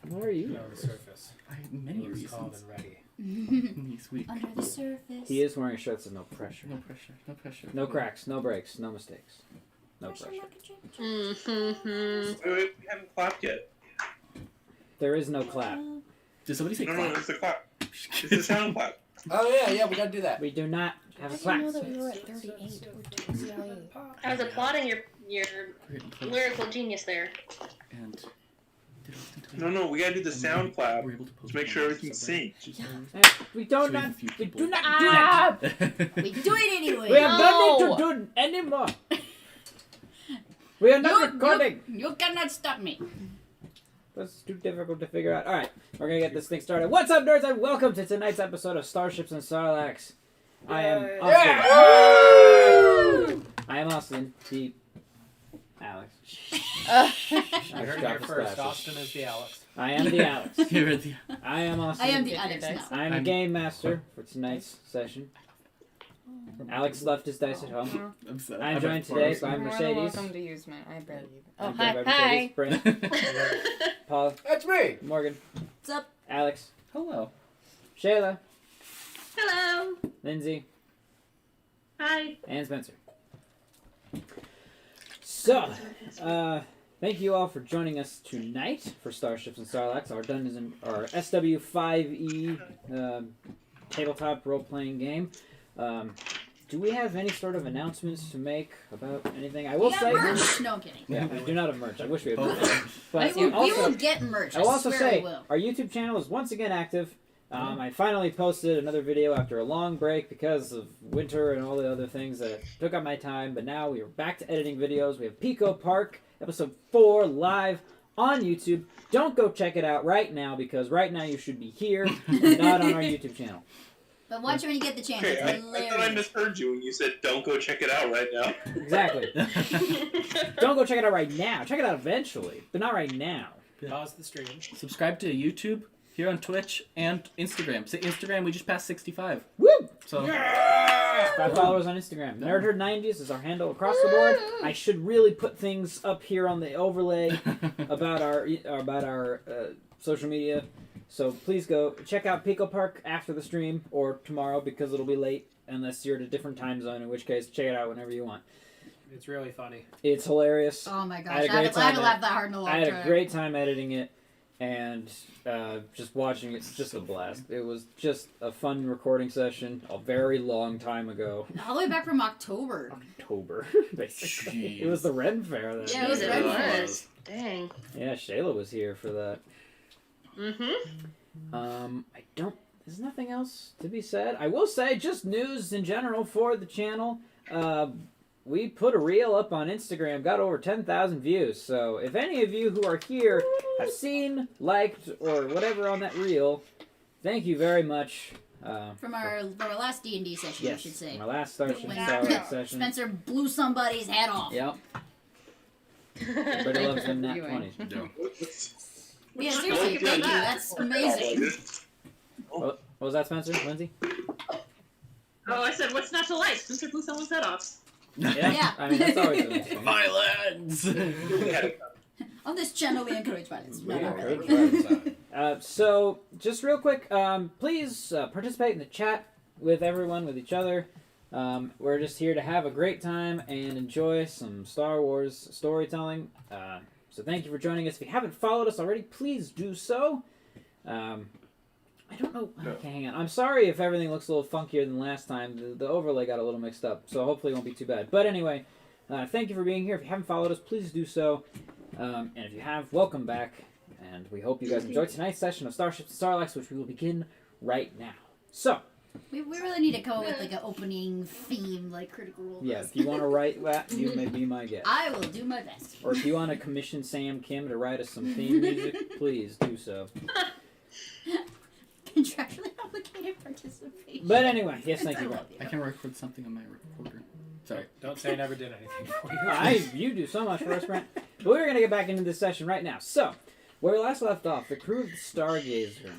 Where are you? On the surface. I have many He was reasons. calm and ready. He's weak. Under the surface. He is wearing a shirt that says no pressure. No pressure. No pressure. No cracks, no breaks, no mistakes. No Pressure pressure. like a chip. Wait, we haven't clapped yet. There is no clap. Did somebody say No, clap? it's the clap. It's the sound clap. Oh yeah, we gotta do that. We do not have a I clap. didn't know that we were at 38 with CIA. I was applauding your Great and close. lyrical genius there. And No, we gotta do the sound clap We're able to post to make sure everything's synced. We don't So not. if you We people- do not do that. We do it anyway. We have no need No. to do it anymore. We are not recording. You cannot stop me. That's too difficult to figure out. All right, we're gonna get this thing started. What's up, nerds, and welcome to tonight's episode of Starships and Sarlaccs. I am Austin. I am Austin. The Alex. I heard Drop here his first. glasses. Austin is the Alex. I am the Alex. Here at the I am Austin. I am the Alex now. I'm the game master for tonight's session. Alex left his dice at home. I'm sorry. I'm joined today by Mercedes. Welcome to use mine. I barely use it. Oh, I'm hi, joined by hi. Mercedes, Brent, Paul, That's me. Morgan, What's up? Alex, Hello. Shayla, Hello. Lindsay, Hi. and Spencer. So, thank you all for joining us tonight for Starships and Sarlaccs, our SW5e tabletop role-playing game. Do we have any sort of announcements to make about anything? I will We got say, merch. No, I'm kidding. yeah, I do not have merch. I wish we had merch, We but will also, get merch. I will also swear say we will. our YouTube channel is once again active. I finally posted another video after a long break because of winter and all the other things that took up my time. But now we are back to editing videos. We have Pico Park episode 4 live on YouTube. Don't go check it out right now because right now you should be here, not on our YouTube channel. But watch when you get the chance. Okay, It's I hilarious. thought I misheard you when you said don't go check it out right now. Exactly. Don't go check it out right now. Check it out eventually, but not right now. Pause the stream. Subscribe to YouTube, here on Twitch, and Instagram. Say Instagram, we just passed 65. Woo! So 5 followers on Instagram. NerdHerd90s is our handle across the board. I should really put things up here on the overlay about our social media. So please go check out Pico Park after the stream or tomorrow because it'll be late unless you're at a different time zone, in which case check it out whenever you want. It's really funny. It's hilarious. Oh my I gosh. had a I great haven't time laughed that hard in a long I had time. a great time editing it and just watching it's just a blast. It was just a fun recording session a very long time ago. All the way back from October. October, basically. Jeez. It was the Ren Fair then. Yeah, it was It Red Fair. was. Dang. Yeah, Shayla was here for that. Mm-hmm. There's nothing else to be said. I will say, just news in general for the channel. We put a reel up on Instagram, got over 10,000 views. So if any of you who are here have seen, liked, or whatever on that reel, thank you very much. From our last D&D session, Yes, you should say. my last Starship When Starlight session. Spencer blew somebody's head off. Yep. Everybody loves them nat 20s. Yeah, seriously, thank you. That's amazing. What was that, Spencer? Lindsay? Oh, I said, what's not to like? Spencer blew someone's head off. Yeah. I mean, that's always a nice thing. Violence! On this channel, we encourage violence. No, We not encourage really. So, just real quick, please participate in the chat with everyone, with each other. We're just here to have a great time and enjoy some Star Wars storytelling. So thank you for joining us. If you haven't followed us already, please do so. I don't know. Okay, hang on. I'm sorry if everything looks a little funkier than last time. The overlay got a little mixed up, so hopefully it won't be too bad. But anyway, thank you for being here. If you haven't followed us, please do so. And if you have, welcome back. And we hope you guys enjoyed tonight's session of Starships and Sarlaccs, which we will begin right now. So, We really need to come up with like an opening theme, like Critical Role. yeah, does. if you want to write that, you may be my guest. I will do my best. Or if you want to commission Sam Kim to write us some theme music, please do so. Contractually obligated participation. But anyway, yes, thank you. I can record something on my recorder. Sorry. Don't say I never did anything for you. You do so much for us, Brent. But we're going to get back into this session right now. So, where we last left off, the crew of the Stargazer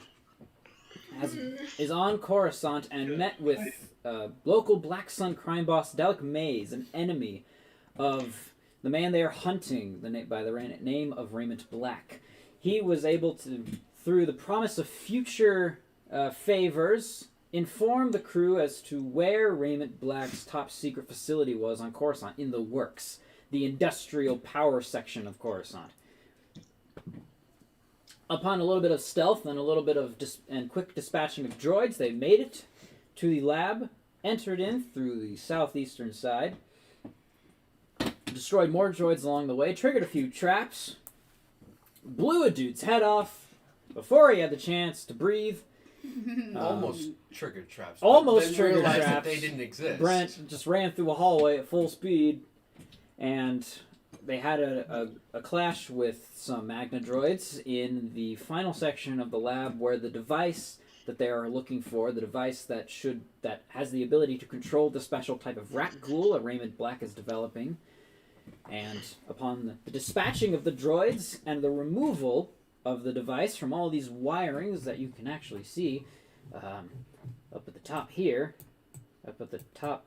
is on Coruscant and met with local Black Sun crime boss Dalek Mays, an enemy of the man they are hunting by the name of Raymond Black. he was able to, through the promise of future favors, inform the crew as to where Raymond Black's top secret facility was on Coruscant, in the works, the industrial power section of Coruscant. Upon a little bit of stealth and a little bit of quick dispatching of droids, they made it to the lab, entered in through the southeastern side, destroyed more droids along the way, triggered a few traps, blew a dude's head off before he had the chance to breathe. Almost triggered traps. Almost then triggered realized traps. That they didn't exist. Brent just ran through a hallway at full speed, and they had a clash with some Magna droids in the final section of the lab, where the device that they are looking for, the device that has the ability to control the special type of rat ghoul that Raymond Black is developing. And upon the dispatching of the droids and the removal of the device from all these wirings that you can actually see up at the top here, up at the top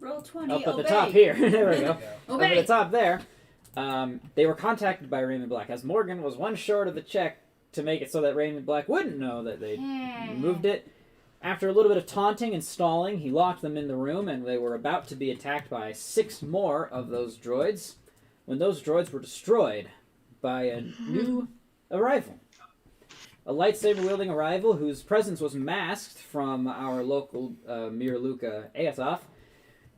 Roll 20, up at obey. the top here. There we go. Up Obey. at the top there. They were contacted by Raymond Black, as Morgan was one short of the check to make it so that Raymond Black wouldn't know that they removed it. After a little bit of taunting and stalling, he locked them in the room, and they were about to be attacked by 6 more of those droids, when those droids were destroyed by a new arrival. A lightsaber-wielding arrival whose presence was masked from our local Miraluka Aetoth.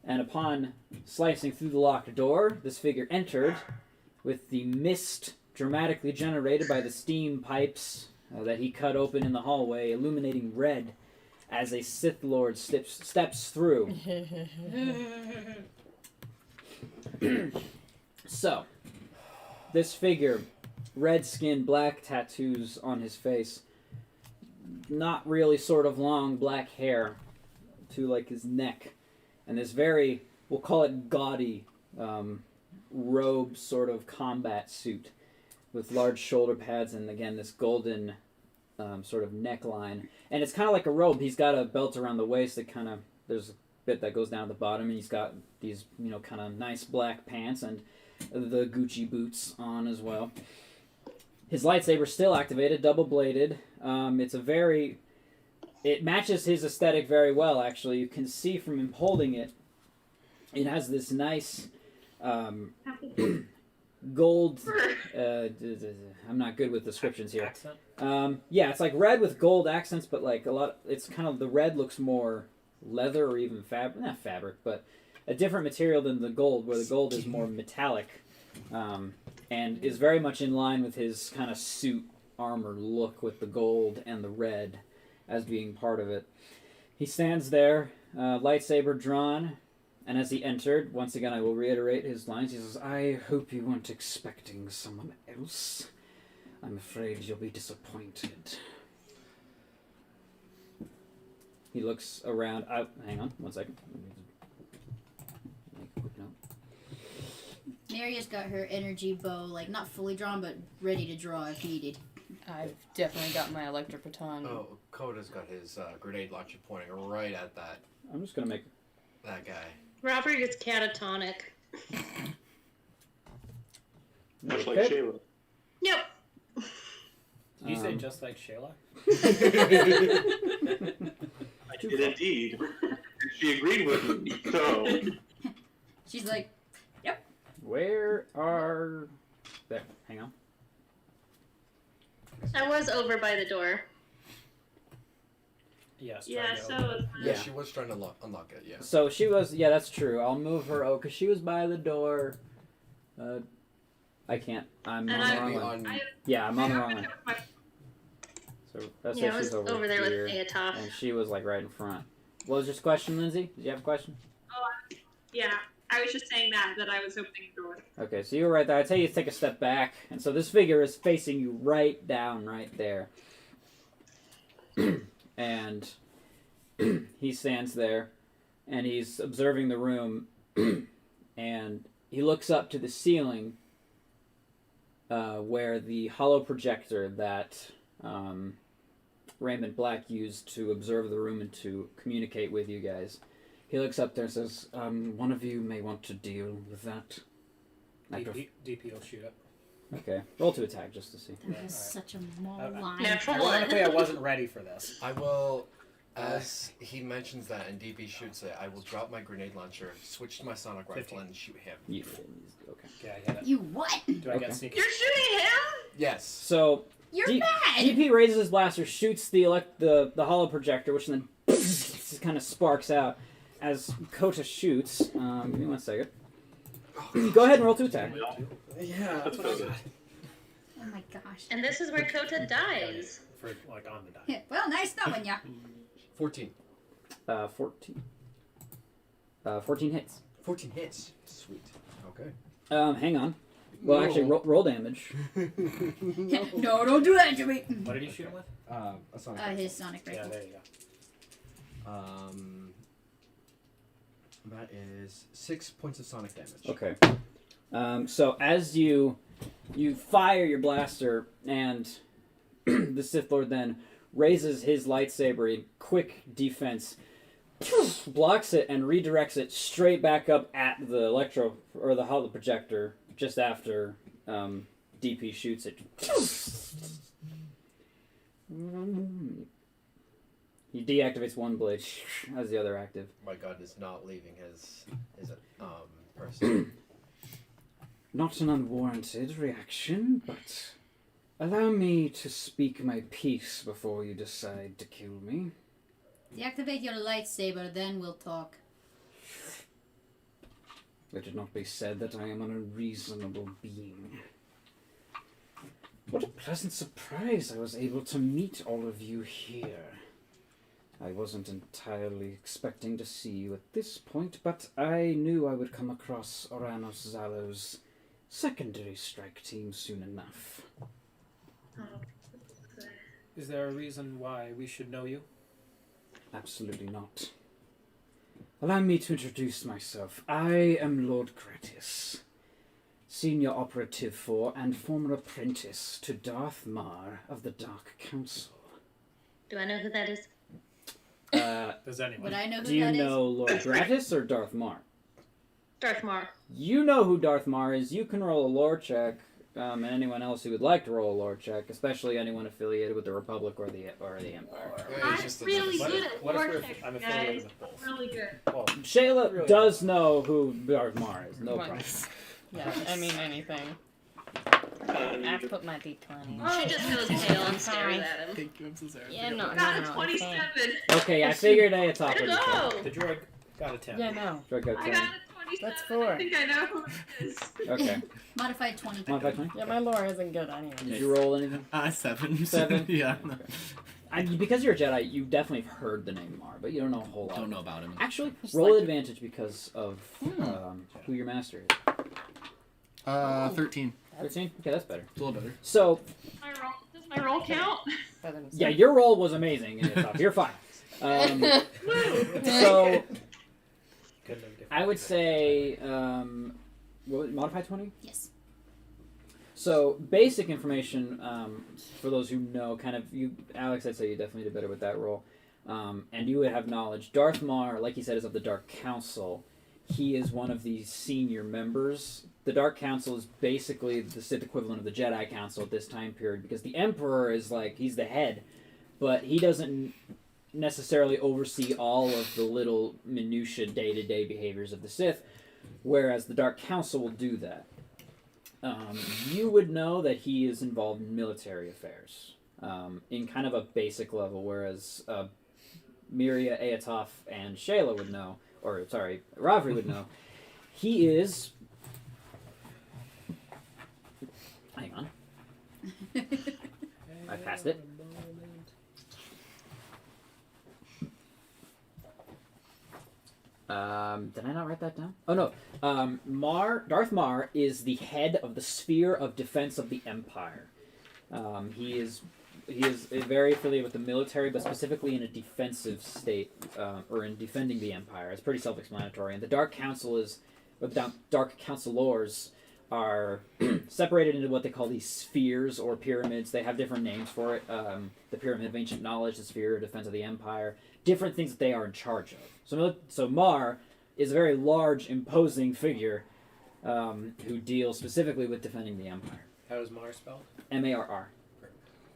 And upon slicing through the locked door, this figure entered with the mist dramatically generated by the steam pipes that he cut open in the hallway, illuminating red as a Sith Lord steps through. So, this figure, red skin, black tattoos on his face, not really sort of long black hair to like his neck, and this very, we'll call it gaudy, robe sort of combat suit with large shoulder pads and again this golden sort of neckline. And it's kind of like a robe. He's got a belt around the waist that kind of, there's a bit that goes down to the bottom, and he's got these, kind of nice black pants and the Gucci boots on as well. His lightsaber's still activated, double-bladed. It matches his aesthetic very well, actually. You can see from him holding it, it has this nice gold... I'm not good with descriptions here. Accent? Yeah, it's like red with gold accents, but like it's kind of, the red looks more leather or even not fabric, but a different material than the gold, where the gold is more metallic, and is very much in line with his kind of suit armor look with the gold and the red as being part of it. He stands there, lightsaber drawn, and as he entered, once again I will reiterate his lines, he says, "I hope you weren't expecting someone else. I'm afraid you'll be disappointed." He looks around. Hang on, 1 second. Make a quick note. Maria's got her energy bow, like not fully drawn, but ready to draw if needed. I've definitely got my electric baton. Oh, Coda's got his grenade launcher pointing right at I'm just gonna make. that guy. Robert is catatonic. Much like Okay. Shayla. Yep. Did you say just like Shayla? I did indeed. She agreed with me, so... She's like, Where are? There. Hang on. I was over by the door. Yes. Yeah, trying to so open it. was Yeah, Yeah. she was trying to unlock it, yeah. So she was. Yeah, that's true. I'll move her. Oh, because she was by the door. I can't. I'm And on the I- wrong one. I- Yeah, I'm on the wrong one. So that's Yeah, why I was she's over there here, with Aetoth. and she was like right in front. What was your question, Lindsay? Did you have a question? Yeah, I was just saying that I was opening the door. Okay, so you were right there. I tell you to take a step back, and so this figure is facing you right down, right there, and he stands there, and he's observing the room, and he looks up to the ceiling, where the hollow projector that Raymond Black used to observe the room and to communicate with you guys. He looks up there and says, "One of you may want to deal with that. DP will shoot it. Okay, roll to attack just to see. That was Alright. such a malign. Natural one. Ironically, I wasn't ready for this. I will, as he mentions that and DP shoots it, I will drop my grenade launcher, switch to my sonic rifle, 15. and shoot him. You, okay. Okay, I hit it. You what? Do I Okay. get sneak? You're shooting him? Yes. So You're D- mad. DP raises his blaster, shoots the hollow projector, which then kind of sparks out as Kota shoots. Give me 1 second. Go ahead and roll to attack. Yeah. That's what I did. Oh my gosh. And this is where Kota dies. For like on the die. Well, nice knowing ya. 14. 14. 14 hits. 14 hits. Sweet. Okay. Hang on. Well, No. actually, roll damage. No, don't do that to me. What did you shoot him with? A sonic His sonic Yeah, rifle. there you go. That is 6 points of sonic damage. Okay. So as you fire your blaster, and the Sith Lord then raises his lightsaber in quick defense, blocks it and redirects it straight back up at the the hollow projector just after DP shoots it. He deactivates one blade as the other active. My gun is not leaving his person. Not an unwarranted reaction, but allow me to speak my piece before you decide to kill me. Deactivate your lightsaber, then we'll talk. Let it not be said that I am an unreasonable being. What a pleasant surprise I was able to meet all of you here. I wasn't entirely expecting to see you at this point, but I knew I would come across Oranos Zalo's secondary strike team soon enough. Is there a reason why we should know you? Absolutely not. Allow me to introduce myself. I am Lord Gratis, senior operative for and former apprentice to Darth Mar of the Dark Council. Do I know who that is? Does anyone? Would I know who Do you that is? know Lord Gratis or Darth Mar? Darth Maul. You know who Darth Mar is. You can roll a lore check, and anyone else who would like to roll a lore check, especially anyone affiliated with the Republic or the Empire. I'm It's just really another- good at What lore if checks, I'm affiliated guys. with both? Really good. Well, Shayla Really? does know who Darth Mar is. No Come on. problem. Yeah, I mean anything. I have to put my D20. She just goes pale and stares at him. Thank you, I'm so sorry. Yeah, no, Got no, a no, 27. Okay, I figured I had top Way to of the go! the droid got a 10. Yeah, no. Drug out I 10. got a 27. That's 4. I think I know who it is. Okay. Modified 20. Modified 20? Yeah, my lore isn't good anyway. Did you roll anything? 7. 7? Yeah. Because you're a Jedi, you definitely have heard the name Mar, but you don't know a whole lot. Don't know about him. Actually, Just roll like- advantage because of who your master is. 13. 13? Okay, that's better. It's a little better. So, Does my roll count? Better than yeah, your roll was amazing. In the top. You're fine. So, Couldn't have different. I would say, what, modify 20? Yes. So, basic information for those who know, kind of, Alex, I'd say you definitely did better with that roll. And you would have knowledge. Darth Mar, like he said, is of the Dark Council. He is one of the senior members. The Dark Council is basically the Sith equivalent of the Jedi Council at this time period, because the Emperor is like, he's the head, but he doesn't necessarily oversee all of the little minutiae day-to-day behaviors of the Sith, whereas the Dark Council will do that. You would know that he is involved in military affairs, in kind of a basic level, whereas Miria, Aetof, and Shayla would know, or sorry, Ravri would know. He is... Hang on. I passed it. Did I not write that down? Oh no. Darth Mar is the head of the Sphere of Defense of the Empire. He is very affiliated with the military, but specifically in a defensive state, or in defending the Empire. It's pretty self-explanatory. And the Dark Council the Dark Councilors are separated into what they call these spheres or pyramids. They have different names for it. The Pyramid of Ancient Knowledge, the Sphere of Defense of the Empire. Different things that they are in charge of. So Mar is a very large, imposing figure who deal specifically with defending the Empire. How is Mar spelled? Marr.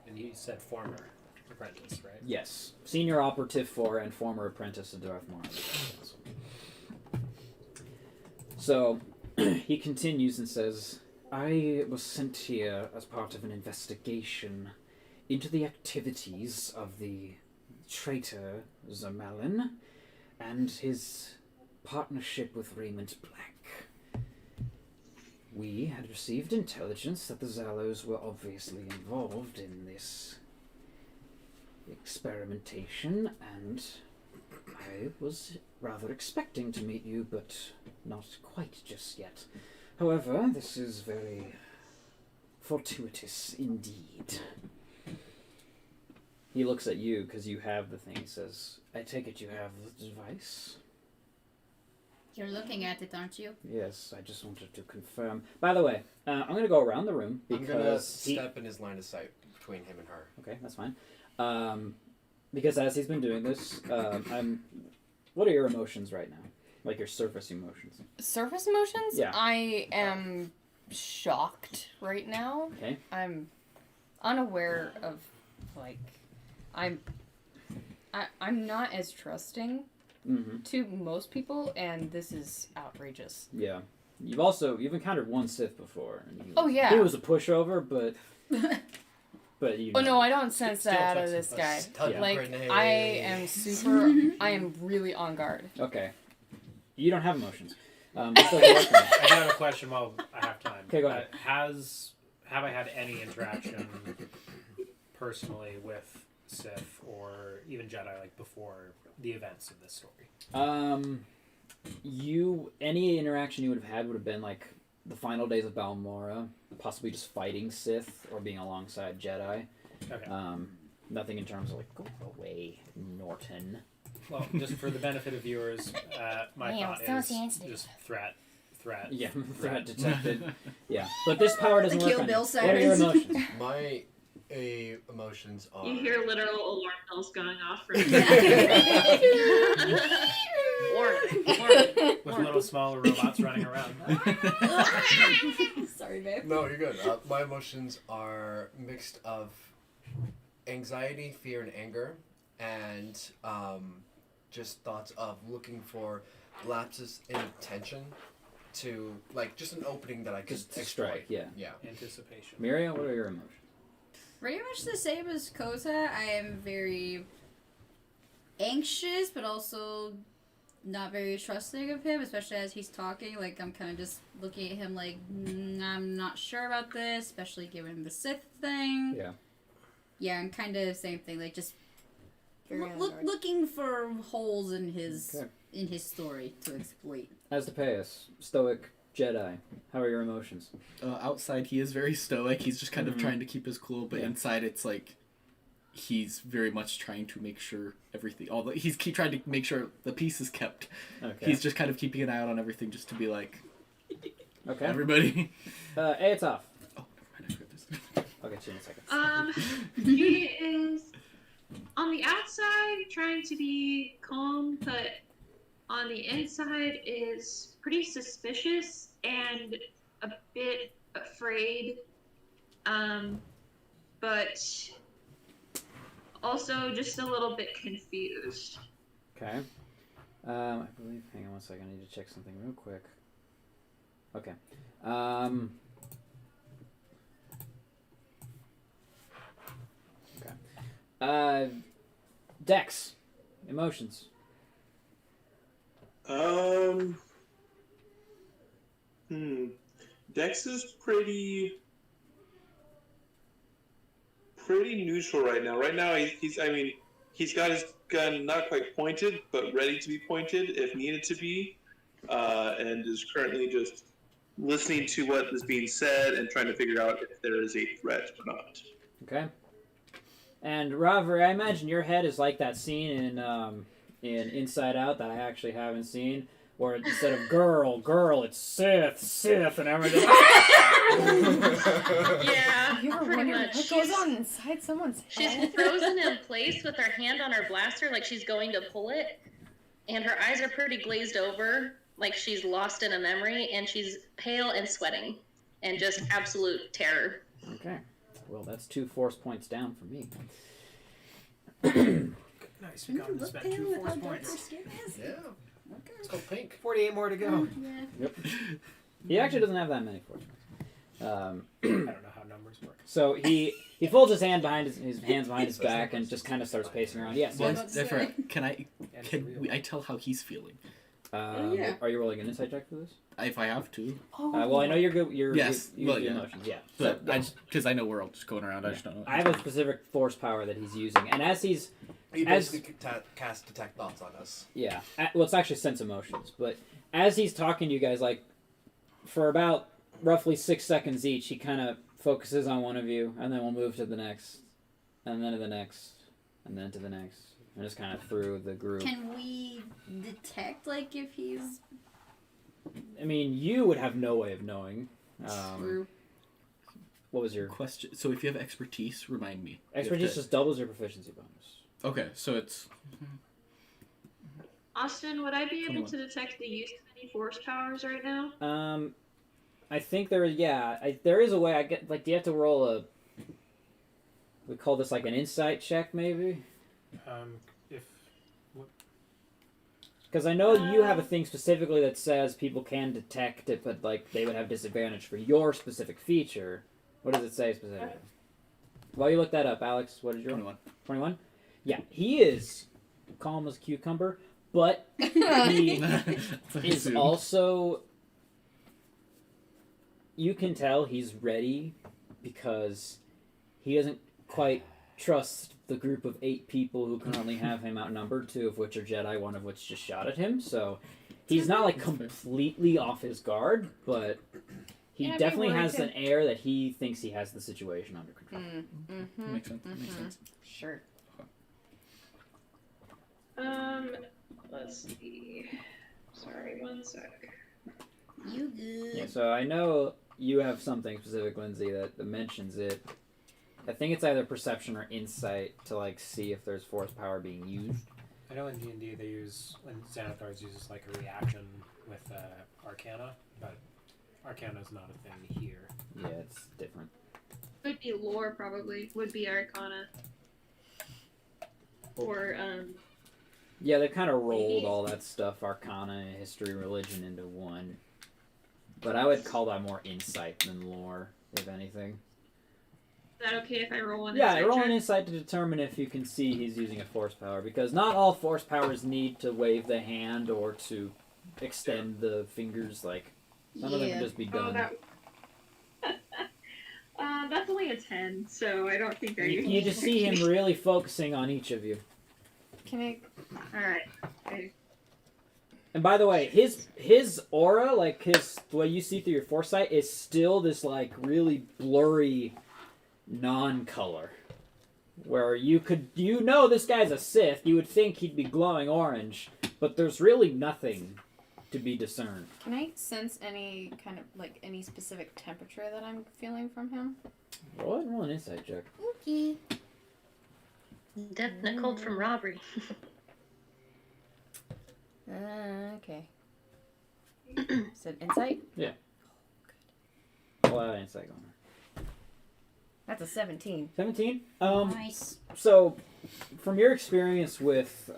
And you said former apprentice, right? Yes. Senior operative for and former apprentice of Darth Maul. So, he continues and says, I was sent here as part of an investigation into the activities of the traitor Zamalin and his partnership with Raymond Black. We had received intelligence that the Zallos were obviously involved in this experimentation, and I was rather expecting to meet you, but not quite just yet. However, this is very fortuitous indeed. He looks at you because you have the thing. He says, I take it you have the device? You're looking at it, aren't you? Yes, I just wanted to confirm. By the way, I'm going to go around the room because I'm gonna step in his line of sight between him and her. Okay, that's fine. Because as he's been doing this, what are your emotions right now? Like your surface emotions? Surface emotions? Yeah. I am shocked right now. Okay. I'm unaware of, like, I'm not as trusting to most people, and this is outrageous. Yeah. You've encountered one Sith before. And he was a pushover, but you know. Oh no, I don't sense Still that out of flexible. this guy. Yeah. Like, Grenade. I am really on guard. Okay. You don't have emotions. But still working. I do have a question while I have time. Okay, go ahead. Have I had any interaction personally with Sith or even Jedi like before the events of this story? Any interaction you would have been like the final days of Balmora, possibly just fighting Sith or being alongside Jedi. Okay. Nothing in terms of like, go away, Norton. Well, just for the benefit of viewers, my thought is just threat. Yeah, threat detected. Yeah, but this power doesn't The work Kill on Bill you. What are your sirens. emotions? My emotions are... You hear literal alarm bells going off from With little smaller robots running around. Sorry, babe. No, you're good. My emotions are mixed of anxiety, fear, and anger, and just thoughts of looking for lapses in attention to, like, just an opening that I could Just to exploit. strike, yeah. Anticipation. Miriam, what are your emotions? Pretty much the same as Kota. I am very anxious, but also not very trusting of him, especially as he's talking. Like, I'm kind of just looking at him like, I'm not sure about this, especially given the Sith thing. Yeah. Yeah, and kind of same thing. Like, just Very on guard. looking for holes in his Okay. in his story to exploit. As Asclepius, stoic Jedi. How are your emotions? Outside, he is very stoic. He's just kind of trying to keep his cool, but Yeah. inside, it's like he's very much trying to make sure everything. He's trying to make sure the peace is kept. Okay. He's just kind of keeping an eye out on everything, just to be like, okay. everybody. Hey, it's off. Oh, never mind. I forgot this. I'll get you in a second. He is on the outside trying to be calm, but on the inside is pretty suspicious and a bit afraid. But also just a little bit confused. Okay. I believe. Hang on one second. I need to check something real quick. Okay. Okay. Dex. Emotions. Dex is pretty neutral right now. Right now, he's got his gun not quite pointed, but ready to be pointed if needed to be, and is currently just listening to what is being said and trying to figure out if there is a threat or not. Okay. And Robert, I imagine your head is like that scene in Inside Out that I actually haven't seen, where instead of girl, it's Sith, and everything. Yeah, You ever pretty wonder much. what goes on inside someone's She's head? frozen in place with her hand on her blaster like she's going to pull it, and her eyes are pretty glazed over, like she's lost in a memory, and she's pale and sweating, and just absolute terror. Okay. Well, that's 2 force points down for me. Nice, we got him to spend 2 force points. Yeah. It's called pink. 48 more to go. Yeah. Yep. He actually doesn't have that many force points. I don't know how numbers work. So he folds his hand behind his hands behind his back and just kind of starts pacing around. Yes. Well, Yeah, about to different. Can real. I tell how he's feeling? Yeah. Are you rolling an insight check for this? If I have to. Well, I know you're good. Yes, You well, do yeah. emotions. Yeah. But So, because I know we're all just going around, I just don't know. I have a specific force power that he's using, and as he's He As- basically cast detect thoughts on us. well, it's actually sense emotions, but as he's talking to you guys, like for about roughly 6 seconds each, he kind of focuses on one of you, and then we'll move to the next, and then to the next, and then to the next, and just kind of through the group. Can we detect, like, if he's I mean, you would have no way of knowing. true? What was your Question. So if you have expertise, remind me. You have expertise? to- Just doubles your proficiency bonus. Okay, so it's Austin, would I be able 21. to detect the use of any force powers right now? I think there is. There is a way. I get like. Do you have to roll a? We call this like an insight check, maybe. If Because I know you have a thing specifically that says people can detect it, but like they would have disadvantage for your specific feature. What does it say specifically? While you look that up, Alex, what is your 21. 21? Yeah, he is calm as a cucumber, but he is also. You can tell he's ready because he doesn't quite trust the group of 8 people who currently have him outnumbered, 2 of which are Jedi, 1 of which just shot at him. So he's not like completely off his guard, but he Yeah, definitely be worried has too. an air that he thinks he has the situation under control. Mm-hmm. Makes sense. Makes sense. Sure. Let's see. Sorry, one sec. You good? Yeah, so I know you have something specific, Lindsay, that mentions it. I think it's either perception or insight to like see if there's force power being used. I know in D&D they use, when Xanathars uses like a reaction with Arcana, but Arcana is not a thing here. Yeah, it's different. Would be lore, probably. Would be Arcana. Or, Yeah, they kind of rolled all that stuff, Arcana, history, religion, into one. But I would call that more insight than lore, if anything. is that okay if I roll an Yeah, insight roll check? an insight to determine if you can see he's using a force power, because not all force powers need to wave the hand or to extend the fingers. Like some of them can just be Oh, done. that's only a 10, so I don't think I You just see him really focusing on each of you. Can I? Alright. Okay. And by the way, his aura, like the way you see through your foresight, is still this like really blurry non-color. Where you know this guy's a Sith, you would think he'd be glowing orange, but there's really nothing to be discerned. Can I sense any kind of like any specific temperature that I'm feeling from him? Roll an insight check. Okay. Definite cold from robbery. Okay. Said insight. Roll out insight on her. That's a 17. 17. Nice. So, from your experience with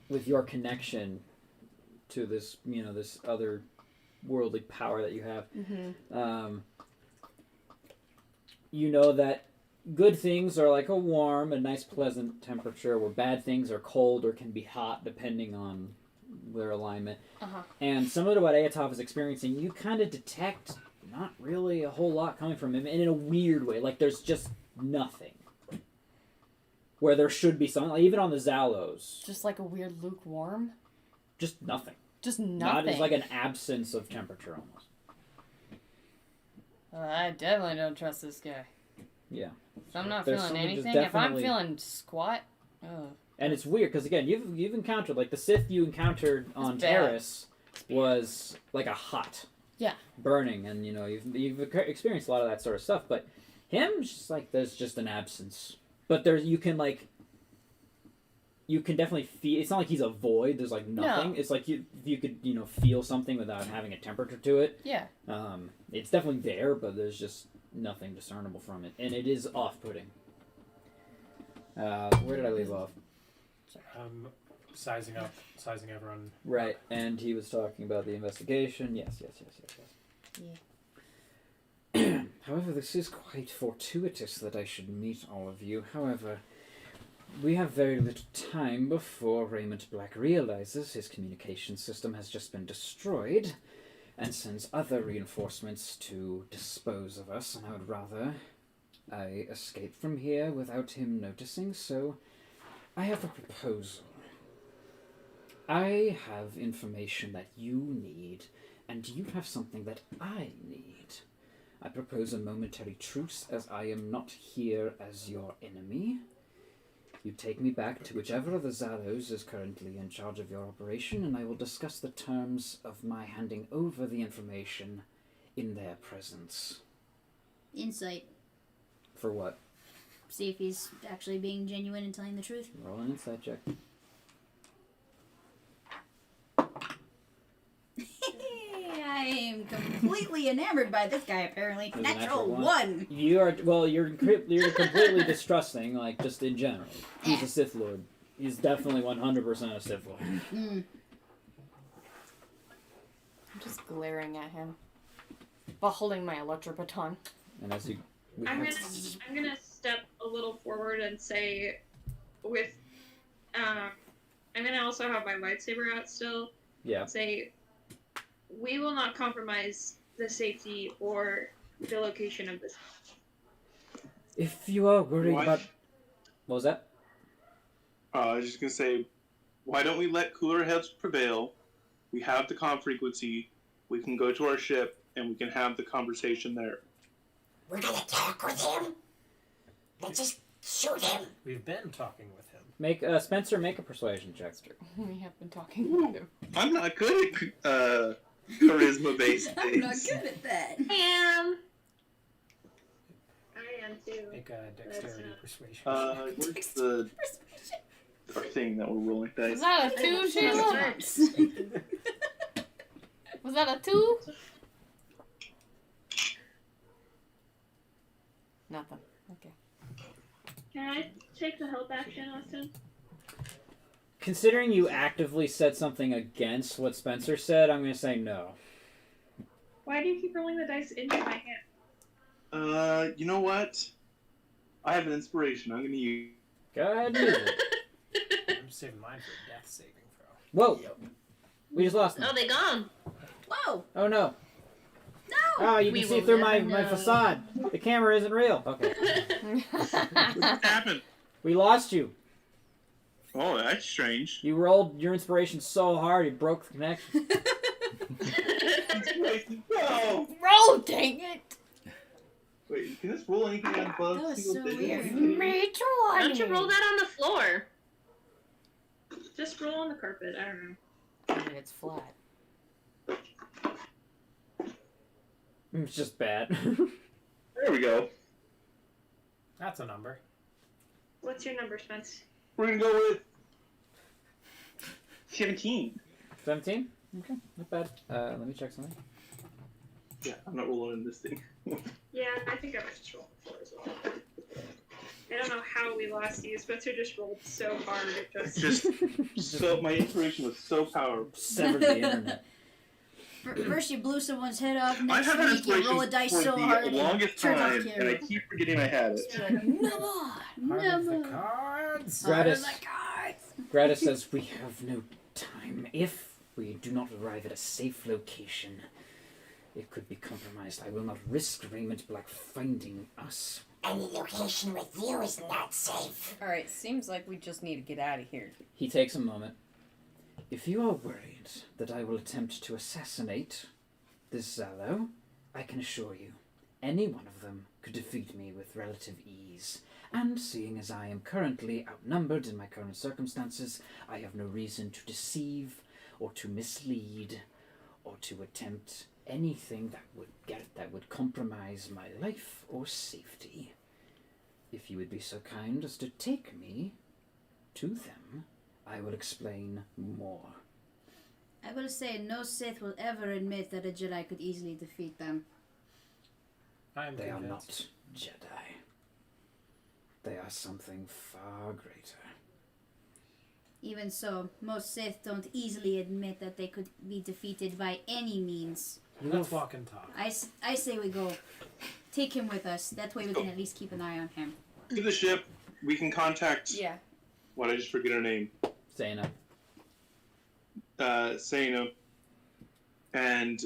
your connection to this, this other worldly power that you have, Mm-hmm. you know that good things are like a warm, a nice, pleasant temperature, where bad things are cold or can be hot, depending on their alignment. Uh-huh. And similar to what Aetov is experiencing, you kind of detect not really a whole lot coming from him, and in a weird way. Like, there's just nothing. Where there should be something, like even on the Zalos. Just like a weird lukewarm. Just nothing. Just nothing. Not as like an absence of temperature, almost. I definitely don't trust this guy. Yeah. If I'm not There's feeling something just anything, if I'm definitely- feeling squat, ugh. And it's weird, because again, you've encountered, like, the Sith you encountered on bad. Terrace was like a hot. Yeah. Burning, and you've experienced a lot of that sort of stuff, but him, just like, there's just an absence. But you can, like, you can definitely feel. It's not like he's a void. There's like nothing. No. It's like you could feel something without having a temperature to it. Yeah. It's definitely there, but there's just nothing discernible from it, and it is off-putting. Where did I leave off? Sizing everyone. Right, and he was talking about the investigation. Yes. Yeah. However, this is quite fortuitous that I should meet all of you. However, we have very little time before Raymond Black realizes his communication system has just been destroyed and sends other reinforcements to dispose of us, and I would rather I escape from here without him noticing, so I have a proposal. I have information that you need, and you have something that I need. I propose a momentary truce, as I am not here as your enemy. You take me back to whichever of the Zalos is currently in charge of your operation, and I will discuss the terms of my handing over the information in their presence. Insight. For what? See if he's actually being genuine and telling the truth. Roll an insight check. I am completely enamored by this guy, apparently. There's a Natural natural one. You're completely distrusting, like, just in general. He's a Sith Lord. He's definitely 100% a Sith Lord. I'm just glaring at him while holding my electric baton. And as you... I'm gonna step a little forward and say, I'm gonna also have my lightsaber out still. Yeah. Say, we will not compromise the safety or the location of this. If you are worried What? about... What was that? I was just gonna say, why don't we let cooler heads prevail? We have the comm frequency. We can go to our ship and we can have the conversation there. We're gonna talk with him? Let's just shoot him. We've been talking with him. Make Spencer, make a persuasion check. We have been talking with him. I'm not good at charisma-based things. I'm not good at that. I I am too. Make a dexterity persuasion. Where's the our thing that we're rolling dice? Was that a 2, Sheila? Was that a 2? Nothing. Okay. Can I take the help action, Austin? Considering you actively said something against what Spencer said, I'm going to say no. Why do you keep rolling the dice into my hand? You know what? I have an inspiration. I'm gonna use. Go ahead and use it. I'm saving mine for a death saving throw. Whoa! We just lost them. Oh, they gone. Whoa! Oh no. No! Oh, you We can see will through my never know. facade. The camera isn't real. Okay. What happened? We lost you. Oh, that's strange. You rolled your inspiration so hard you broke the connection. No! Roll, dang it! Wait, can this roll anything above That was single so digits? weird. Me too. Why don't you roll that on the floor? Just roll on the carpet. I don't know. It's flat. It's just bad. There we go. That's a number. What's your number, Spence? We're gonna go with 17. 17? Okay, not bad. Let me check something. Yeah, I'm not rolling in this thing. Yeah, I think I might just roll on the floor as well. I don't know how we lost you. Spencer just rolled so hard. It just... So my inspiration was so powerful. Severed the internet. First you blew someone's head off, I next had an week you inspiration roll a dice for so the hard longest it turns off time, and I camera. keep forgetting I had it. You're like, no more! No The more! cards. Gratis. Oh my cards! Gratis says we have no time. If we do not arrive at a safe location, it could be compromised. I will not risk Raymond Black finding us. Any location with you is not safe. Alright, seems like we just need to get out of here. He takes a moment. If you are worried that I will attempt to assassinate this Zalo, I can assure you, any one of them could defeat me with relative ease. And seeing as I am currently outnumbered in my current circumstances, I have no reason to deceive or to mislead or to attempt anything that would compromise my life or safety. If you would be so kind as to take me to them, I will explain more. I will say no Sith will ever admit that a Jedi could easily defeat them. They are not Jedi. They are something far greater. Even so, most Sith don't easily admit that they could be defeated by any means. Let's walk and talk. I say we go. Take him with us. That way we can at least keep an eye on him. To the ship, we can contact. Yeah. What, I just forget her name. Zaina. Zaina. And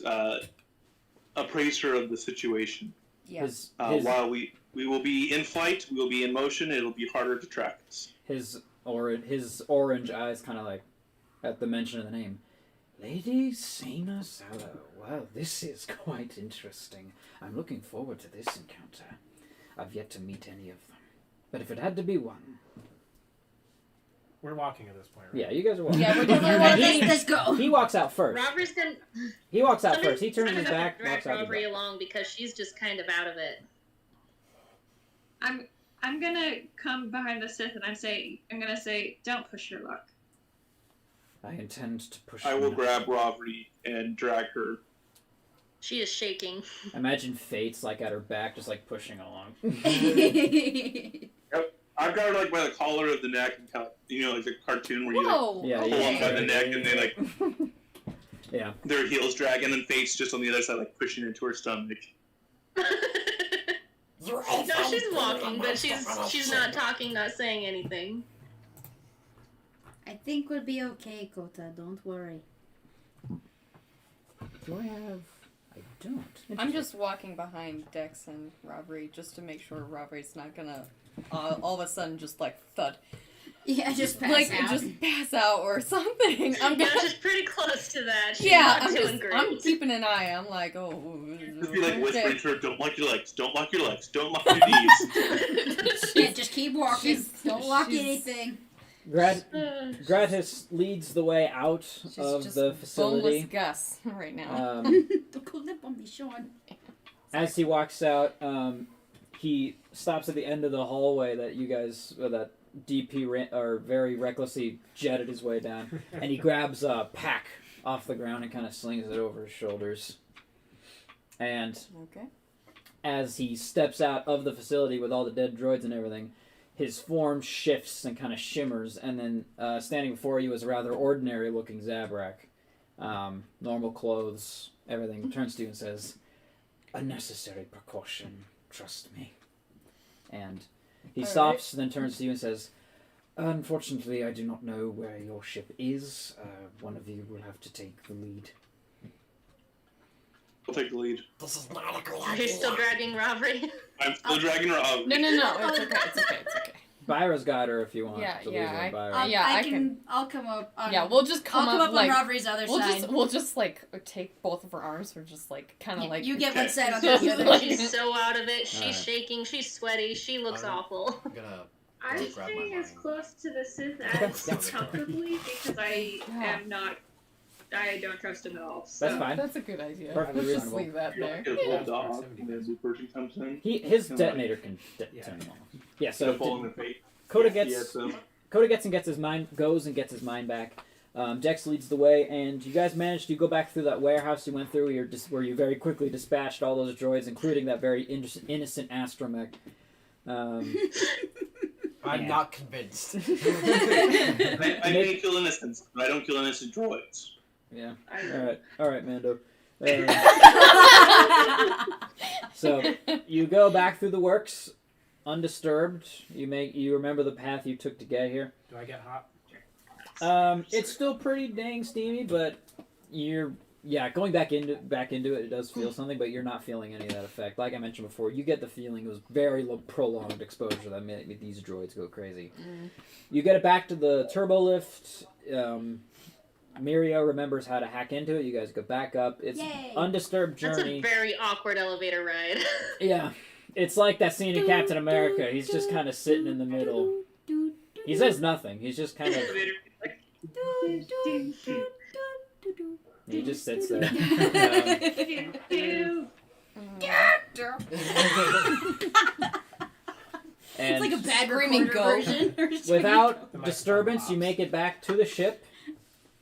appraise her of the situation. Yeah. While we will be in flight, we will be in motion, it'll be harder to track us. His orange eyes kind of like, at the mention of the name. Lady Zaina Salo. Well, this is quite interesting. I'm looking forward to this encounter. I've yet to meet any of them. But if it had to be one... We're walking at this point, right? Yeah, you guys are walking. Yeah, we're definitely Let's go. He walks out first. Robert's gonna. He walks out Somebody's first. He turns his gonna back, drag walks out the Robbery door. along because she's just kind of out of it. I'm gonna come behind the Sith and I'm gonna say, don't push your luck. I intend to push I will him. grab Robbery and drag her. She is shaking. Imagine Fate's like at her back, just like pushing along. I've got her like by the collar of the neck, and kind of, like the cartoon where you like, Whoa. Yeah, pull up by the neck and they like Yeah. their heels drag, and then Fate's just on the other side, like pushing into her stomach. You No, she's walking, but she's not talking, not saying anything. I think we'll be okay, Kota. Don't worry. Do I have... I don't. I'm just walking behind Dex and Robbery just to make sure Robbery's not gonna all of a sudden just like thud. Yeah, just pass Like out. just pass out or something. I'm Yeah, gonna she's pretty close to that. She's yeah, not doing great. I'm keeping an eye. I'm like, oh. Just be like whispering okay. to her, don't lock your legs, don't lock your legs, don't lock your knees. Yeah, just keep walking. She's- Don't walk she's- anything. Gratis leads the way out She's of just the facility. boneless Gus right now. Don't go lip on me, Sean. As he walks out, he stops at the end of the hallway that you guys, that DP or very recklessly jetted his way down, and he grabs a pack off the ground and kind of slings it over his shoulders. And Okay. as he steps out of the facility with all the dead droids and everything, his form shifts and kind of shimmers, and then standing before you is a rather ordinary-looking Zabrak. Normal clothes, everything. Turns to you and says, "A necessary precaution. Trust me." And he stops, then turns to you and says, "Unfortunately, I do not know where your ship is. One of you will have to take the lead." I'll take the lead. This is not a good Are idea. you still dragging Robbery? I'm still dragging her up. No, it's okay, it's okay, it's okay. Byra's got her if you want Yeah, to leave yeah, her I- with Byra. Yeah, I I'll come up. On, Yeah, we'll just come I'll come up like on Robbery's other side. we'll just like take both of her arms or just like kind of Yeah, like you get one Okay. side on the other. She's so out of it. She's Alright. shaking. She's sweaty. She looks Alright. awful. I'm gonna I'm Don't grab my staying as mind. close to the Sith Okay. as comfortably because I don't trust him at all. So. That's fine. That's a good idea. Perfectly Let's just reasonable. leave that You there. can pull Yeah. it off Proximity. when the person comes in. His Kinda like- detonator can Yeah. turn them off. Yeah, So so pull in the face. Coda Yeah, gets so Coda gets his mind gets his mind back. Dex leads the way, and you guys managed to go back through that warehouse you went through, where you very quickly dispatched all those droids, including that very innocent astromech. I'm Yeah. not convinced. I may kill innocents, but I don't kill innocent droids. Yeah. I- All right, Mando. So you go back through the works, undisturbed. You remember the path you took to get here. Do I get hot? It's still pretty dang steamy, but you're going back into it. It does feel something, but you're not feeling any of that effect. Like I mentioned before, you get the feeling it was very prolonged exposure that made these droids go crazy. You get it back to the turbo lift. Miria remembers how to hack into it. You guys go back up. It's Yay. undisturbed That's a journey. very awkward elevator ride. Yeah, it's like that scene in Captain America. He's just kind of sitting in the middle. He says nothing. He's just kind of. He just sits there. It's like a bad Screaming recorder goat. version. Without disturbance, you make it back to the ship,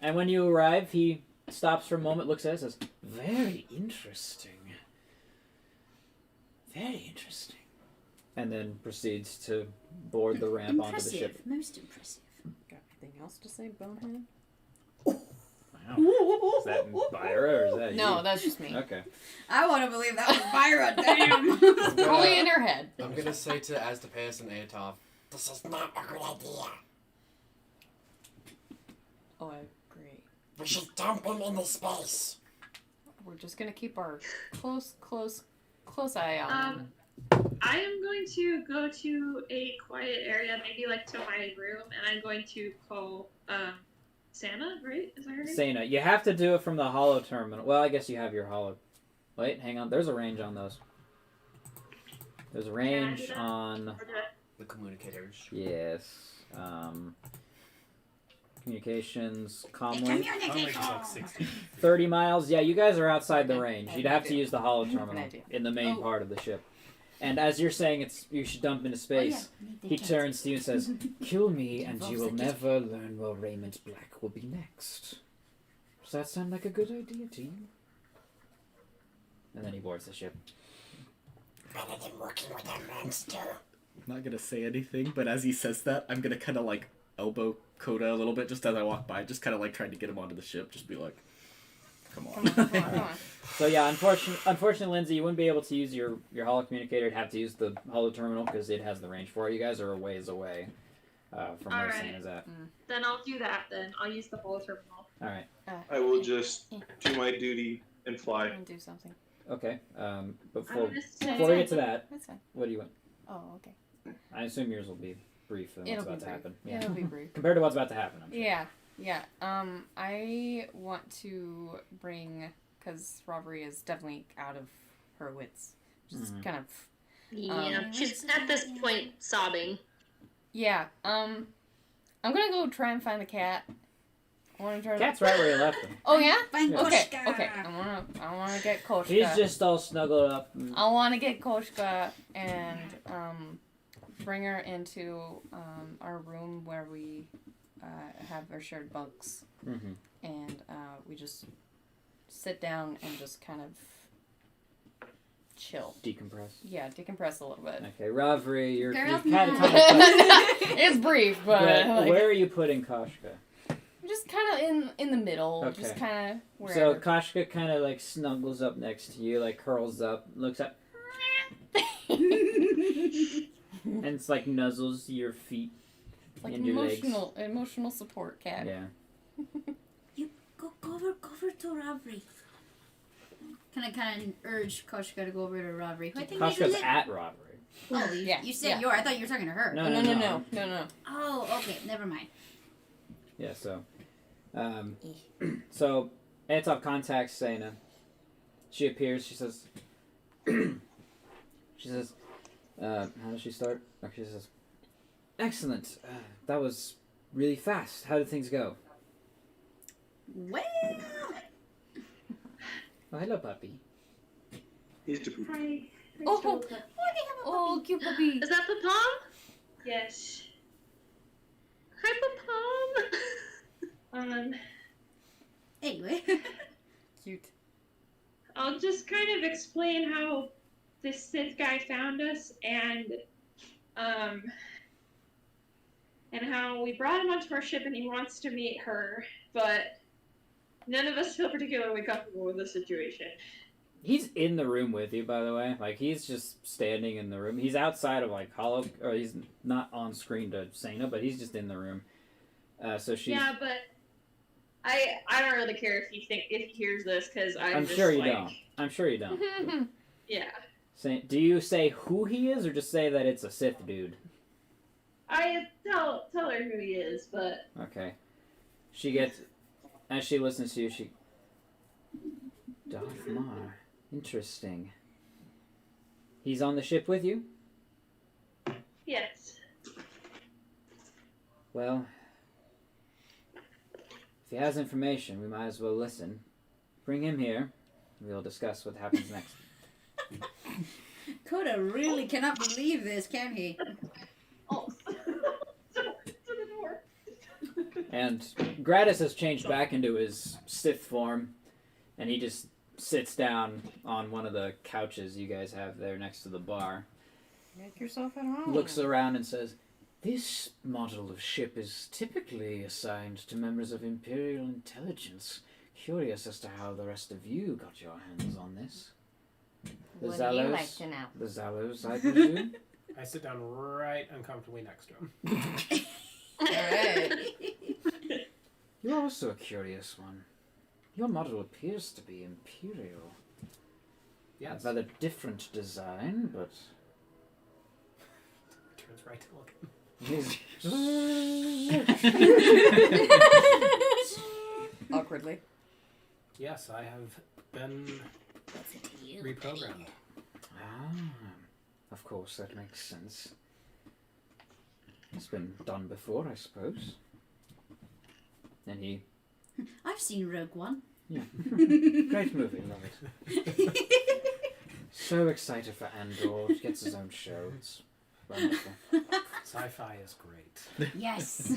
and when you arrive, he stops for a moment, looks at it, and says, "Very interesting. Very interesting." And then proceeds to board the ramp onto the ship. Most impressive. Got anything else to say, Bonehead? Wow. Is that Byra or is that you? No, that's just me. Okay. I want to believe that was Byra. Damn. Only in her head. I'm gonna say to Aztapeus and Aetop, This is not a good idea. Oh, I agree. We should dump him into space. We're just gonna keep our close eye on him. I am going to go to a quiet area, maybe like to my room, and I'm going to call Santa, right? Is that her name? Sana, you have to do it from the holo terminal. Well, I guess you have your holo. Wait, hang on. There's a range on those. There's a range on... the communicators. Yes. Communications, comlink. Comlink is like 60. 30 miles. Yeah, you guys are outside the range. I You'd have do. to use the holo An terminal idea. in the main part of the ship. And as you're saying you should dump into space, he turns to you and says, "Kill me and you will never learn where Raymond Black will be next." Does that sound like a good idea to you? And then he boards the ship. Better than working with a monster. I'm not gonna say anything, but as he says that, I'm gonna kind of like elbow Coda a little bit just as I walk by, just kind of like trying to get him onto the ship, just be like, come on. Come on. So yeah, unfortunately, Lindsay, you wouldn't be able to use your holo communicator. You'd have to use the holo terminal because it has the range for it. You guys are a ways away from where Alright. Santa's at. Then I'll do that. Then I'll use the whole terminal. All right. I will just do my duty and fly. I'm gonna do something. Okay. Before I'm gonna say- we get to that, That's fine. what do you want? Oh, okay. I assume yours will be brief than what's It'll be about to brief. happen. Yeah, it'll be brief. Compared to what's about to happen, I'm sure. Yeah. I want to bring, because Robbery is definitely out of her wits. Just kind of. Yeah, she's at this point sobbing. Yeah. I'm gonna go try and find the cat. I want to try. Cat's right where you left him. Oh yeah. Find Okay. Koshka. Okay. I wanna get Koshka. He's just all snuggled up. I want to get Koshka and bring her into our room where we have our shared bunks, Mm-hmm. and we just sit down and just kind of chill. Decompress. Yeah, decompress a little bit. Okay, Ravri, you've Girls' had a night. ton of It's brief, but like, where are you putting Koshka? just kind of in the middle, Okay. just kind of So wherever. Koshka kind of like snuggles up next to you, like curls up, looks up, and it's like nuzzles your feet like and your legs. emotional support cat. Yeah. Go over to Ravri. Can I kind of urge Koshka to go over to Ravri? Who I think Koshka's at Ravri. Oh, Yeah, you said yeah. your. I thought you were talking to her. No. Oh, okay. Never mind. Yeah. So Anton contacts Sana. She appears. She says. How does she start? Oh, she says, "Excellent. That was really fast. How did things go?" Well. Oh, hello, puppy. He's the Hi. Oh, oh, cute puppy. Is that Papam? Yes. Hi, Papam. Anyway. Cute. I'll just kind of explain how this Sith guy found us and how we brought him onto our ship and he wants to meet her, but none of us feel particularly comfortable with the situation. He's in the room with you, by the way. Like, he's just standing in the room. He's outside of, like, Hollow... Or he's not on screen to Sana, but he's just in the room. So she's... Yeah, but I don't really care if he hears this, because I'm sure you don't. I'm sure you don't. Yeah. Do you say who he is, or just say that it's a Sith dude? I tell her who he is, but... Okay. She gets... As she listens to you, she... Darth Mar. Interesting. He's on the ship with you? Yes. Well... If he has information, we might as well listen. Bring him here. We'll discuss what happens next. Coda really cannot believe this, can he? Oh. To the door. And Gratis has changed back into his Sith form, and he just sits down on one of the couches you guys have there next to the bar. Make yourself at home. Looks around and says, "This model of ship is typically assigned to members of Imperial Intelligence. Curious as to how the rest of you got your hands on this." What do you like to know? The Zallos, I presume? I sit down right uncomfortably next to him. Alright. You're also a curious one. Your model appears to be Imperial. Yes. A rather different design, but... Turns right to look at him. Awkwardly. Yes, I have been reprogrammed. Of course, that makes sense. It's been done before, I suppose. And he... I've seen Rogue One. Yeah. Great movie, love it. So excited for Andor. Gets his own show. It's wonderful. Sci-fi is great. Yes.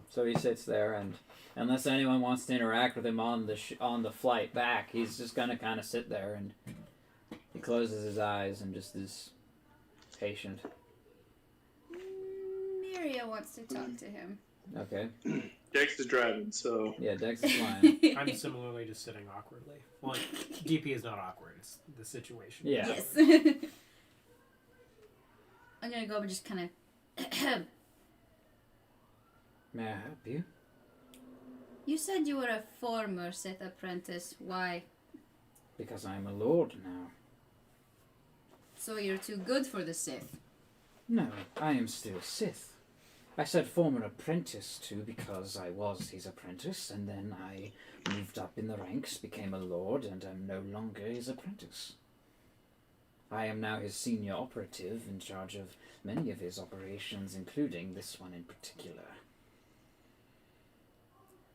So he sits there, and unless anyone wants to interact with him on the flight back, he's just gonna kind of sit there, and he closes his eyes and just is patient. Miria wants to talk to him. Okay. Dex is driving, so Yeah, Dex is flying. I'm similarly just sitting awkwardly. Well, DP is not awkward. It's the situation. Yeah. Yes. I'm gonna go and just kind of. May I help you? You said you were a former Sith apprentice. Why? Because I'm a lord now. So you're too good for the Sith. No, I am still Sith. I said former apprentice too because I was his apprentice, and then I moved up in the ranks, became a lord, and am no longer his apprentice. I am now his senior operative, in charge of many of his operations, including this one in particular.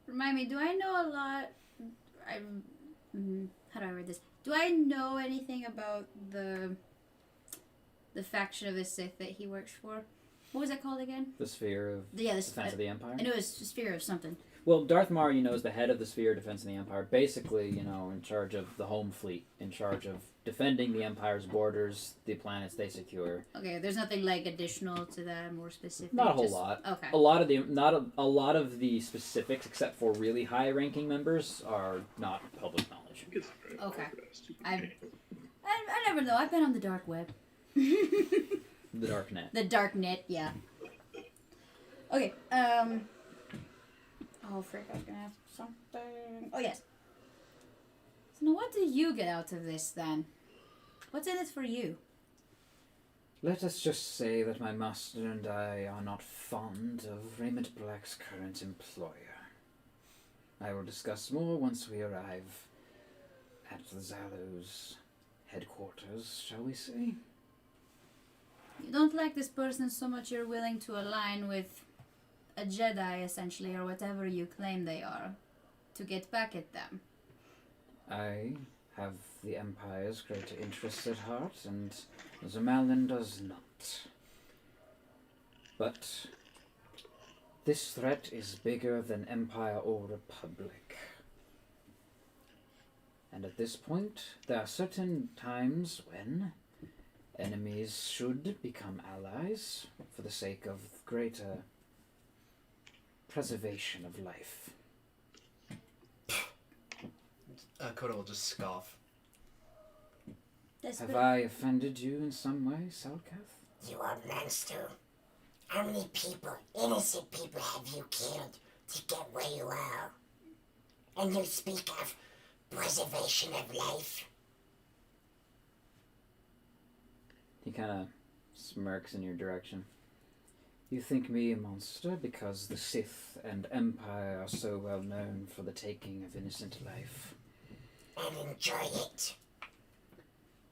Remind me, do I know a lot? How do I word this? Do I know anything about the faction of the Sith that he works for? What was it called again? The Sphere of Yeah, the Defense of the Empire? I knew it was Sphere of something. Well, Darth Maul, you know, is the head of the Sphere of Defense of the Empire. Basically, you know, in charge of the home fleet, in charge of defending the Empire's borders, the planets they secure. Okay, there's nothing like additional to that, more specific. Not a whole just- lot. Okay. A lot of the a lot of the specifics, except for really high-ranking members, are not public knowledge. Okay. I never know. I've been on the dark web. The dark net. The dark net, yeah. Okay. Oh, frick! I was gonna ask something. Oh yes. So now, what do you get out of this then? What's in it for you? Let us just say that my master and I are not fond of Raymond Black's current employer. I will discuss more once we arrive at the Zallo's headquarters, shall we say? You don't like this person so much you're willing to align with a Jedi, essentially, or whatever you claim they are, to get back at them. I have the Empire's greater interests at heart, and Zamalin does not. But this threat is bigger than Empire or Republic. And at this point, there are certain times when enemies should become allies for the sake of greater preservation of life. Koda will just scoff. Have I offended you in some way, Salkath? You are a monster. How many people, innocent people, have you killed to get where you are? And you speak of preservation of life? He kind of smirks in your direction. You think me a monster because the Sith and Empire are so well known for the taking of innocent life. And enjoy it.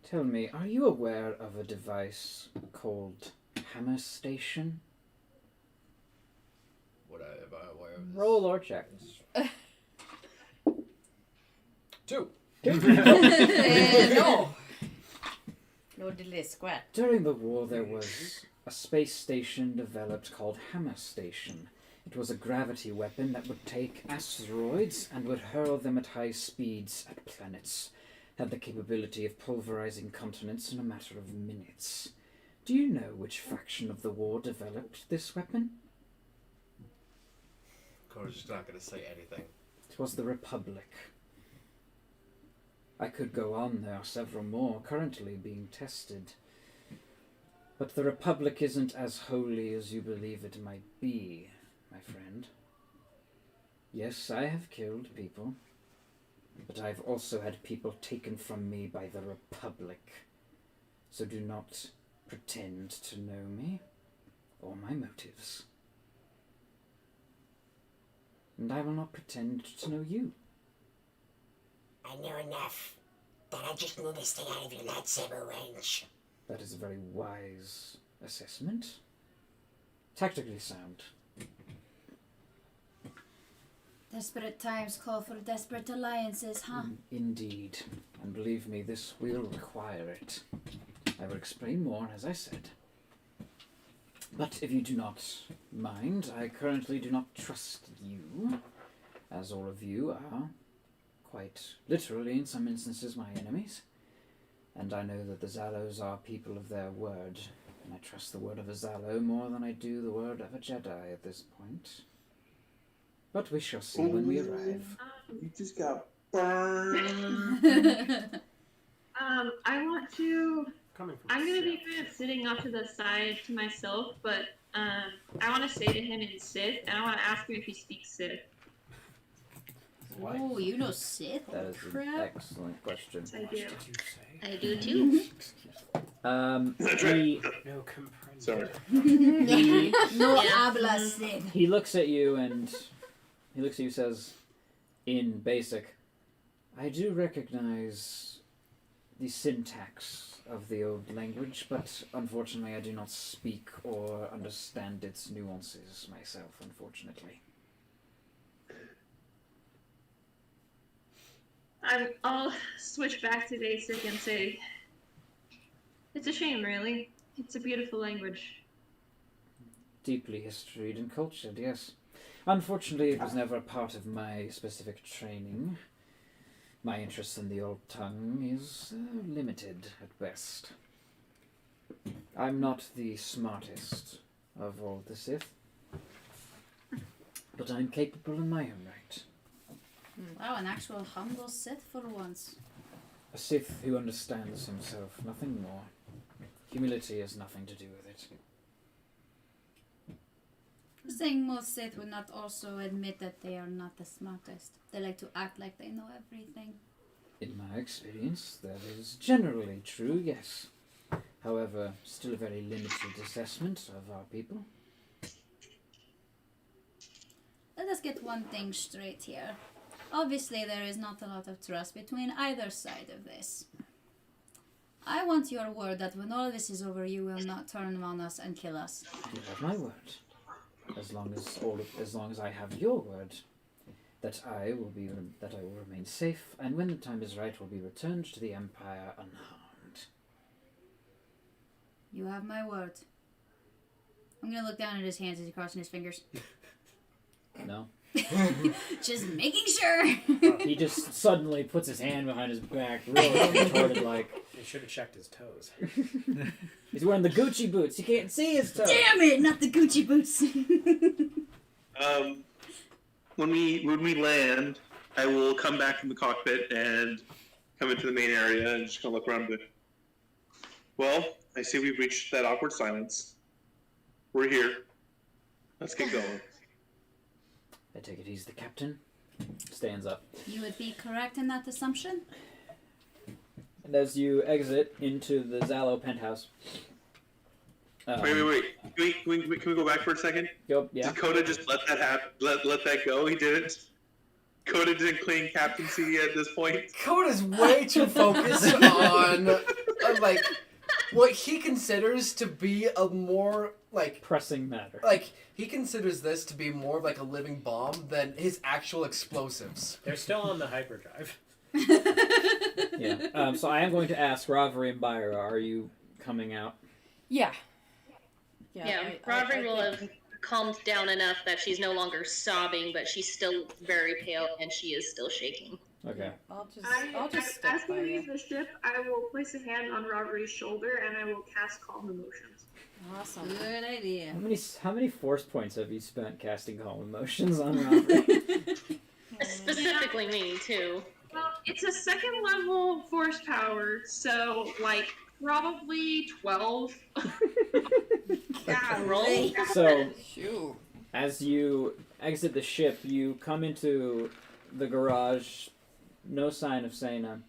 Tell me, are you aware of a device called Hammer Station? Would I am I aware of this? Roll or check. 2. No. No delay, squat. During the war, there was a space station developed called Hammer Station. It was a gravity weapon that would take asteroids and would hurl them at high speeds at planets. Had the capability of pulverizing continents in a matter of minutes. Do you know which faction of the war developed this weapon? Coda's just not going to say anything. It was the Republic. I could go on, there are several more currently being tested. But the Republic isn't as holy as you believe it might be, my friend. Yes, I have killed people, but I've also had people taken from me by the Republic. So do not pretend to know me or my motives. And I will not pretend to know you. I know enough that I just need to stay out of your lightsaber range. That is a very wise assessment. Tactically sound. Desperate times call for desperate alliances, huh? Indeed. And believe me, this will require it. I will explain more, as I said. But if you do not mind, I currently do not trust you, as all of you are, quite literally in some instances, my enemies. And I know that the Zallos are people of their word, and I trust the word of a Zallo more than I do the word of a Jedi at this point. But we shall see when we arrive. You just got burned. I want to. Coming from I'm gonna be Sith. kind of sitting off to the side to myself, but I want to say to him in Sith, and I want to ask him if he speaks Sith. What? Oh, you know Sith? That is an Crap. excellent question. I What do. did you say? I do too. He No comprendo. Sorry. No Yeah. habla Sith. He looks at you and says, in basic, I do recognize the syntax of the old language, but unfortunately I do not speak or understand its nuances myself, unfortunately. I'll switch back to basic and say, it's a shame, really. It's a beautiful language. Deeply historied and cultured, yes. Unfortunately, it was never a part of my specific training. My interest in the old tongue is limited at best. I'm not the smartest of all the Sith, but I'm capable in my own right. Wow, an actual humble Sith for once. A Sith who understands himself, nothing more. Humility has nothing to do with it. Saying most Sith would not also admit that they are not the smartest. They like to act like they know everything. In my experience, that is generally true, yes. However, still a very limited assessment of our people. Let us get one thing straight here. Obviously, there is not a lot of trust between either side of this. I want your word that when all this is over, you will not turn on us and kill us. You have my word. As long as I have your word, that I will remain safe, and when the time is right, will be returned to the Empire unharmed. You have my word. I'm gonna look down at his hands as he's crossing his fingers. No. Just making sure. He just suddenly puts his hand behind his back, really retarded like. He should have checked his toes. He's wearing the Gucci boots. You can't see his toes. Damn it! Not the Gucci boots. When we land, I will come back from the cockpit and come into the main area and just gonna look around a bit. Well, I see we've reached that awkward silence. We're here. Let's get going. I take it he's the captain. Stands up. You would be correct in that assumption. And as you exit into the Zallo penthouse. Wait. Can we go back for a second? Go, yeah. Did Coda just let that happen? Let that go? He didn't. Coda didn't claim captaincy at this point. Coda's way too focused on like what he considers to be a more like Pressing matter. like he considers this to be more of like a living bomb than his actual explosives. They're still on the hyperdrive. Yeah. So I am going to ask Ravari and Byra, are you coming out? Yeah. Yeah, Roderick will have calmed down enough that she's no longer sobbing, but she's still very pale and she is still shaking. Okay. I'll just stick as we by leave you. the ship, I will place a hand on Robert's shoulder and I will cast Calm Emotions. Awesome. Good idea. How many force points have you spent casting Calm Emotions on Robert? Specifically me, too. Well, it's a second level force power, so like probably 12. Roll. So, Shoot. as you exit the ship, you come into the garage. No sign of Sena.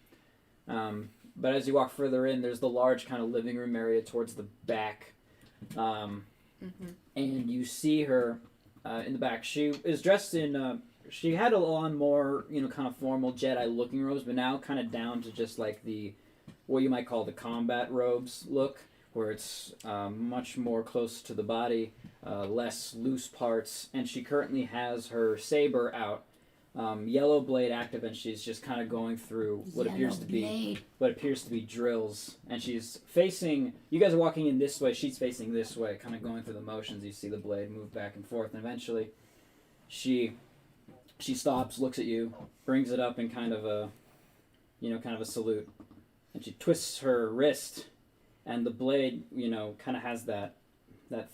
But as you walk further in, there's the large kind of living room area towards the back. And you see her in the back. She is dressed in... she had on more, kind of formal Jedi-looking robes, but now kind of down to just like the... what you might call the combat robes look, where it's much more close to the body, less loose parts, and she currently has her saber out, yellow blade active, and she's just kind of going through what appears to be drills, and she's facing. You guys are walking in this way. She's facing this way, kind of going through the motions. You see the blade move back and forth, and eventually, she stops, looks at you, brings it up in kind of a salute, and she twists her wrist. And the blade, kind of has that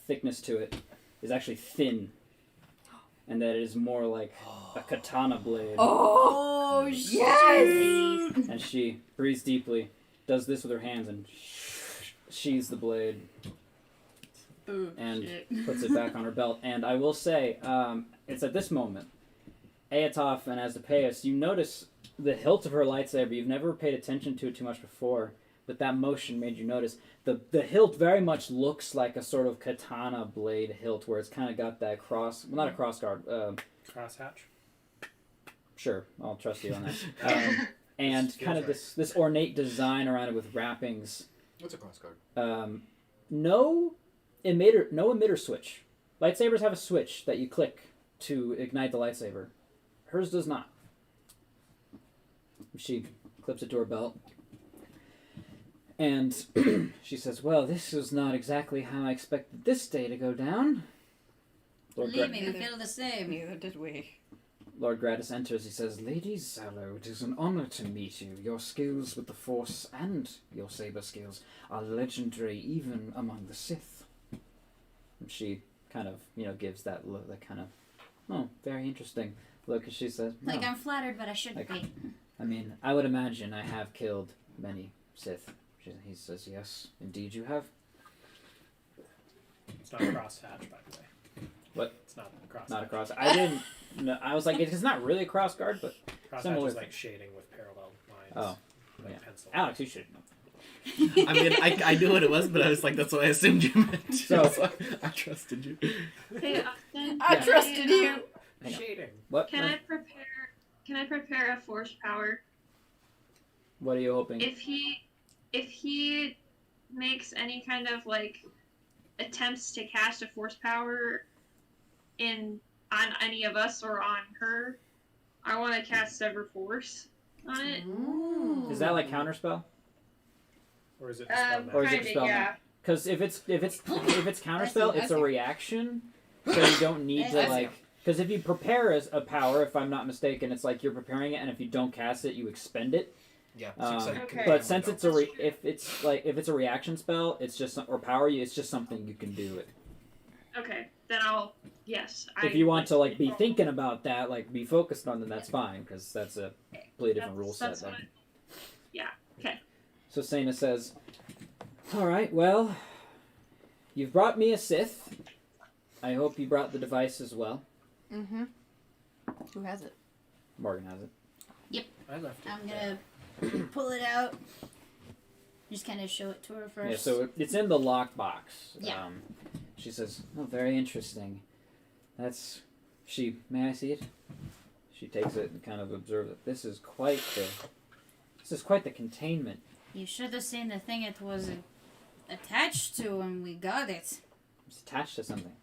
thickness to it, is actually thin. And that it is more like a katana blade. Oh, yes! And she breathes deeply, does this with her hands, and sheathes the blade. And puts it back on her belt. And I will say, it's at this moment, Aetof and Aztepeus, you notice the hilt of her lightsaber. You've never paid attention to it too much before. But that motion made you notice the hilt very much looks like a sort of katana blade hilt, where it's kind of got that not a cross guard. Crosshatch. Sure, I'll trust you on that. And kind of this ornate design around it with wrappings. What's a cross guard? No emitter switch. Lightsabers have a switch that you click to ignite the lightsaber. Hers does not. She clips it to her belt. And she says, well, this was not exactly how I expected this day to go down. Believe me, we feel the same. Neither did we. Lord Gratis enters. He says, Lady Zalo, it is an honor to meet you. Your skills with the Force and your saber skills are legendary even among the Sith. And she kind of, gives that look, that kind of, oh, very interesting look. And she says, no. Like, I'm flattered, but I shouldn't be. I mean, I would imagine I have killed many Sith. He says, yes, indeed you have. It's not a crosshatch, by the way. What? It's not a crosshatch. Not a cross. I didn't. No, I was like, it's not really a cross guard, but Crosshatch similar. is like shading with parallel lines. Oh, Like yeah. pencil. Alex, you should know. I mean, I knew what it was, but I was like, that's what I assumed you meant. So- I trusted you. Hey, Austin, I trusted you. Hang on. Shading. What? Can I prepare a force power? What are you hoping? If he makes any kind of like attempts to cast a force power on any of us or on her, I want to cast Sever Force on it. Is that like counterspell? Or is it spell Or is it Kinda, spell yeah. Because if it's counterspell, it's a reaction, so you don't need to like. Because if you prepare a power, if I'm not mistaken, it's like you're preparing it, and if you don't cast it, you expend it. Yeah. Okay. But since it's if it's a reaction spell, it's just or power you, it's just something you can do it. Okay, then yes. If you want to like be thinking about that, like be focused on them, that's fine because that's a completely different rule set. That's Then. fine. Yeah. Okay. So Sena says, "All right, well, you've brought me a Sith. I hope you brought the device as well." Mm-hmm. Who has it? Morgan has it. I left it. I'm gonna pull it out. Just kind of show it to her first. Yeah, so it's in the lockbox. Yeah. She says, "Oh, very interesting. May I see it?" She takes it and kind of observes it. This is quite the containment. You should have seen the thing it was attached to when we got it. It's attached to something.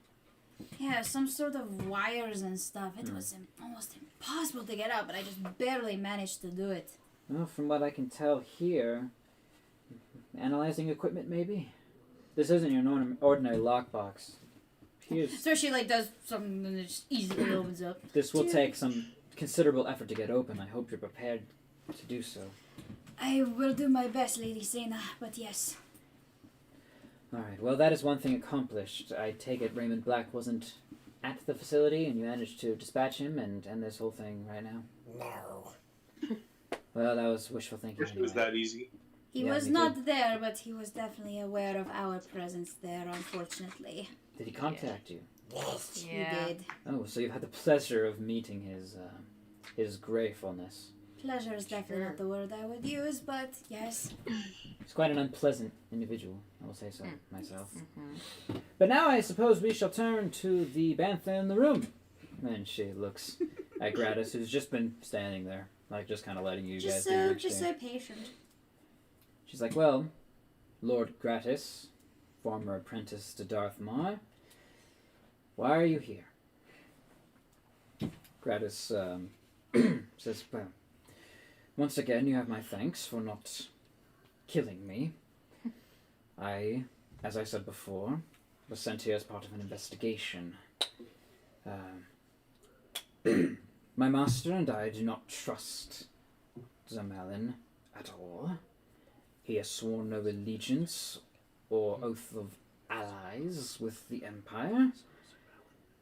Yeah, some sort of wires and stuff. It was almost impossible to get out, but I just barely managed to do it. Well, from what I can tell here, analyzing equipment maybe? This isn't your ordinary lockbox. So she like does something and it just easily opens up. This will take some considerable effort to get open. I hope you're prepared to do so. I will do my best, Lady Sena, but yes. Alright, well that is one thing accomplished. I take it Raymond Black wasn't at the facility and you managed to dispatch him and end this whole thing right now? No. Well, that was wishful thinking Wish it was anyway. that easy. He Yeah, was me not there, but he was definitely aware of our presence there, unfortunately. Did he contact you? Yes. Yeah. He did. Oh, so you've had the pleasure of meeting his gracefulness. Pleasure is definitely not the word I would use, but yes. He's quite an unpleasant individual, I will say so myself. Mm-hmm. But now I suppose we shall turn to the bantha in the room. And she looks at Gratis, who's just been standing there, like just kind of letting you guys do your exchange. Just so patient. She's like, well, Lord Gratis, former apprentice to Darth Maul, why are you here? Gratis says, well, once again, you have my thanks for not killing me. I, as I said before, was sent here as part of an investigation. My master and I do not trust Zamalin at all. He has sworn no allegiance or oath of allies with the Empire,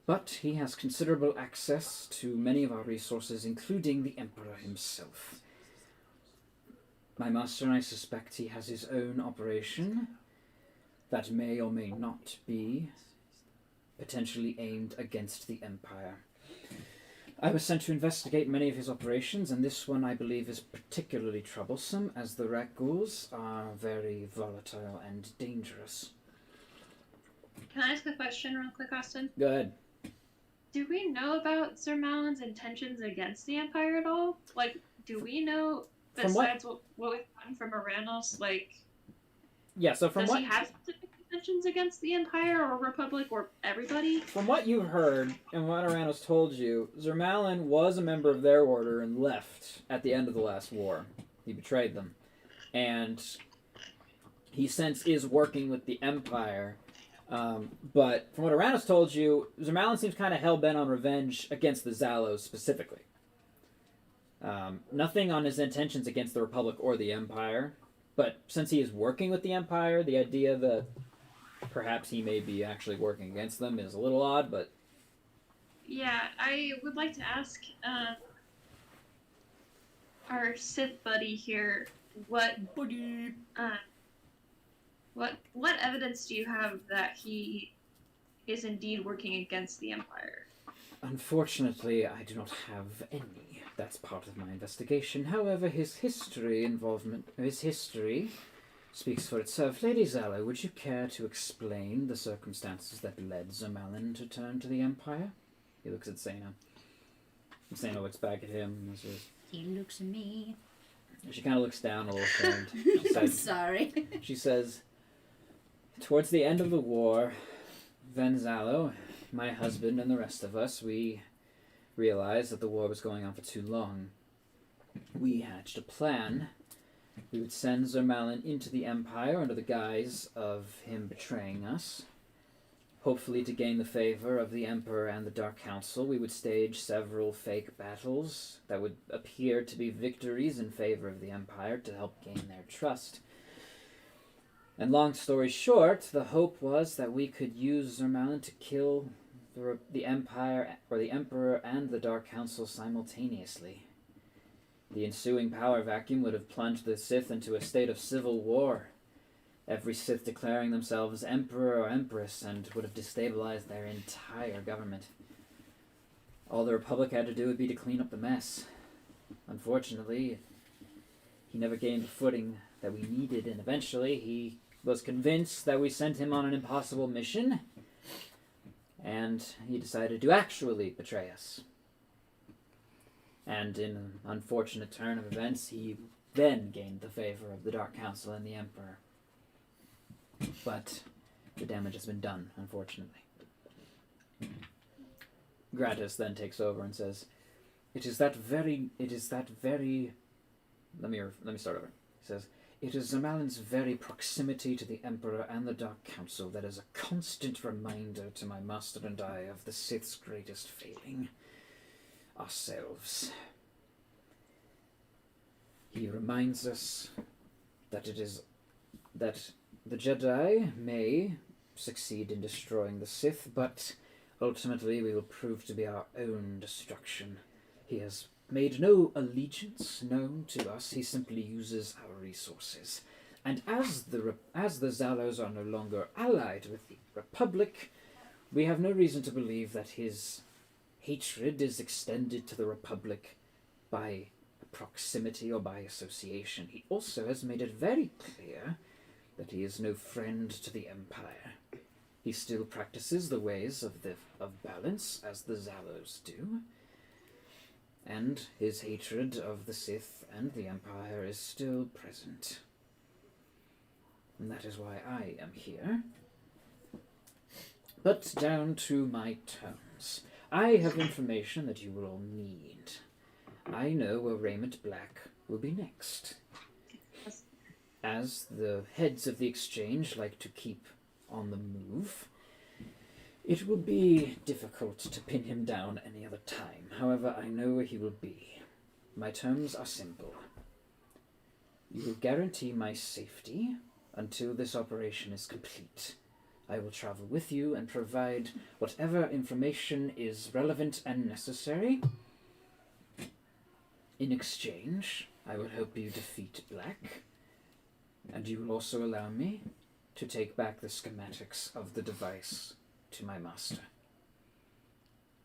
but he has considerable access to many of our resources, including the Emperor himself. My master and I suspect he has his own operation that may or may not be potentially aimed against the Empire. I was sent to investigate many of his operations, and this one I believe is particularly troublesome, as the Rakghouls are very volatile and dangerous. Can I ask a question real quick, Austin? Go ahead. Do we know about Sir Malin's intentions against the Empire at all? Like, do we know, From what? besides what we've gotten from Aranos, like, Yeah, so from does what he have specific intentions against the Empire or Republic or everybody? from what you've heard and what Aranos told you, Zermalin was a member of their order and left at the end of the last war. He betrayed them. And he since is working with the Empire. But from what Aranos told you, Zermalin seems kind of hell-bent on revenge against the Zalos specifically. Nothing on his intentions against the Republic or the Empire. But since he is working with the Empire, the idea that perhaps he may be actually working against them is a little odd, but... Yeah, I would like to ask our Sith buddy here, what evidence do you have that he is indeed working against the Empire? Unfortunately, I do not have any. That's part of my investigation. However, his history speaks for itself. Lady Zala, would you care to explain the circumstances that led Zermalin to turn to the Empire? He looks at Sena. And Sena looks back at him and says... He looks at me. She kind of looks down a little friend. I'm sorry. She says, towards the end of the war, Venzalo, my husband, and the rest of us, we realized that the war was going on for too long. We hatched a plan. We would send Zermalin into the Empire under the guise of him betraying us. Hopefully to gain the favor of the Emperor and the Dark Council, we would stage several fake battles that would appear to be victories in favor of the Empire to help gain their trust. And long story short, the hope was that we could use Zermalin to kill the Empire, or the Emperor and the Dark Council simultaneously. The ensuing power vacuum would have plunged the Sith into a state of civil war. Every Sith declaring themselves Emperor or Empress, and would have destabilized their entire government. All the Republic had to do would be to clean up the mess. Unfortunately, he never gained the footing that we needed, and eventually he was convinced that we sent him on an impossible mission, and he decided to actually betray us. And in an unfortunate turn of events, he then gained the favor of the Dark Council and the Emperor. But the damage has been done, unfortunately. Gratis then takes over and says, Let me start over. He says, It is Zermalin's very proximity to the Emperor and the Dark Council that is a constant reminder to my master and I of the Sith's greatest failing. Ourselves. He reminds us that that the Jedi may succeed in destroying the Sith, but ultimately we will prove to be our own destruction. He has made no allegiance known to us. He simply uses our resources. And as the Zallos are no longer allied with the Republic, we have no reason to believe that his hatred is extended to the Republic by proximity or by association. He also has made it very clear that he is no friend to the Empire. He still practices the ways of balance, as the Zallos do, and his hatred of the Sith and the Empire is still present. And that is why I am here. But down to my terms. I have information that you will all need. I know where Raiment Black will be next. As the heads of the exchange like to keep on the move, it will be difficult to pin him down any other time. However, I know where he will be. My terms are simple. You will guarantee my safety until this operation is complete. I will travel with you and provide whatever information is relevant and necessary. In exchange, I will help you defeat Black, and you will also allow me to take back the schematics of the device to my master.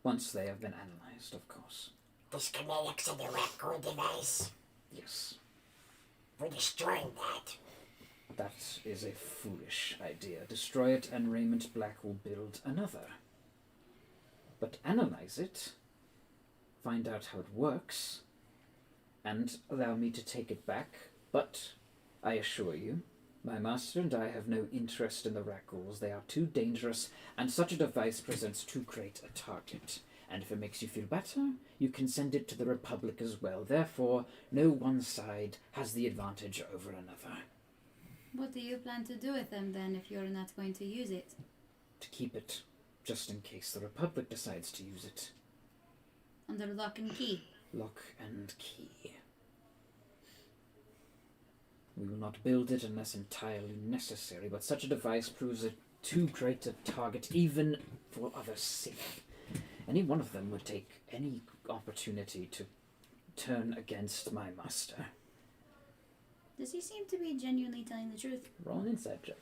Once they have been analyzed, of course. The schematics of the record device? Yes. We're destroying that. That is a foolish idea. Destroy it and Raiment Black will build another. But analyze it, find out how it works, and allow me to take it back. But I assure you, my master and I have no interest in the Raggles. They are too dangerous, and such a device presents too great a target. And if it makes you feel better, you can send it to the Republic as well. Therefore, no one side has the advantage over another. What do you plan to do with them then if you're not going to use it? To keep it, just in case the Republic decides to use it. Under lock and key. Lock and key. We will not build it unless entirely necessary, but such a device proves it too great a target even for other Sith. Any one of them would take any opportunity to turn against my master. Does he seem to be genuinely telling the truth? Roll an insight check.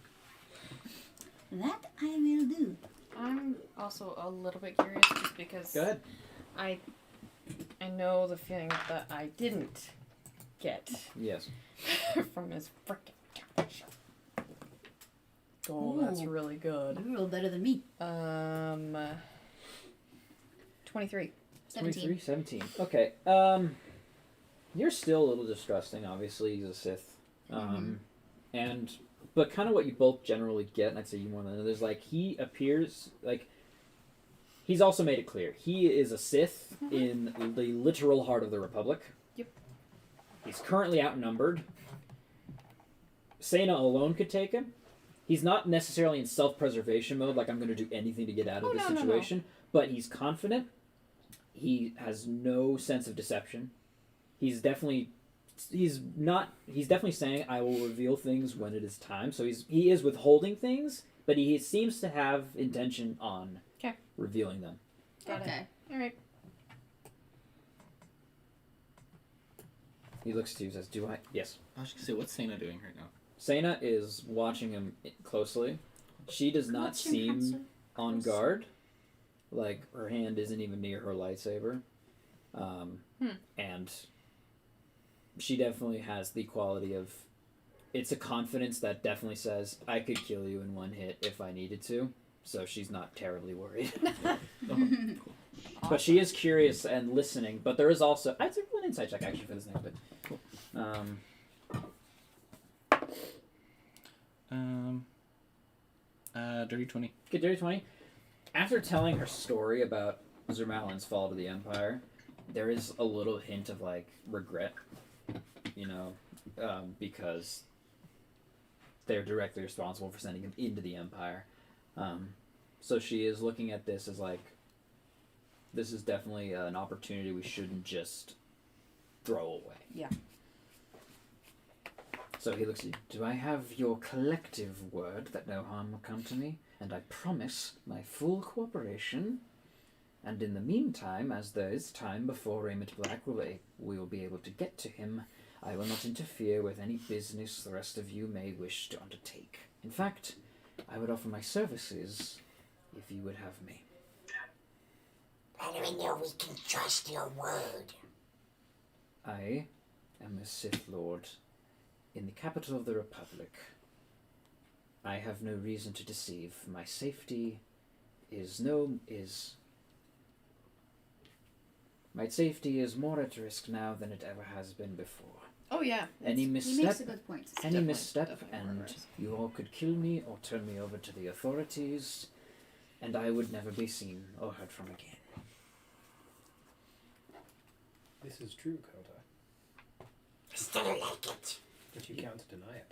That I will do. I'm also a little bit curious just because Go ahead. I know the feeling that I didn't get Yes. from his frickin' couch. Oh, that's Ooh. really good. You roll better than me. 23. 23, 17. Okay. You're still a little distrusting, obviously, he's a Sith. But kind of what you both generally get, and I'd say you more than others, like, he appears, like, he's also made it clear. He is a Sith in the literal heart of the Republic. Yep. He's currently outnumbered. Sena alone could take him. He's not necessarily in self-preservation mode, like, I'm going to do anything to get out of this situation, but he's confident. He has no sense of deception. He's definitely saying, I will reveal things when it is time. So he is withholding things, but he seems to have intention on revealing them. Got it. All right. He looks to you and says, do I? Yes. I was just gonna say, what's Sena doing right now? Sena is watching him closely. She does not seem on guard. Like, her hand isn't even near her lightsaber. And she definitely has the quality of... It's a confidence that definitely says, I could kill you in one hit if I needed to. So she's not terribly worried. Cool. But she is curious and listening. But there is also... I'd say one insight check, actually, for this next bit. Cool. Dirty 20. Okay, Dirty 20. After telling her story about Zermalin's fall to the Empire, there is a little hint of, like, regret, you know, because they're directly responsible for sending him into the Empire. So she is looking at this as like, this is definitely an opportunity we shouldn't just throw away. Yeah. So he looks at you. Do I have your collective word that no harm will come to me? And I promise my full cooperation. And in the meantime, as there is time before Raymond Black we will be able to get to him, I will not interfere with any business the rest of you may wish to undertake. In fact, I would offer my services if you would have me. How do we know we can trust your word? I am a Sith Lord in the capital of the Republic. I have no reason to deceive. My safety My safety is more at risk now than it ever has been before. Oh yeah. Any He makes misstep, a good point. any Definitely- misstep, definitely and murderous. you all could kill me or turn me over to the authorities, and I would never be seen or heard from again. This is true, Kota. I still like it. But you can't deny it.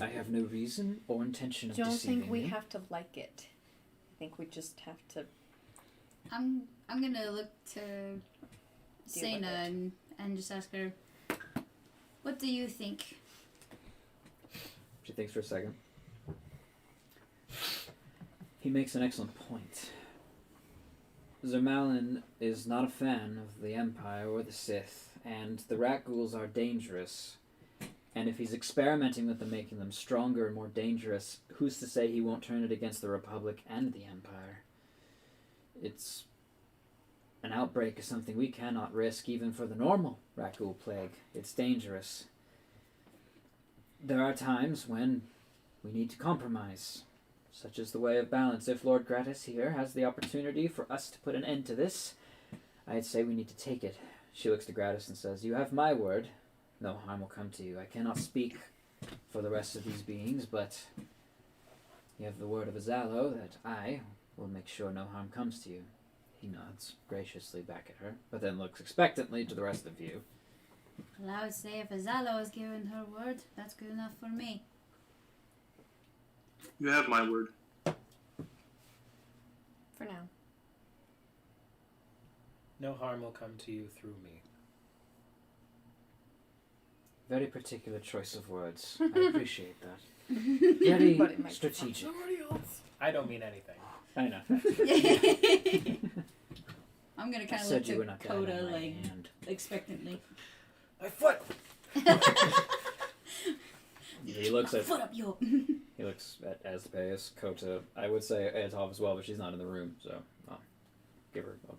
I have no reason or intention of Don't deceiving think we you. have to like it. I think we just have to. I'm gonna look to Deal with Sena and just ask her, what do you think? She thinks for a second. He makes an excellent point. Zermalin is not a fan of the Empire or the Sith, and the rat ghouls are dangerous. And if he's experimenting with them, making them stronger and more dangerous, who's to say he won't turn it against the Republic and the Empire? It's... An outbreak is something we cannot risk, even for the normal rat ghoul plague. It's dangerous. There are times when we need to compromise, such as the way of balance. If Lord Gratis here has the opportunity for us to put an end to this, I'd say we need to take it. She looks to Gratis and says, "You have my word. No harm will come to you. I cannot speak for the rest of these beings, but you have the word of Azalo that I will make sure no harm comes to you." He nods graciously back at her, but then looks expectantly to the rest of you. Well, I would say if Azalo has given her word, that's good enough for me. You have my word. For now. No harm will come to you through me. Very particular choice of words. I appreciate that. Very But it might be strategic. I don't mean anything. I know. I'm gonna I kind of said look you were to not gonna have Coda my like hand. expectantly. My foot! He looks at Foot up, yo. He looks at Aspaeus, Kota. I would say Etov as well, but she's not in the room, so I'll get her a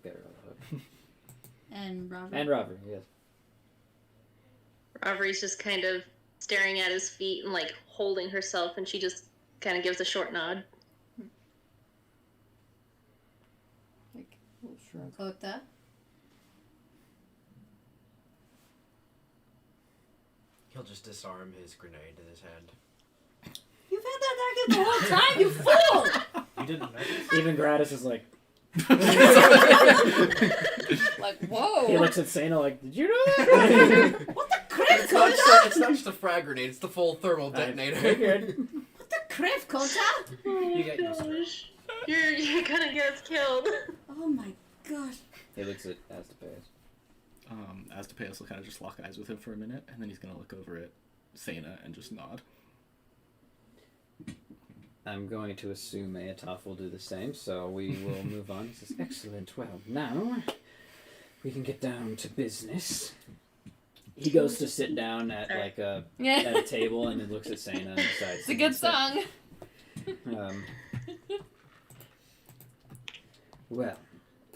hug. And Robert. And Robert, yes. Rovery's just kind of staring at his feet and like holding herself, and she just kind of gives a short nod. Like, a little shrug. Kota. He'll just disarm his grenade in his hand. You've had that target the whole time, you fool! You didn't notice? Even Gratis is like, Like, whoa! he looks at Sena like, did you know that? What the crap, It's not, Kota? it's not just a frag grenade, it's the full thermal I detonator. figured. What the crap, Kota? You get used to it. Gosh. You're gonna get us killed. Oh my gosh. He looks at Aspaeus. Astapeus will kind of just lock eyes with him for a minute, and then he's going to look over at Sena and just nod. I'm going to assume Etov will do the same, so we will move on. He says, "Excellent. Well, now we can get down to business." He goes to sit down at like at Yeah. a table and then looks at Sena and decides. It's a good song. Well,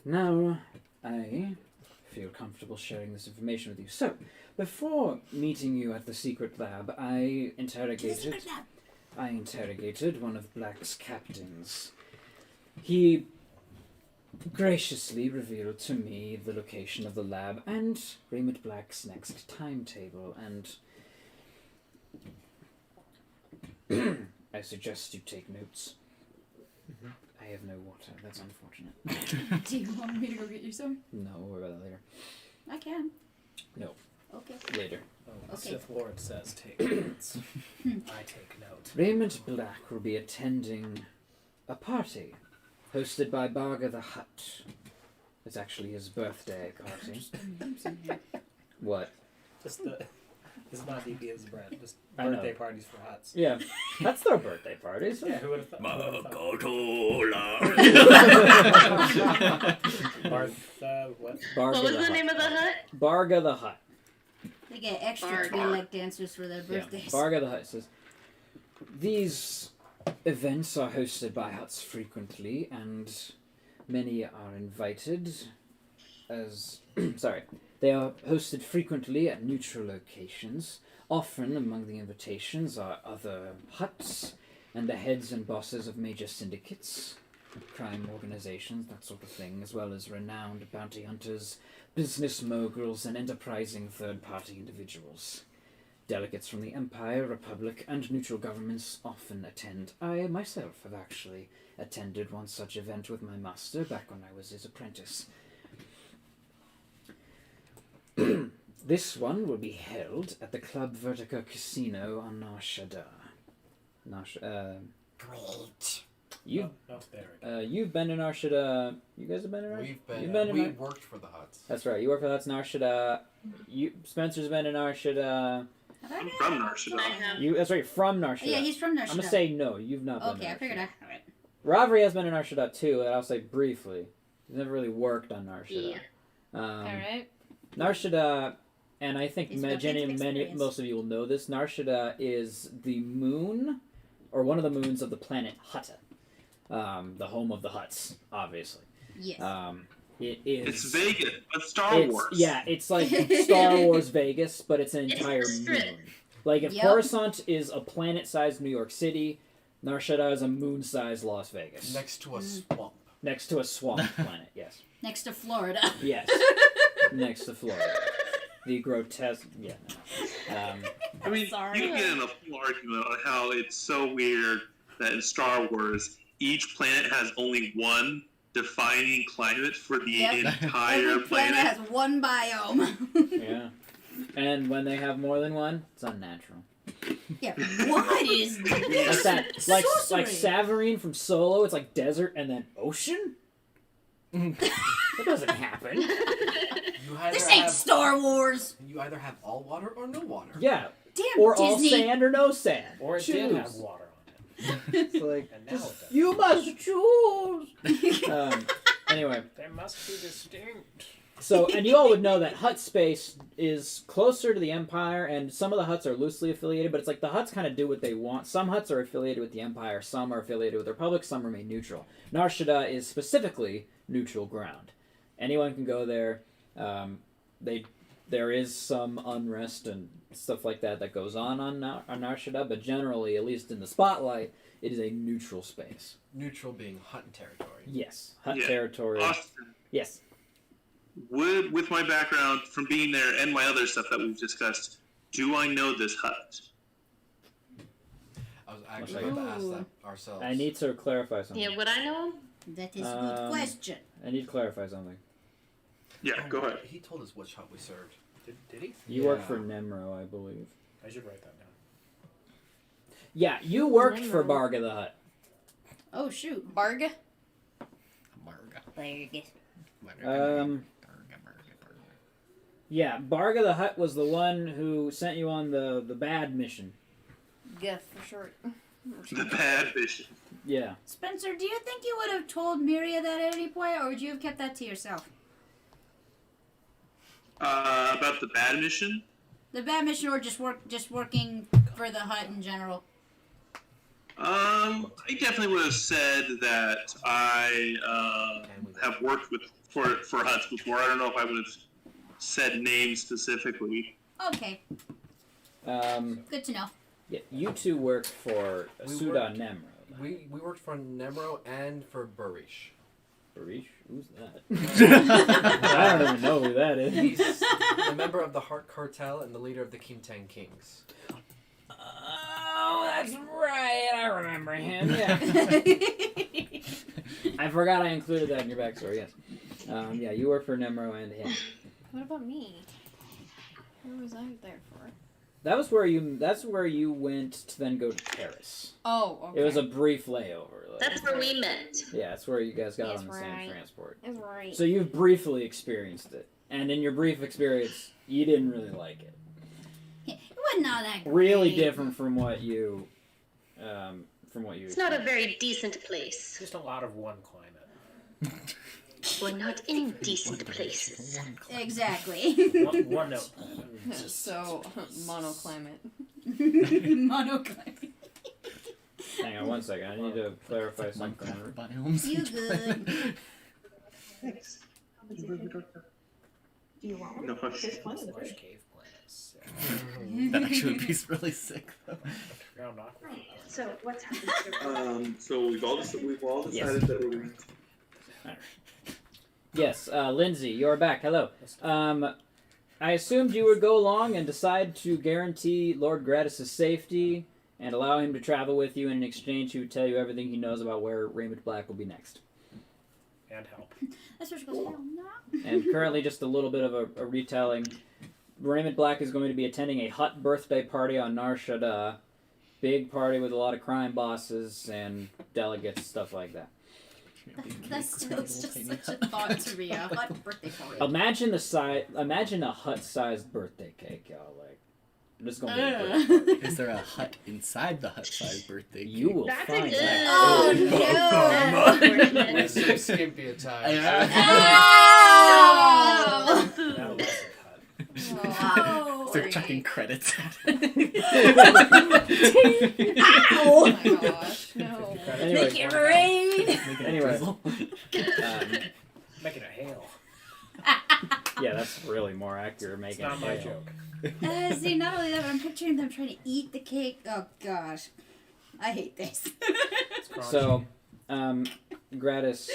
now I feel comfortable sharing this information with you. So, before meeting you at the secret lab, I interrogated one of Black's captains. He graciously revealed to me the location of the lab and Raymond Black's next timetable, and I suggest you take notes. I have no water. That's unfortunate. Do you want me to go get you some? No, we'll worry about that later. I can. No. Okay. later. Oh, Okay. Sith Lord says take notes. I take note. Raymond Black will be attending a party hosted by Barga the Hutt. It's actually his birthday party. What? Just the. This is not DP's bread. Just I know. birthday parties for huts. Yeah, that's their birthday parties. Yeah, who would have thought? Martha, what? Barga What was the the name Hutt. of the hut? Barga the Hutt. They get extra Bargain. twin-like dancers for their birthdays. Yeah. Barga the Hutt says, these events are hosted by huts frequently, and many are invited as... sorry. They are hosted frequently at neutral locations. Often among the invitations are other huts and the heads and bosses of major syndicates, crime organizations, that sort of thing, as well as renowned bounty hunters, business moguls, and enterprising third-party individuals. Delegates from the Empire, Republic, and neutral governments often attend. I myself have actually attended one such event with my master back when I was his apprentice. This one will be held at the Club Vertica Casino on Nar Shaddaa. Great. You've No, there. you've been to Nar Shaddaa. You guys have been to Nar Shaddaa? We've been. You've been to we Nar- worked for the huts. That's right. You work for that's Nar Shaddaa. You Spencer's been to Nar Shaddaa. Have I I'm been? from Nar Shaddaa. I have. You that's right. From Nar Shaddaa. Yeah, he's from Nar I'm gonna Shaddaa. say no. You've not been. Okay, to I Nar figured Shaddaa. Alright. Ravi has been to Nar Shaddaa too, and I'll say briefly. He's never really worked on Nar Shaddaa. Yeah. Alright. Nar Shaddaa, and I think It's got Jenny and basic many, experience. most of you will know this. Nar Shaddaa is the moon, or one of the moons of the planet Hutta, the home of the Hutts, obviously. Yes. It is. It's Vegas, but Star Wars. Yeah, it's like Star Wars Vegas, but it's an It's entire the Strip. moon. Like if Yep. Coruscant is a planet-sized New York City, Nar Shaddaa is a moon-sized Las Vegas. Next to a swamp. Next to a swamp planet, yes. Next to Florida. Yes. Next to Florida. The grotesque... Yeah, no. I mean, Sorry. you can get in a full argument on how it's so weird that in Star Wars, each planet has only one defining climate for the Yep. entire Every planet has one biome. Yeah. And when they have more than one, it's unnatural. Yeah. What is Like this? that, like Sorcery. Savarine from Solo, it's like desert and then ocean? That doesn't happen. You either This ain't have, Star Wars. you either have all water or no water. Yeah. Damn Or Disney. all sand or no sand. Or it Choose. did have water on It's like, it. And now it does. you must choose. Anyway. They must be distinct. So, and you all would know that Hutt space is closer to the Empire, and some of the Hutts are loosely affiliated, but it's like the Hutts kind of do what they want. Some Hutts are affiliated with the Empire, some are affiliated with the Republic, some remain neutral. Nar Shaddaa is specifically neutral ground. Anyone can go there. There is some unrest and stuff like that goes on Nar Shaddaa, but generally, at least in the spotlight, it is a neutral space. Neutral being Hutt territory. Yes, Hutt Yeah. territory. Austin, Yes. with my background from being there and my other stuff that we've discussed, do I know this hut? I was actually about to ask that ourselves. I need to clarify something. Yeah, would I know? That is a good question. I need to clarify something. Yeah, go ahead. He told us which hut we served. Did he? You work Yeah. for Nemro, I believe. I should write that down. Yeah, you worked for Nemro. Barga the Hutt. Oh shoot. Barga? Yeah, Barga the Hutt was the one who sent you on the bad mission. for sure. The bad vision. Yeah. Spencer, do you think you would have told Miria that at any point, or would you have kept that to yourself? About the bad mission? The bad mission, or just working for the hut in general? I definitely would have said that I have worked for huts before. I don't know if I would have said names specifically. Okay, good to know. Yeah, you two worked for We Suda worked- Nemro. We worked for Nemro and for Barish. Barish? Who's that? I don't even know who that is. He's a member of the Heart Cartel and the leader of the Kimtang Kings. Oh, that's right. I remember him. Yeah. I forgot I included that in your backstory. Yes. Yeah, you work for Nemro and him. What about me? What was I there for? That's where you went to then go to Paris. Oh, okay. It was a brief layover. Like, That's where we met. yeah, that's where you guys got That's on the same right. transport. That's right. So you've briefly experienced it, and in your brief experience, you didn't really like it. It was not that great. Really different from what you, It's not a very decent place. Just a lot of one climate. We're not in decent places. Exactly. One note. So, monoclimate. Monoclimate. Hang on one second. I need to clarify something. Minecraft biomes. You good? Thanks. Do you want one? No, There's one in the Lush fridge. cave planets. That actually would be really sick, though. Ground rock. So what's happening? So we've all decided Yes. that we're going to... Yes, Lindsay, you're back. Hello. I assumed you would go along and decide to guarantee Lord Gratis' safety and allow him to travel with you, and in exchange he would tell you everything he knows about where Raymond Black will be next. And help. That's what she goes, hell no. And currently, just a little bit of a retelling. Raymond Black is going to be attending a Hutt birthday party on Nar Shaddaa. Big party with a lot of crime bosses and delegates, stuff like that. That's still just such a thought to me. A hot birthday party. Imagine a Hutt-sized birthday cake, y'all. Like, this is going to be a great party. Is there a hut inside the hut-sized birthday cake? You will That's a find good. out. Oh, no. With some skimpy attire. Oh! Now less cut. Oh. They're chucking credits at Ow! Oh my gosh, no. Anyway, Make it rain! it. Anyway. Drizzle. Making a hail. Yeah, that's really more accurate. It's Making not it my hail. joke. See, not only that, but I'm picturing them trying to eat the cake. Oh gosh, I hate this. It's crunchy. So, Gratis,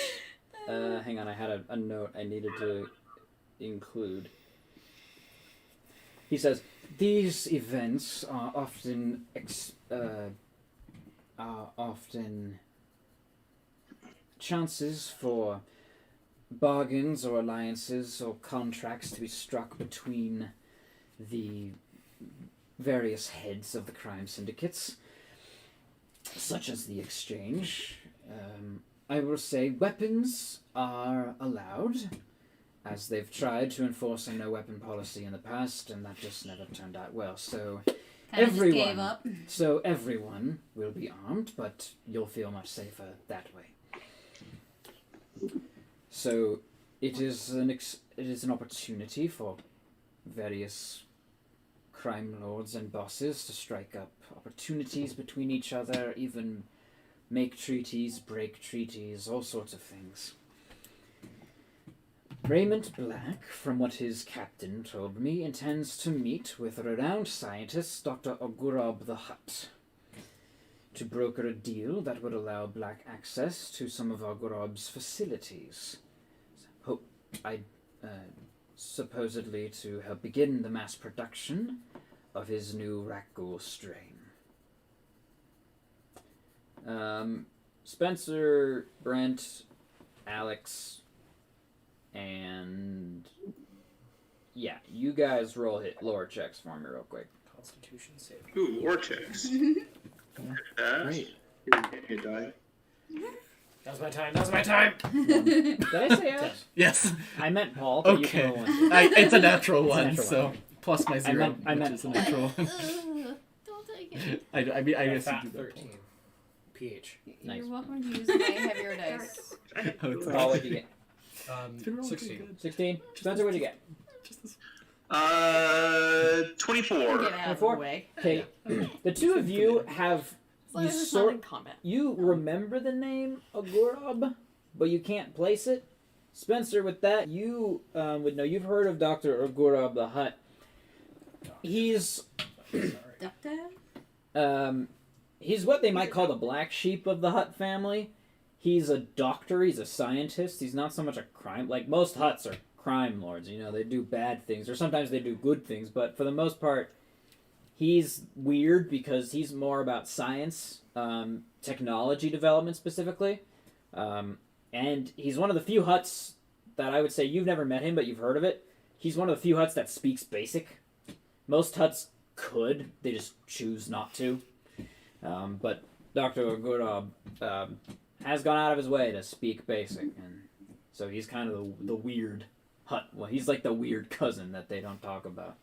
hang on, I had a note I needed to include. He says, these events are often chances for bargains or alliances or contracts to be struck between the various heads of the crime syndicates, such as the exchange. I will say weapons are allowed, as they've tried to enforce a no-weapon policy in the past, and that just never turned out well. So Kinda just gave up. everyone will be armed, but you'll feel much safer that way. So it is an opportunity for various crime lords and bosses to strike up opportunities between each other, even make treaties, break treaties, all sorts of things. Raymond Black, from what his captain told me, intends to meet with renowned scientist Dr. Ogurab the Hutt to broker a deal that would allow Black access to some of Ogurab's facilities. Supposedly to help begin the mass production of his new Rakghoul strain. Spencer, Brent, Alex, and yeah, you guys roll lore checks for me real quick. Constitution save. Ooh, vortex. Great. Here, die. Now's my time. Now's my time. Did I say Alex? Yes. I meant Paul. But you Okay. can roll one. It's a natural It's a one, natural so one. plus my 0, I meant which is a natural one. Don't take it. I mean, I guess Fat you do that. 13. PH. Nice. You're welcome to use my heavier dice. Oh, it's Paul, what'd you get? been rolling 16. good. 16. Spencer, what'd you get? Just this- 24. Get out of the 24? way. Okay, the two of you have As long as you it's not in combat. you remember the name Agurab, but you can't place it. Spencer, with that, you would know. You've heard of Dr. Agurab the Hutt. He's Doctor? he's what they might call the black sheep of the Hutt family. He's a doctor, he's a scientist, he's not so much a crime. Like, most Hutts are crime lords, you know, they do bad things, or sometimes they do good things, but for the most part, he's weird because he's more about science, technology development specifically. And he's one of the few Hutts that I would say, you've never met him, but you've heard of it. He's one of the few Hutts that speaks Basic. Most huts could, they just choose not to. But Dr. Ogurab has gone out of his way to speak basic, and so he's kind of the weird hut. Well, he's like the weird cousin that they don't talk about.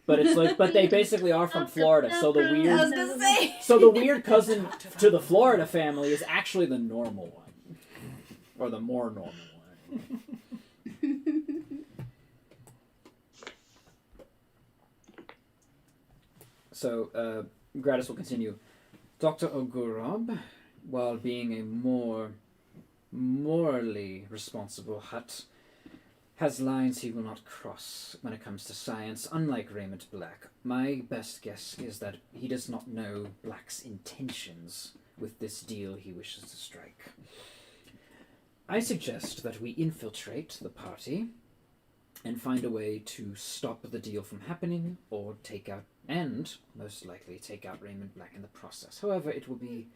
But it's like, but they basically are from Florida, so the weird, I was gonna say. so the weird cousin to the Florida family is actually the normal one, or the more normal one. So, Gratis will continue. Dr. Ogurab, while being a more morally responsible hut, has lines he will not cross when it comes to science, unlike Raymond Black. My best guess is that he does not know Black's intentions with this deal he wishes to strike. I suggest that we infiltrate the party and find a way to stop the deal from happening, or take out, and most likely take out Raymond Black in the process. However, it will be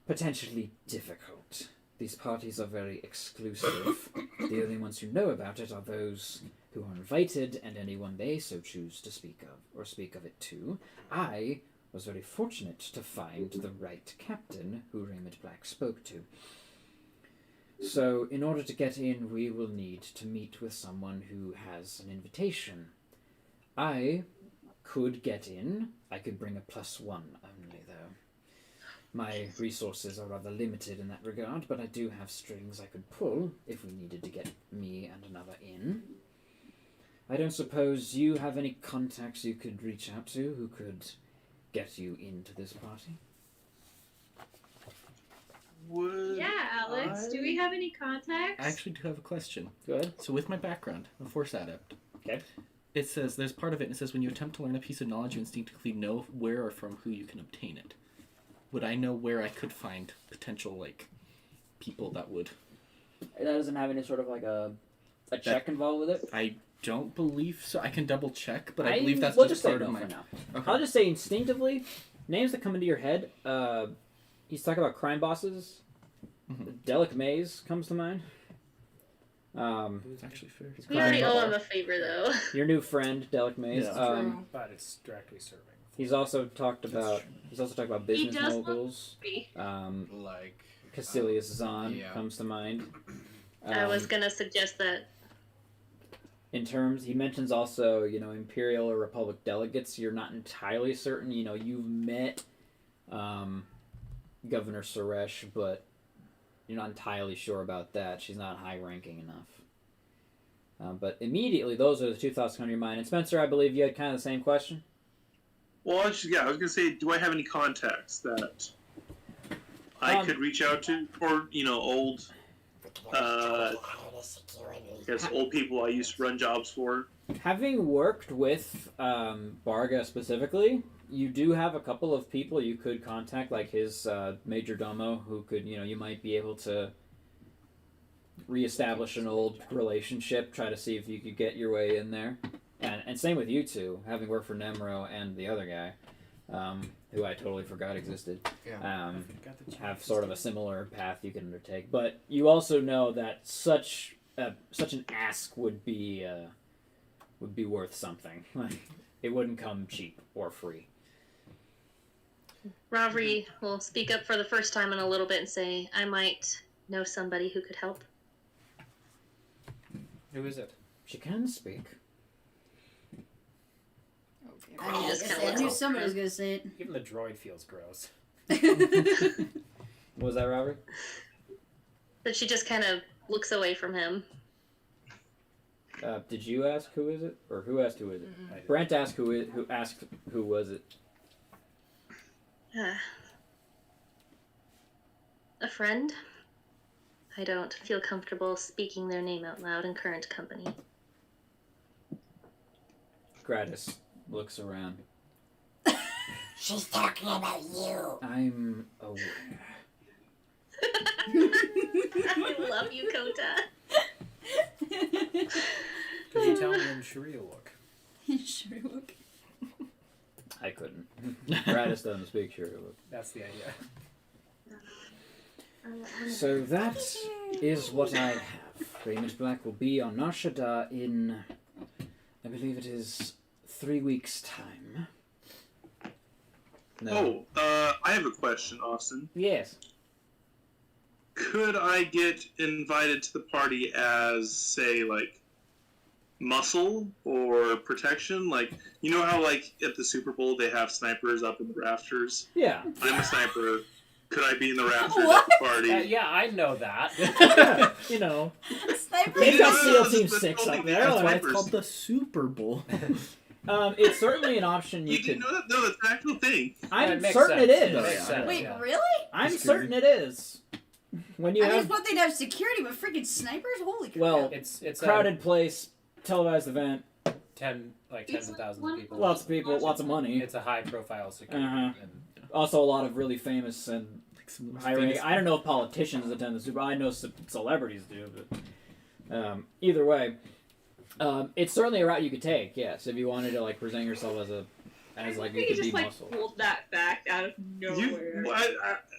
potentially difficult. These parties are very exclusive. The only ones who know about it are those who are invited, and anyone they so choose to speak of, or speak of it to. I was very fortunate to find the right captain who Raymond Black spoke to. So, in order to get in, we will need to meet with someone who has an invitation. I could get in. I could bring a +1 only, though. My resources are rather limited in that regard, but I do have strings I could pull if we needed to get me and another in. I don't suppose you have any contacts you could reach out to who could get you into this party? Yeah, Alex. Do we have any contacts? I actually do have a question. Go ahead. So with my background, I'm a Force Adept. Okay. It says, there's part of it, and it says, when you attempt to learn a piece of knowledge, you instinctively know where or from who you can obtain it. Would I know where I could find potential, like, people that would... That doesn't have any sort of like a check involved with it? I don't believe so. I can double check, but I believe that's we'll just say part no of my... for now. Okay. I'll just say instinctively, names that come into your head, he's talking about crime bosses. Mm-hmm. Delic Maze comes to mind. It's actually fair. We already owe him a favor, though. Your new friend, Delic Maze. Yeah. But it's directly serving. He's also talked about business does look moguls. creepy. Like Cassilius Zahn yeah. comes to mind. I was gonna suggest that. In terms, he mentions also, Imperial or Republic delegates. You're not entirely certain. You've met Governor Suresh, but you're not entirely sure about that. She's not high-ranking enough. But immediately, those are the two thoughts that come to your mind. And Spencer, I believe you had kind of the same question? Well, actually, yeah, I was going to say, do I have any contacts that I could reach out to? Or, old, I guess old people I used to run jobs for? Having worked with Barga specifically, you do have a couple of people you could contact, like his major domo, who could, you might be able to reestablish an old relationship, try to see if you could get your way in there. And same with you two, having worked for Nemro and the other guy, who I totally forgot existed, have sort of a similar path you can undertake. But you also know that such an ask would be worth something. It wouldn't come cheap or free. Ravri will speak up for the first time in a little bit and say, I might know somebody who could help. Who is it? She can speak. I knew somebody was gonna say it. Even the droid feels gross. What was that, Robert? But she just kind of looks away from him. Did you ask who is it, or who asked who is it? Mm-mm. Brent asked who asked who was it. A friend? I don't feel comfortable speaking their name out loud in current company. Gratis looks around. She's talking about you. I'm aware. I love you, Kota. Could you tell me in Shari'Uluk? Shari'Uluk. I couldn't. Gratis doesn't speak Shari'Uluk. That's the idea. So that is what I have. Raymond Black will be on Nar Shaddaa in, I believe it is 3 weeks' time. Oh, I have a question, Austin. Yes. Could I get invited to the party as, say, like, muscle or protection? Like, you know how, like, at the Super Bowl they have snipers up in the rafters? Yeah. I'm a sniper. Could I be in the rafters What? at the party? Yeah, I know that. You know. Sniper. They've got No, SEAL Team that's 6 only up the there. That's why Like, it's called the Super Bowl. it's certainly an option you You could. didn't know that? No, that's an actual thing. I'm It makes certain sense. it is. No, Makes yeah. sense, Wait, yeah. really? I'm Security. certain it is. When you I mean, have what they'd have security, but freaking snipers? Holy crap. well, It's crowded place, televised event, tens It's of like thousands one of people. lots of people, lots of money. It's a high profile security. Uh-huh. And Also, a lot of really famous and Like some of the most high ranking. famous- I don't know if politicians attend the Super Bowl. I know celebrities do, but either way, it's certainly a route you could take. Yes, if you wanted to like present yourself as like you You could just be like muscle. pulled that fact out of nowhere.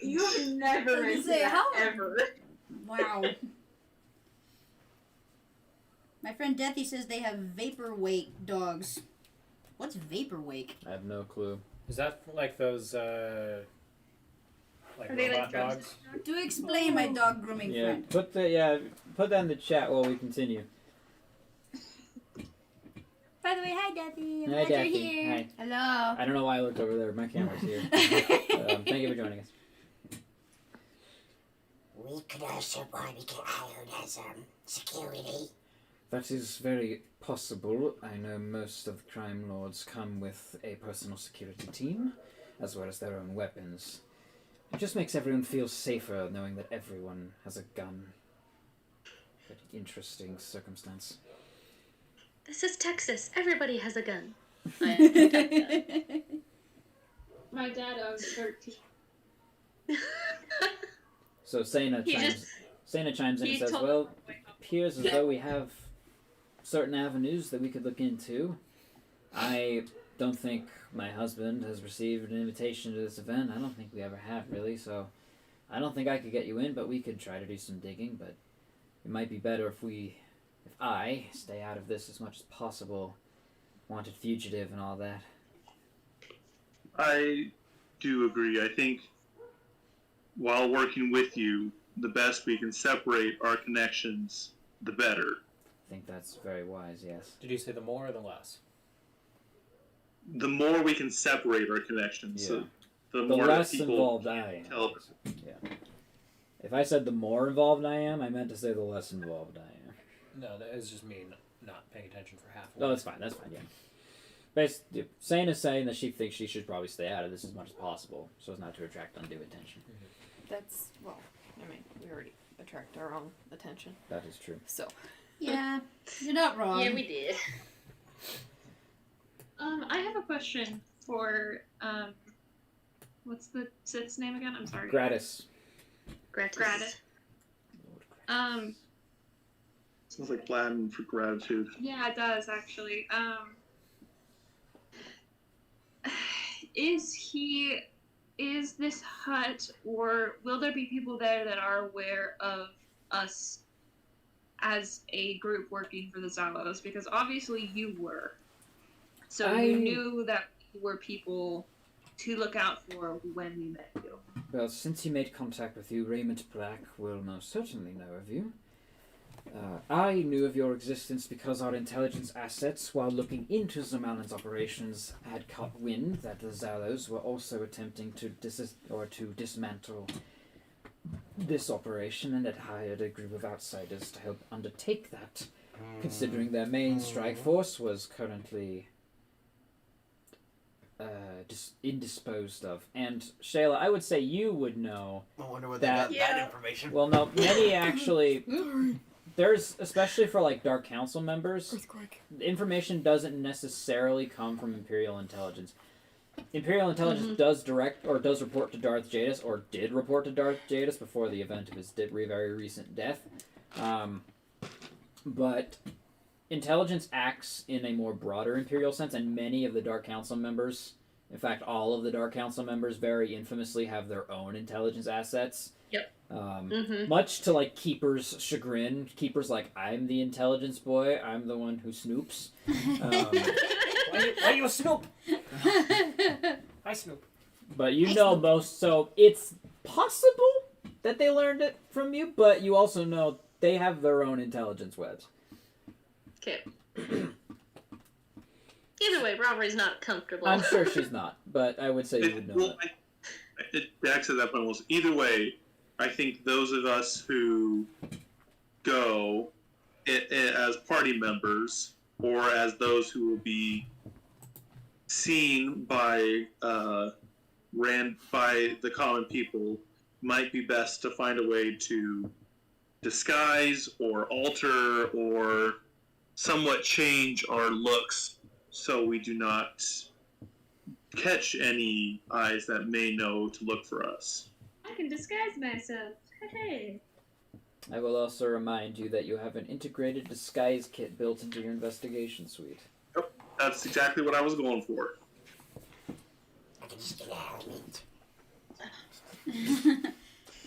You've never I was mentioned gonna say, that how- ever. Wow. My friend Deathy says they have vaporwake dogs. What's vaporwake? I have no clue. is that like those like Are they robot like drugs? dogs? Do explain, my dog grooming Yeah, friend. put that in the chat while we continue. By the way, hi Deathy. I'm Hi, glad you're Deathy. here. Hi. Hello. I don't know why I looked over there. My camera's here. Thank you for joining us. We could also probably get hired as security. That is very possible. I know most of the crime lords come with a personal security team, as well as their own weapons. It just makes everyone feel safer knowing that everyone has a gun. Very interesting circumstance. This is Texas. Everybody has a gun. My dad owns 13. So Sena He chimes in and he says, told- well, it appears as though we have certain avenues that we could look into. I don't think my husband has received an invitation to this event. I don't think we ever have, really, so I don't think I could get you in, but we could try to do some digging, but it might be better if I stay out of this as much as possible. Wanted fugitive and all that. I do agree. I think while working with you, the best we can separate our connections, the better. I think that's very wise, yes. Did you say the more or the less? The more we can separate our connections, Yeah. the The more less that people involved I am. tell. Yeah. If I said the more involved I am, I meant to say the less involved I am. No, that is just me not paying attention for half. No, that's fine, yeah. Basically, Sane is saying that she thinks she should probably stay out of this as much as possible, so as not to attract undue attention. That's, well, I mean, we already attract our own attention. That is true. So. Yeah, you're not wrong. Yeah, we did. I have a question for what's the Sith's name again? I'm sorry. Gratis. Gratis. Sounds like Latin for gratitude. Yeah, it does actually. Is this hut, or will there be people there that are aware of us as a group working for the Zalos? Because obviously you were. So you knew that we were people to look out for when we met you. Well, since he made contact with you, Raymond Black will most certainly know of you. I knew of your existence because our intelligence assets, while looking into Zamalin's operations, had caught wind that the Zalos were also attempting to dismantle this operation and had hired a group of outsiders to help undertake that, considering their main strike force was currently indisposed of. And Shayla, I would say you would know. I wonder where that- they got that information. Well, no, many actually. There's, especially for like Dark Council members, information doesn't necessarily come from Imperial Intelligence. Imperial Intelligence does report to Darth Jadis, or did report to Darth Jadis before the event of his very recent death. But intelligence acts in a more broader Imperial sense, and many of the Dark Council members, in fact, all of the Dark Council members very infamously have their own intelligence assets. Yep. Much to like Keeper's chagrin. Keeper's like, I'm the intelligence boy. I'm the one who snoops. Why you a Snoop? Hi, Snoop. But you know most, so it's possible that they learned it from you, but you also know they have their own intelligence webs. Okay. Either way, Robbery's not comfortable. I'm sure she's not, but I would say you would know that. Dax at that point was, either way, I think those of us who go as party members or as those who will be seen by the common people might be best to find a way to disguise or alter or somewhat change our looks so we do not catch any eyes that may know to look for us. I can disguise myself. Hey. I will also remind you that you have an integrated disguise kit built into your investigation suite. Yep, that's exactly what I was going for. I can just get out of it.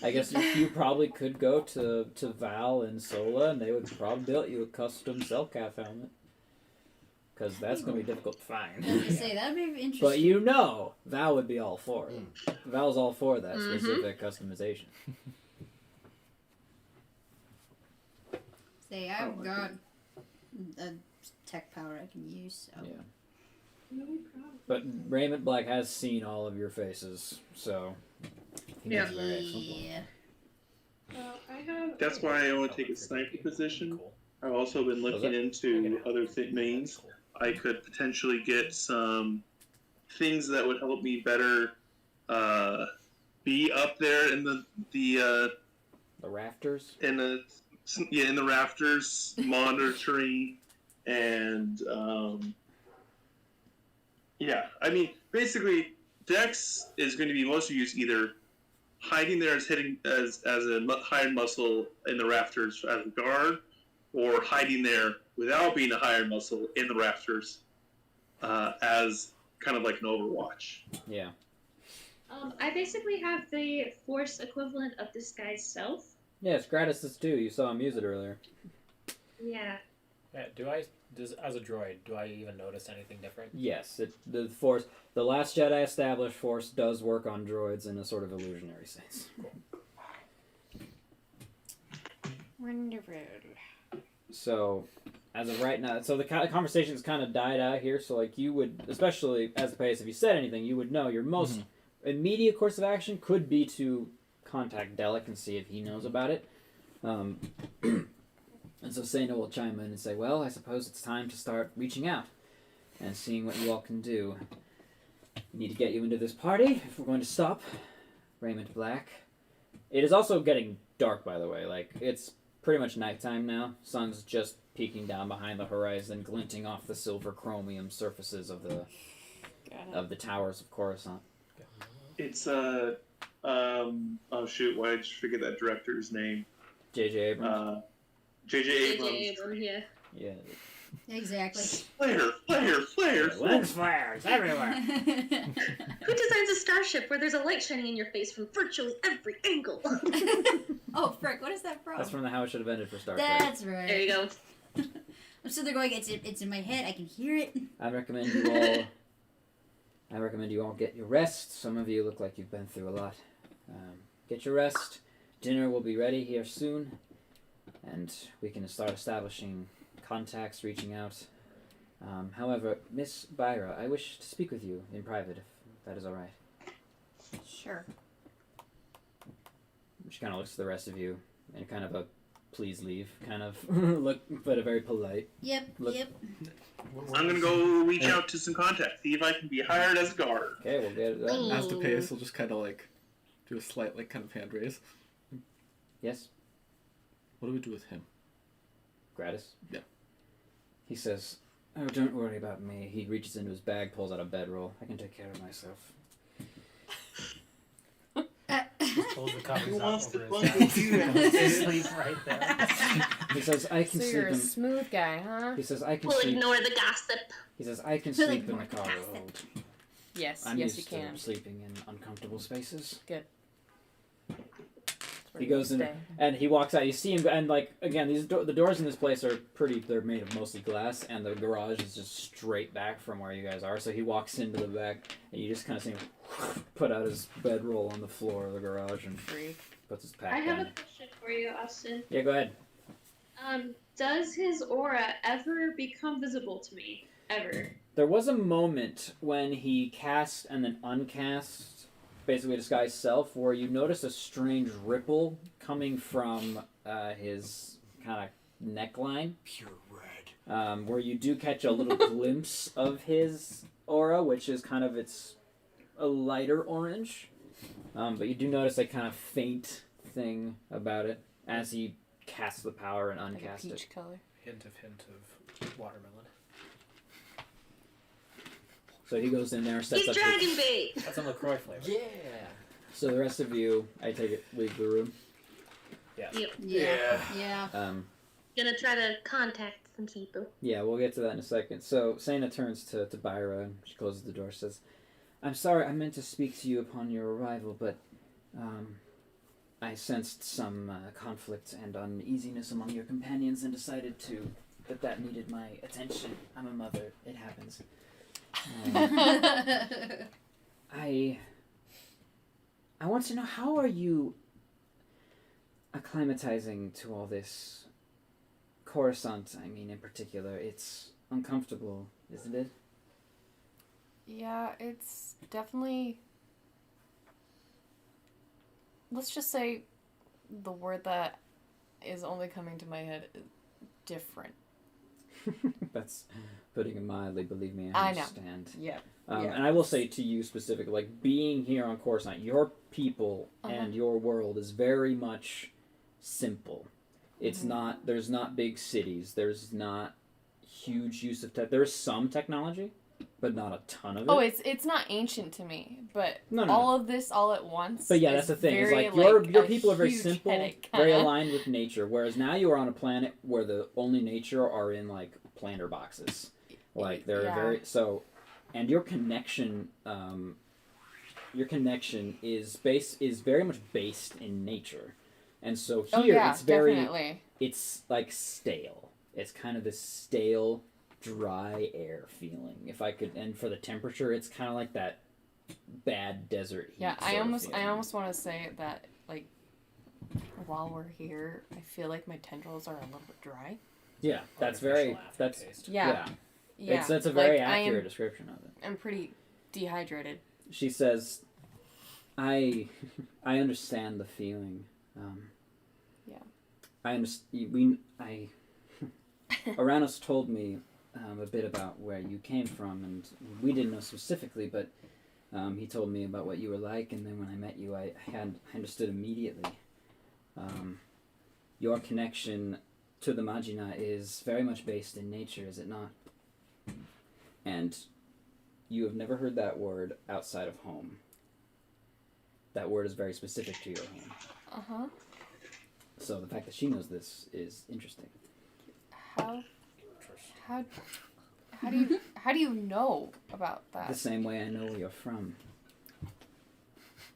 I guess you probably could go to Val and Sola, and they would probably build you a custom Cellcath helmet. Because that's going to be difficult to find. I was gonna say, that'd be interesting. But you know, Val would be all for it. Val's all for that specific customization. Say, I've got a tech power I can use. So. Yeah. No problem. But Raymond Black has seen all of your faces, so he knows a very excellent one. Yeah. I have. That's why I want to take a sniper position. I've also been looking into other means. I could potentially get some things that would help me better be up there in the rafters. In the rafters, monitoring, and I mean, basically, Dex is going to be mostly used either hiding there as a hired muscle in the rafters as a guard, or hiding there without being a hired muscle in the rafters as kind of like an Overwatch. Yeah. I basically have the force equivalent of disguise self. Yeah, it's Gratis too. You saw him use it earlier. Yeah. As a droid, do I even notice anything different? Yes, the Force. The Last Jedi established Force does work on droids in a sort of illusionary sense. Wonderful. So, as of right now, so the conversation's kind of died out here. So, like, you would, especially as the pace, if you said anything, you would know your most immediate course of action could be to contact Delic and see if he knows about it. And so Sano will chime in and say, well, I suppose it's time to start reaching out and seeing what you all can do. We need to get you into this party if we're going to stop Raymond Black. It is also getting dark, by the way. Like, it's pretty much nighttime now. Sun's just peeking down behind the horizon, glinting off the silver chromium surfaces of the towers of Coruscant. It's oh shoot, why did I forget that director's name? J.J. Abrams. J.J. Abrams. Yeah. Yeah. Exactly. Flare. Lens flares everywhere. Who designs a starship where there's a light shining in your face from virtually every angle? Oh, frick, what is that from? That's from the How It Should Have Ended for Star Trek. That's right. There you go. I'm sitting there going, it's in my head, I can hear it. I recommend you all get your rest. Some of you look like you've been through a lot. Get your rest. Dinner will be ready here soon. And we can start establishing contacts, reaching out. However, Miss Byra, I wish to speak with you in private, if that is all right. Sure. She kind of looks at the rest of you in kind of a please leave kind of look, but a very polite. Yep. I'm going to go reach out to some contacts, see if I can be hired as a guard. Okay, we'll get it. Astapeus will just kind of like do a slight like kind of hand raise. Yes? What do we do with him? Gratis? Yeah. He says, oh, don't worry about me. He reaches into his bag, pulls out a bedroll. I can take care of myself. Pulls the covers up wants over to his do head. that? They sleep right there. He says, I can So sleep you're a in... smooth guy, huh? He says, I can We'll sleep... ignore the gossip. He says, I can sleep in the cargo hold. Yes, I'm yes used you can. to sleeping in uncomfortable spaces. Good. It's where He you goes in stay. and he walks out. You see him, and like again, the doors in this place are pretty. They're made of mostly glass, and the garage is just straight back from where you guys are. So he walks into the back, and you just kind of see him put out his bedroll on the floor of the garage and puts his pack I have down. a question for you, Austin. Yeah, go ahead. Does his aura ever become visible to me? Ever? There was a moment when he cast and then uncast, basically disguised self, where you notice a strange ripple coming from his kind of neckline. Pure red. Where you do catch a little glimpse of his aura, which is kind of a lighter orange. But you do notice a kind of faint thing about it as he casts the power and Like a uncast peach it. color. Hint of watermelon. So he goes in there, sets He's up. dragon bait. That's a LaCroix flavor. Yeah. So the rest of you, I take it, leave the room. Yeah. Yep. Yeah. Gonna try to contact some people. Yeah, we'll get to that in a second. So Sena turns to Byra and she closes the door. Says, "I'm sorry, I meant to speak to you upon your arrival, but I sensed some conflict and uneasiness among your companions and decided that needed my attention. I'm a mother. It happens. I want to know, how are you acclimatizing to all this? Coruscant, I mean, in particular. It's uncomfortable, isn't it?" Yeah, it's definitely. Let's just say the word that is only coming to my head is different. That's putting it mildly, believe me, I I know. understand. Yeah. And I will say to you specifically, like, being here on Coruscant, your people and your world is very much simple. It's not, there's not big cities, there's not huge use of tech. There's some technology, but not a ton of it. Oh, it's not ancient to me, but No. all of this all at once. But yeah, is that's the thing. It's very, like your a people are very huge simple, headache, very kinda. aligned with nature. Whereas now you are on a planet where the only nature are in like planter boxes. Like they're Yeah. very so, and your connection is very much based in nature, and so here it's very definitely. it's like stale. It's kind of this stale, dry air feeling. If I could, and for the temperature, it's kind of like that bad desert heat. Yeah, I sort of almost feeling. want to say that like while we're here, I feel like my tendrils are a little bit dry. Yeah, that's Artificial very that's aftertaste. Yeah. That's a very like, accurate description of it. I'm pretty dehydrated. She says, "I understand the feeling. Yeah. I understand. Oranos told me a bit about where you came from, and we didn't know specifically, but he told me about what you were like, and then when I met you, I understood immediately. Your connection to the Magina is very much based in nature, is it not? And you have never heard that word outside of home. That word is very specific to your home. Uh-huh. So the fact that she knows this is interesting. How do you know about that? The same way I know where you're from.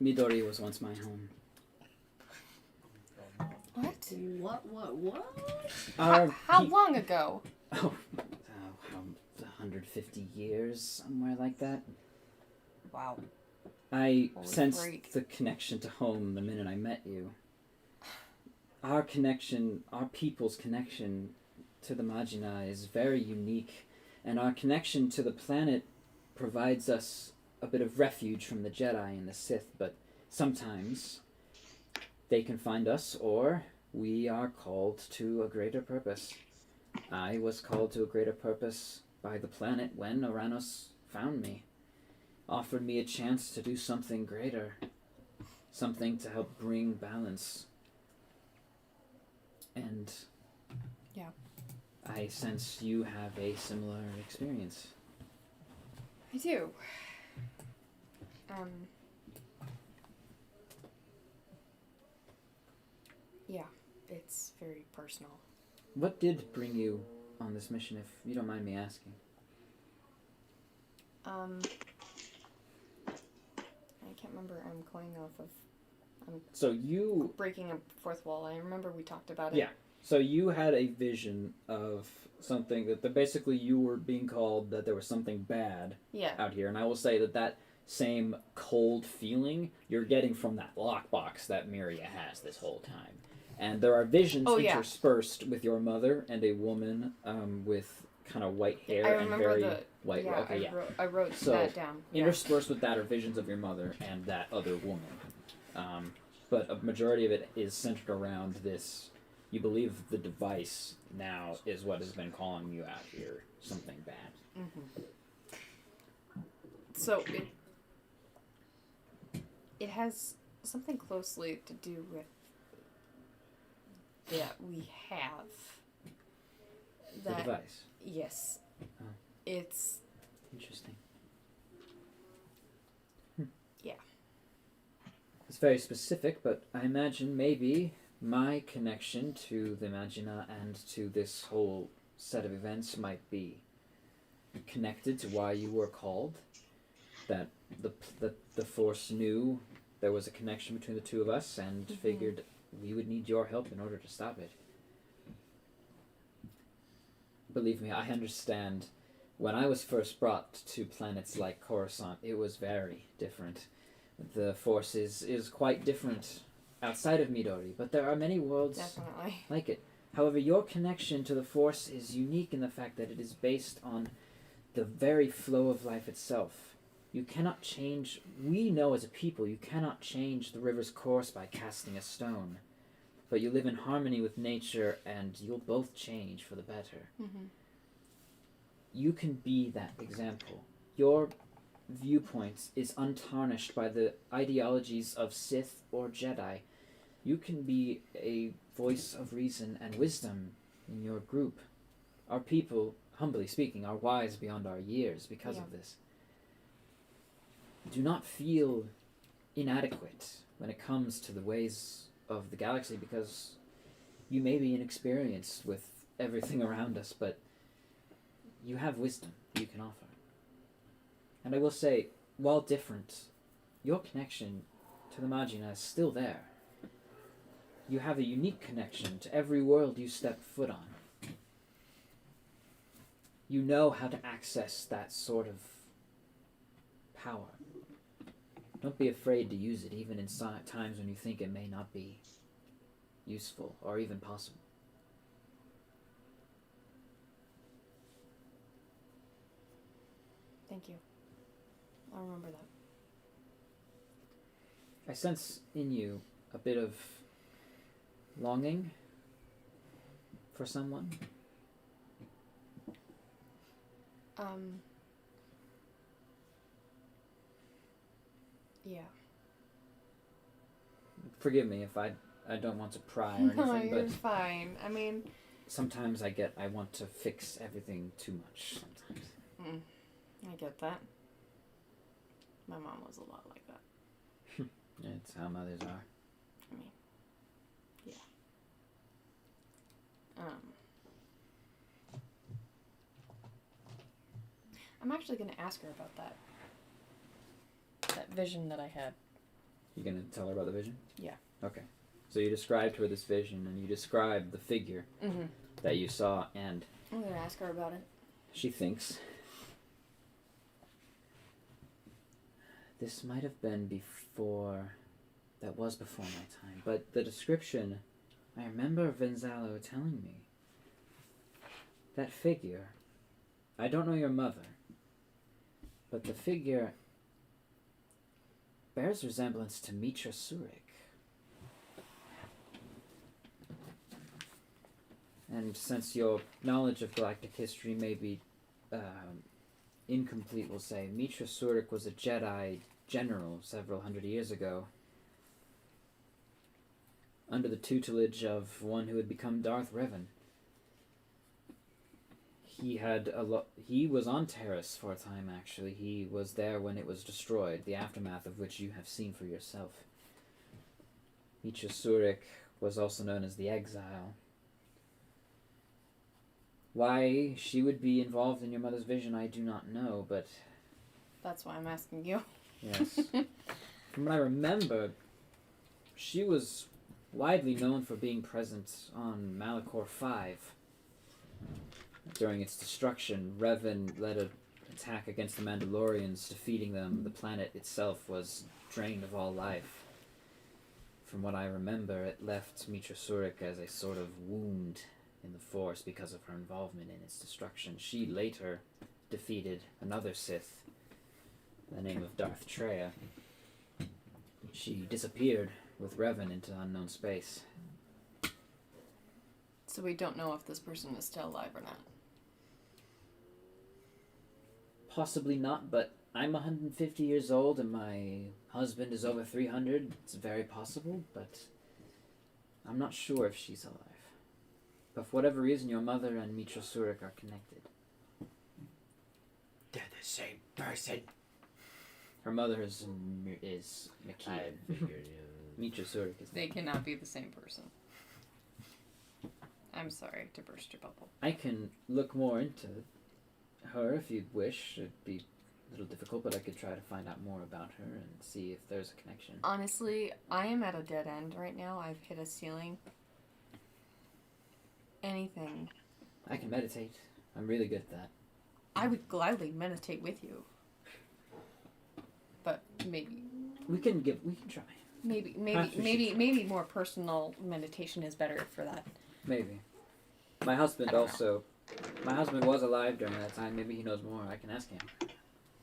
Midori was once my home. What? How long ago? 150 years, somewhere like that. Wow. I Holy sensed freak. the connection to home the minute I met you. Our connection, our people's connection to the Magina is very unique, and our connection to the planet provides us a bit of refuge from the Jedi and the Sith, but sometimes they can find us, or we are called to a greater purpose. I was called to a greater purpose by the planet when Oranos found me, offered me a chance to do something greater, something to help bring balance. And yeah, I sense you have a similar experience. I do. Yeah, it's very personal. What did bring you on this mission, if you don't mind me asking? I can't remember. I'm going off of So you breaking a fourth wall. I remember we talked about it. Yeah. So you had a vision of something that basically you were being called that there was something bad out here, and I will say that same cold feeling you're getting from that lockbox that Miria has this whole time. And there are visions interspersed with your mother and a woman with kind of white hair and very white. Yeah, okay, I wrote so that down. Interspersed with that are visions of your mother and that other woman. But a majority of it is centered around this. You believe the device now is what has been calling you out here. Something bad. Mm-hmm. So it has something closely to do with that we have. The device? Yes. Oh. It's... Interesting. Yeah. It's very specific, but I imagine maybe my connection to the Magina and to this whole set of events might be connected to why you were called. That the Force knew there was a connection between the two of us and figured we would need your help in order to stop it. Believe me, I understand. When I was first brought to planets like Coruscant, it was very different. The Force is quite different outside of Midori, but there are many worlds like it. However, your connection to the Force is unique in the fact that it is based on the very flow of life itself. You cannot change, we know as a people, you cannot change the river's course by casting a stone. But you live in harmony with nature and you'll both change for the better. Mm-hmm. You can be that example. Your viewpoint is untarnished by the ideologies of Sith or Jedi. You can be a voice of reason and wisdom in your group. Our people, humbly speaking, are wise beyond our years because of this. Do not feel inadequate when it comes to the ways of the galaxy, because you may be inexperienced with everything around us, but you have wisdom you can offer. And I will say, while different, your connection to the Magina is still there. You have a unique connection to every world you step foot on. You know how to access that sort of power. Don't be afraid to use it, even in times when you think it may not be useful or even possible. Thank you. I'll remember that. I sense in you a bit of longing for someone. Yeah. Forgive me if I don't want to pry or anything, No, you're but fine. I mean, sometimes I want to fix everything too much sometimes. I get that. My mom was a lot like that. It's how mothers are. I mean, yeah. I'm actually going to ask her about that vision that I had. You gonna tell her about the vision? Yeah. Okay. So you described to her this vision, and you described the figure that you saw, and I'm going to ask her about it. she thinks this might have been before, that was before my time, but the description, I remember Venzalo telling me, that figure, I don't know your mother, but the figure bears resemblance to Mitra Surik. And since your knowledge of galactic history may be incomplete, we'll say, Mitra Surik was a Jedi general several hundred years ago, under the tutelage of one who had become Darth Revan. He was on Terrace for a time, actually. He was there when it was destroyed, the aftermath of which you have seen for yourself. Mitra Surik was also known as the Exile. Why she would be involved in your mother's vision, I do not know, but... That's why I'm asking you. Yes. From what I remember, She was widely known for being present on Malachor 5. During its destruction, Revan led an attack against the Mandalorians, defeating them. The planet itself was drained of all life. From what I remember, it left Mitra Surik as a sort of wound in the Force because of her involvement in its destruction. She later defeated another Sith, by the name of Darth Treya. She disappeared with Revan into unknown space. So we don't know if this person is still alive or not. Possibly not, but I'm 150 years old and my husband is over 300. It's very possible, but I'm not sure if she's alive. But for whatever reason, your mother and Mitra Surik are connected. They're the same person. Her mother is Makee. I figured, yeah. Mitra Surik is. They cannot be the same person. I'm sorry to burst your bubble. I can look more into her if you'd wish. It'd be a little difficult, but I could try to find out more about her and see if there's a connection. Honestly, I am at a dead end right now. I've hit a ceiling. Anything. I can meditate. I'm really good at that. I would gladly meditate with you. But maybe. We can try. Maybe more personal meditation is better for that. Maybe. My husband was alive during that time. Maybe he knows more. I can ask him. But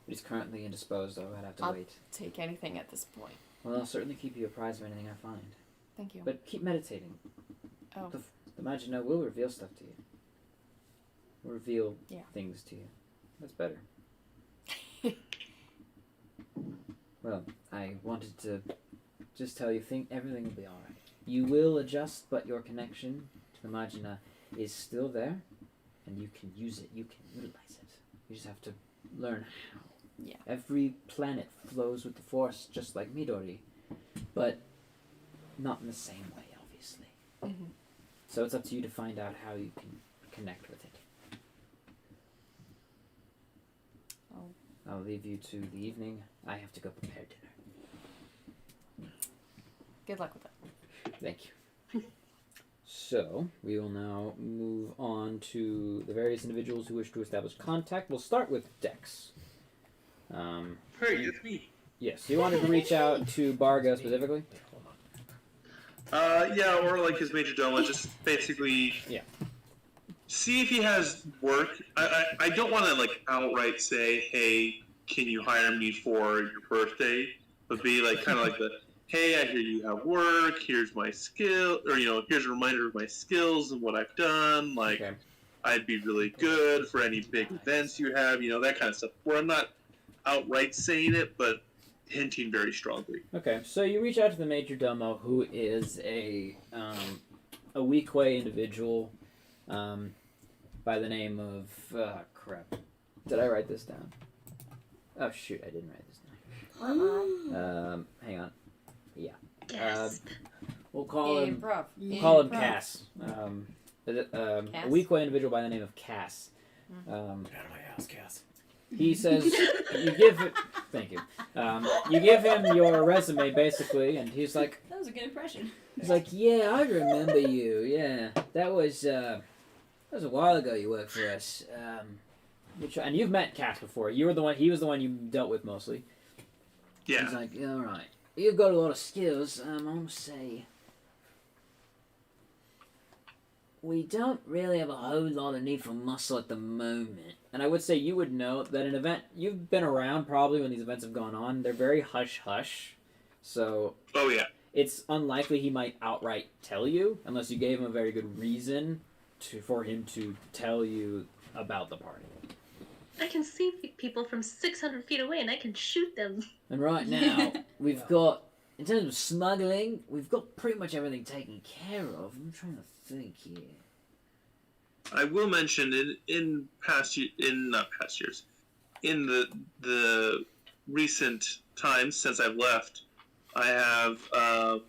he's currently indisposed, though. I'd have to wait. Take anything at this point. Well, I'll certainly keep you apprised of anything I find. Thank you. But keep meditating. Oh. The Magino will reveal stuff to you. Will reveal things to you. That's better. Well, I wanted to just tell you, everything will be alright. You will adjust, but your connection to the Magina is still there, and you can use it, you can utilize it. You just have to learn how. Yeah. Every planet flows with the Force, just like Midori, but not in the same way, obviously. Mm-hmm. So it's up to you to find out how you can connect with it. I'll leave you to the evening. I have to go prepare dinner. Good luck with that. Thank you. So, we will now move on to the various individuals who wish to establish contact. We'll start with Dex. Hey, it's me. Yes, you wanted to reach out to Barga specifically? Yeah, or like his major domo, just basically see if he has work. I don't want to like outright say, hey, can you hire me for your birthday? But be like kind of like the, hey, I hear you have work. Here's my skill, or here's a reminder of my skills and what I've done. Like, I'd be really good for any big events you have. That kind of stuff. Where I'm not outright saying it, but hinting very strongly. Okay, so you reach out to the major domo, who is a Weequay individual by the name of crap. Did I write this down? Oh shoot, I didn't write this down. Hang on. Yeah. We'll call him. We'll call him Cass. A Weequay individual by the name of Cass. Get out of my house, Cass. He says you give it. Thank you. You give him your resume basically, and he's like. That was a good impression. He's like, yeah, I remember you. Yeah, that was a while ago. You worked for us. And you've met Cass before. You were the one. He was the one you dealt with mostly. Yeah. He's like, all right. You've got a lot of skills. I must say, we don't really have a whole lot of need for muscle at the moment. And I would say you would know that an event, you've been around probably when these events have gone on. They're very hush-hush. So oh yeah, it's unlikely he might outright tell you unless you gave him a very good reason for him to tell you about the party. I can see people from 600 feet away and I can shoot them. And right now, we've got, in terms of smuggling, we've got pretty much everything taken care of. I'm trying to think here. I will mention in the recent times since I've left, I have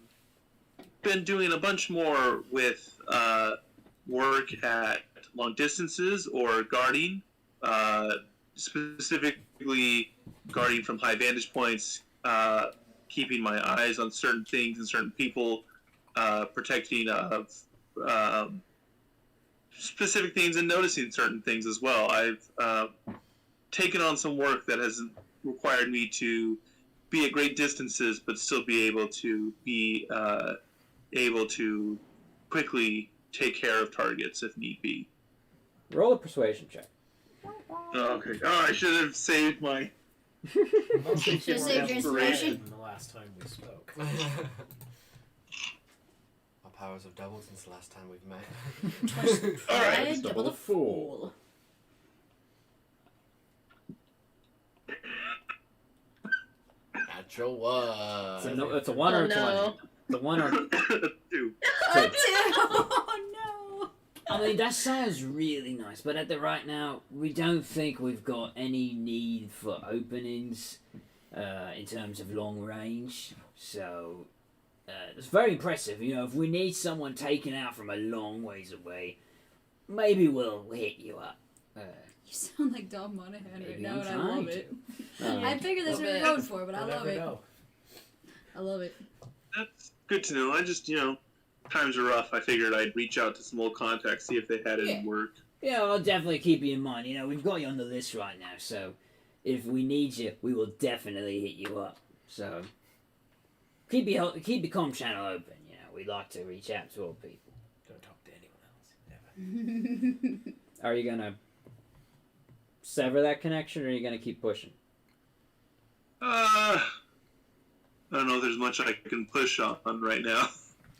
been doing a bunch more with work at long distances or guarding, specifically guarding from high vantage points, keeping my eyes on certain things and certain people, protecting of specific things and noticing certain things as well. I've taken on some work that has required me to be at great distances, but still be able to quickly take care of targets if need be. Roll a persuasion check. Okay. Oh, I should have saved my. Should have saved your inspiration. The last time we spoke. Our powers have doubled since the last time we've met. All right. Double the fool. Natural one. It's a 1 or a 20. no. The 1 or 2. Oh no! I mean, that sounds really nice, but right now, we don't think we've got any need for openings in terms of long range. So, it's very impressive. You know, if we need someone taken out from a long ways away, maybe we'll hit you up. You sound like Dom Monahan right Maybe now, I'm and I love trying it. to. I figured that's what you're going for, but I love it. Know. I love it. That's good to know. I just, times are rough. I figured I'd reach out to some old contacts, see if they had any work. Yeah, I'll definitely keep you in mind. You know, we've got you on the list right now, so if we need you, we will definitely hit you up. So keep your comm channel open. You know, we like to reach out to all people. Don't talk to anyone else. Never. Are you gonna sever that connection, or are you gonna keep pushing? I don't know if there's much I can push on right now.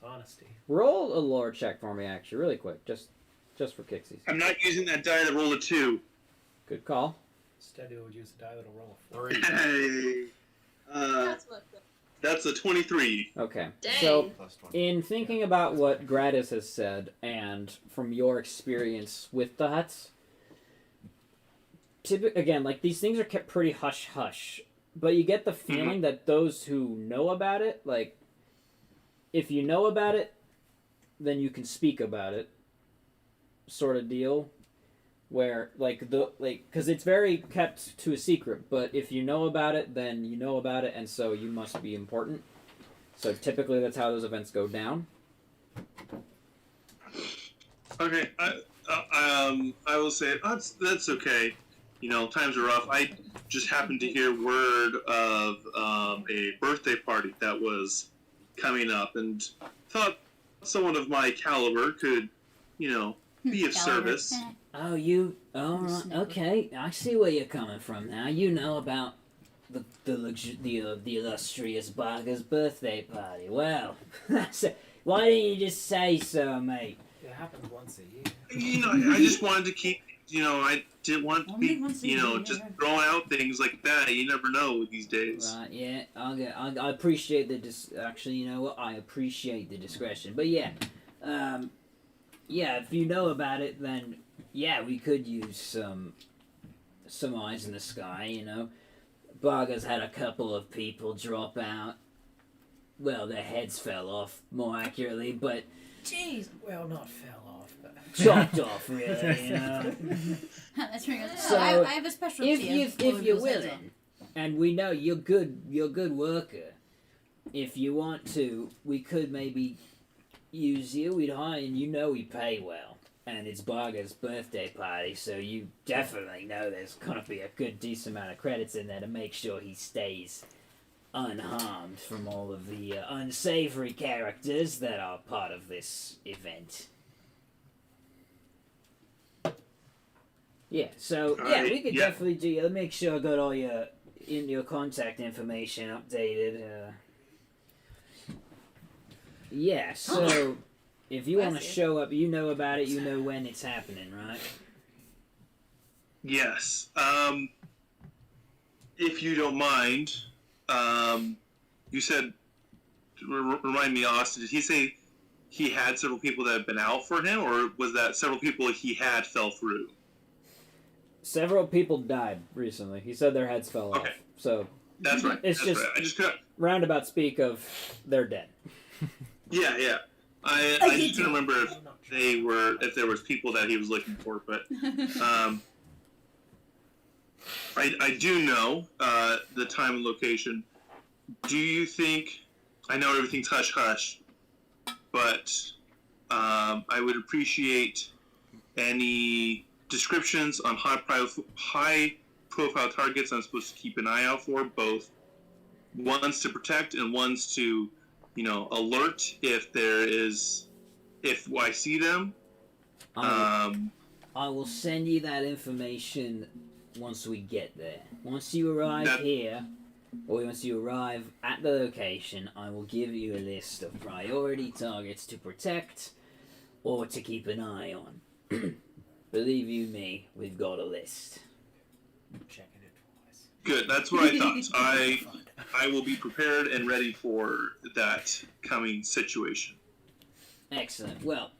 Honesty. Roll a lore check for me, actually, really quick, just for kicksies. I'm not using that die that rolled a 2. Good call. Instead, I would use a die that'll roll a 4. Hey, that's a 23. Okay. Dang. So, Plus 20. in thinking about what Gratis has said, and from your experience with the huts, again, like, these things are kept pretty hush-hush, but you get the feeling that those who know about it, like, if you know about it, then you can speak about it, sort of deal, where, because it's very kept to a secret, but if you know about it, then you know about it, and so you must be important. So typically that's how those events go down. Okay, I will say that's okay. Times are rough. I just happened to hear word of a birthday party that was coming up, and thought someone of my caliber could, be of service. Oh, right, okay. I see where you're coming from now. You know about the illustrious Barker's birthday party. Well, why didn't you just say so, mate? It happens once a year. I just wanted to keep, I didn't want to be, just throwing out things like that. You never know these days. Right, yeah. I appreciate the actually, you know what? I appreciate the discretion. But yeah, if you know about it, then yeah, we could use some eyes in the sky, Barker's had a couple of people drop out. Well, their heads fell off, more accurately, but... Jeez! Well, not fell off, but... Chopped off, really, That's pretty good. So, I have a special if you're willing, and we know you're a good worker, if you want to, we could maybe use you. We'd hire, and we pay well. And it's Barker's birthday party, so you definitely know there's gonna be a good decent amount of credits in there to make sure he stays unharmed from all of the unsavory characters that are part of this event. Yeah, so we could definitely do. Make sure I got all your contact information updated. So if you want to show up, you know about it. You know when it's happening, right? Yes. If you don't mind, you said, remind me, Austin, did he say he had several people that had been out for him, or was that several people he had fell through? Several people died recently. He said their heads fell off. So that's right. It's that's just right. I just couldn't... roundabout speak of they're dead. Yeah. I just couldn't remember if there was people that he was looking for, but I do know the time and location do you think? I know everything's hush hush, but I would appreciate any descriptions on high profile targets I'm supposed to keep an eye out for, both ones to protect and ones to, alert if I see them. I will send you that information once we get there. Once you arrive here, or once you arrive at the location, I will give you a list of priority targets to protect or to keep an eye on. Believe you me, we've got a list. Checking it twice. Good, that's what I thought. I will be prepared and ready for that coming situation. Excellent. Well,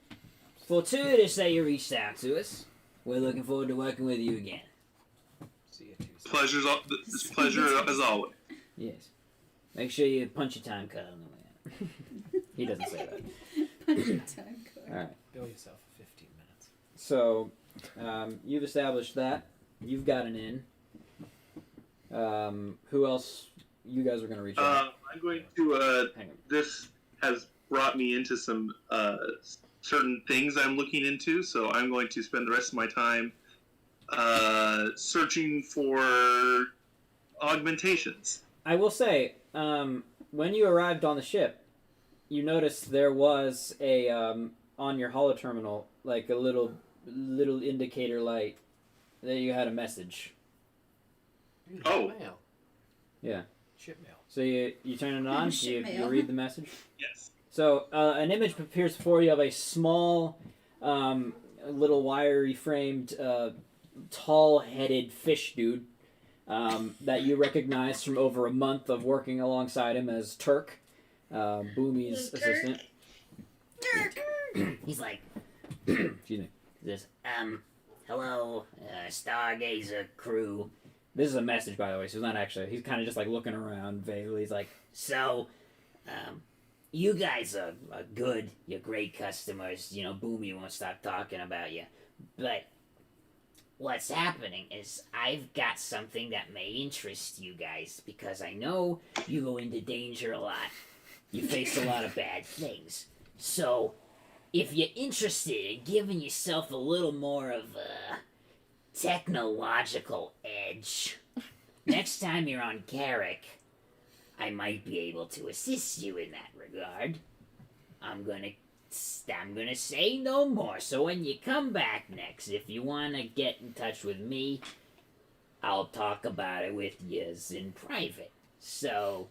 fortuitous that you reached out to us. We're looking forward to working with you again. See you Tuesday. Pleasure as always. Yes. Make sure you punch your time card on the way out. He doesn't say that. Punch your time card. All right. Bill yourself for 15 minutes. So, you've established that. You've got an in. Who else? You guys are going to reach out. I'm going to. This has brought me into some certain things I'm looking into, so I'm going to spend the rest of my time searching for augmentations. I will say, when you arrived on the ship, you noticed there was a on your holo terminal, like a little indicator light that you had a message. Oh. Mail. Yeah. Ship mail. So you turn it on. You read the message. Yes. So an image appears before you of a small, little wiry framed, tall-headed fish dude that you recognize from over a month of working alongside him as Turk, Boomy's assistant. Turk! He's like, Excuse me. this, hello, Stargazer crew. This is a message, by the way, so he's not actually... He's kind of just, like, looking around vaguely. He's like, So, you guys are good. You're great customers. Boomy won't stop talking about you. But what's happening is I've got something that may interest you guys because I know you go into danger a lot. You face a lot of bad things. So, if you're interested in giving yourself a little more of a technological edge, next time you're on Carrick, I might be able to assist you in that regard. I'm gonna say no more. So when you come back next, if you wanna get in touch with me, I'll talk about it with yous in private. So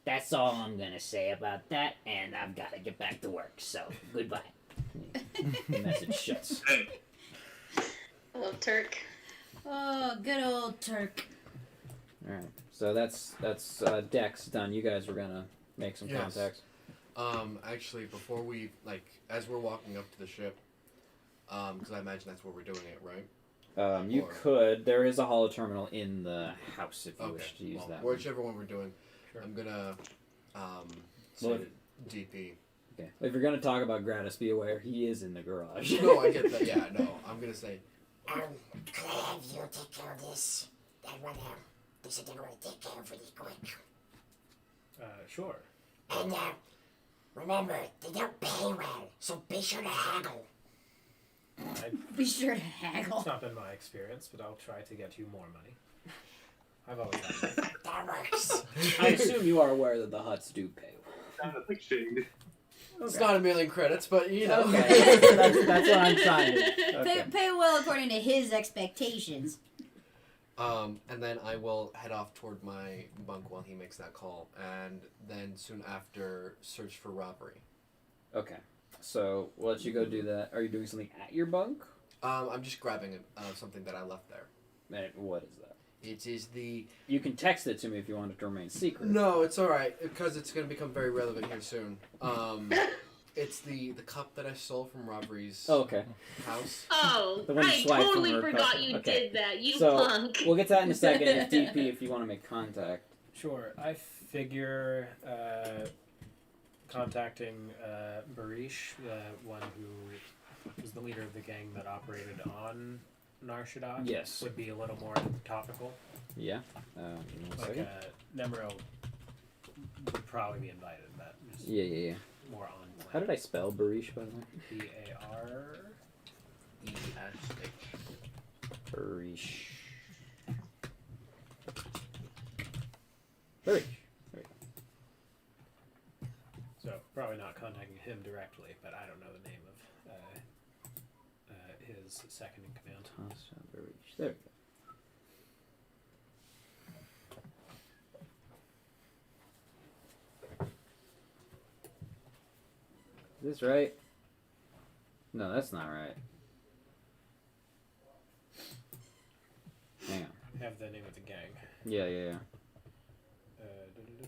that's all I'm gonna say about that, and I've gotta get back to work. So goodbye. the message shuts. Hey. I love Turk. Oh, good old Turk. All right. So that's Dex done. You guys were gonna make some contacts. Actually, before we as we're walking up to the ship, because I imagine that's where we're doing it, right? You could. There is a holo terminal in the house if you wish to use that. Whichever one we're doing, sure. I'm gonna send DP. Okay. If you're gonna talk about Gratis, be aware he is in the garage. No, I get that. Yeah, no, I'm gonna say. could I have you take care of this? They said they're going to take care of it quick. Sure. And, remember, they don't pay well, so be sure to haggle. Be sure to haggle. It's not been my experience, but I'll try to get you more money. I've always done that. That works. I assume you are aware that the Hutts do pay well. It's not a million credits, but Okay. that's what I'm trying to... Okay. Pay well according to his expectations. And then I will head off toward my bunk while he makes that call, and then soon after search for robbery. Okay, so we'll let you go do that. Are you doing something at your bunk? I'm just grabbing something that I left there. And what is that? It is the... You can text it to me if you want it to remain secret. No, it's alright, because it's going to become very relevant here soon. It's the cup that I stole from Robbery's house. Oh, The one you I swiped from totally her forgot cup. you Okay. did that, you So, punk. we'll get to that in a second if you want to make contact. Sure. I figure contacting Barish, the one who was the leader of the gang that operated on Nar Shaddaa, Yes. would be a little more topical. Yeah. Like Nemro would probably be invited. But just Yeah. more on. How did I spell Barish, by the way? B-A-R-E-S-H. Barish. Barish. So probably not contacting him directly, but I don't know the name of his second in command. Barish. There we go. Is this right? No, that's not right. Hang on. I have the name of the gang. Yeah.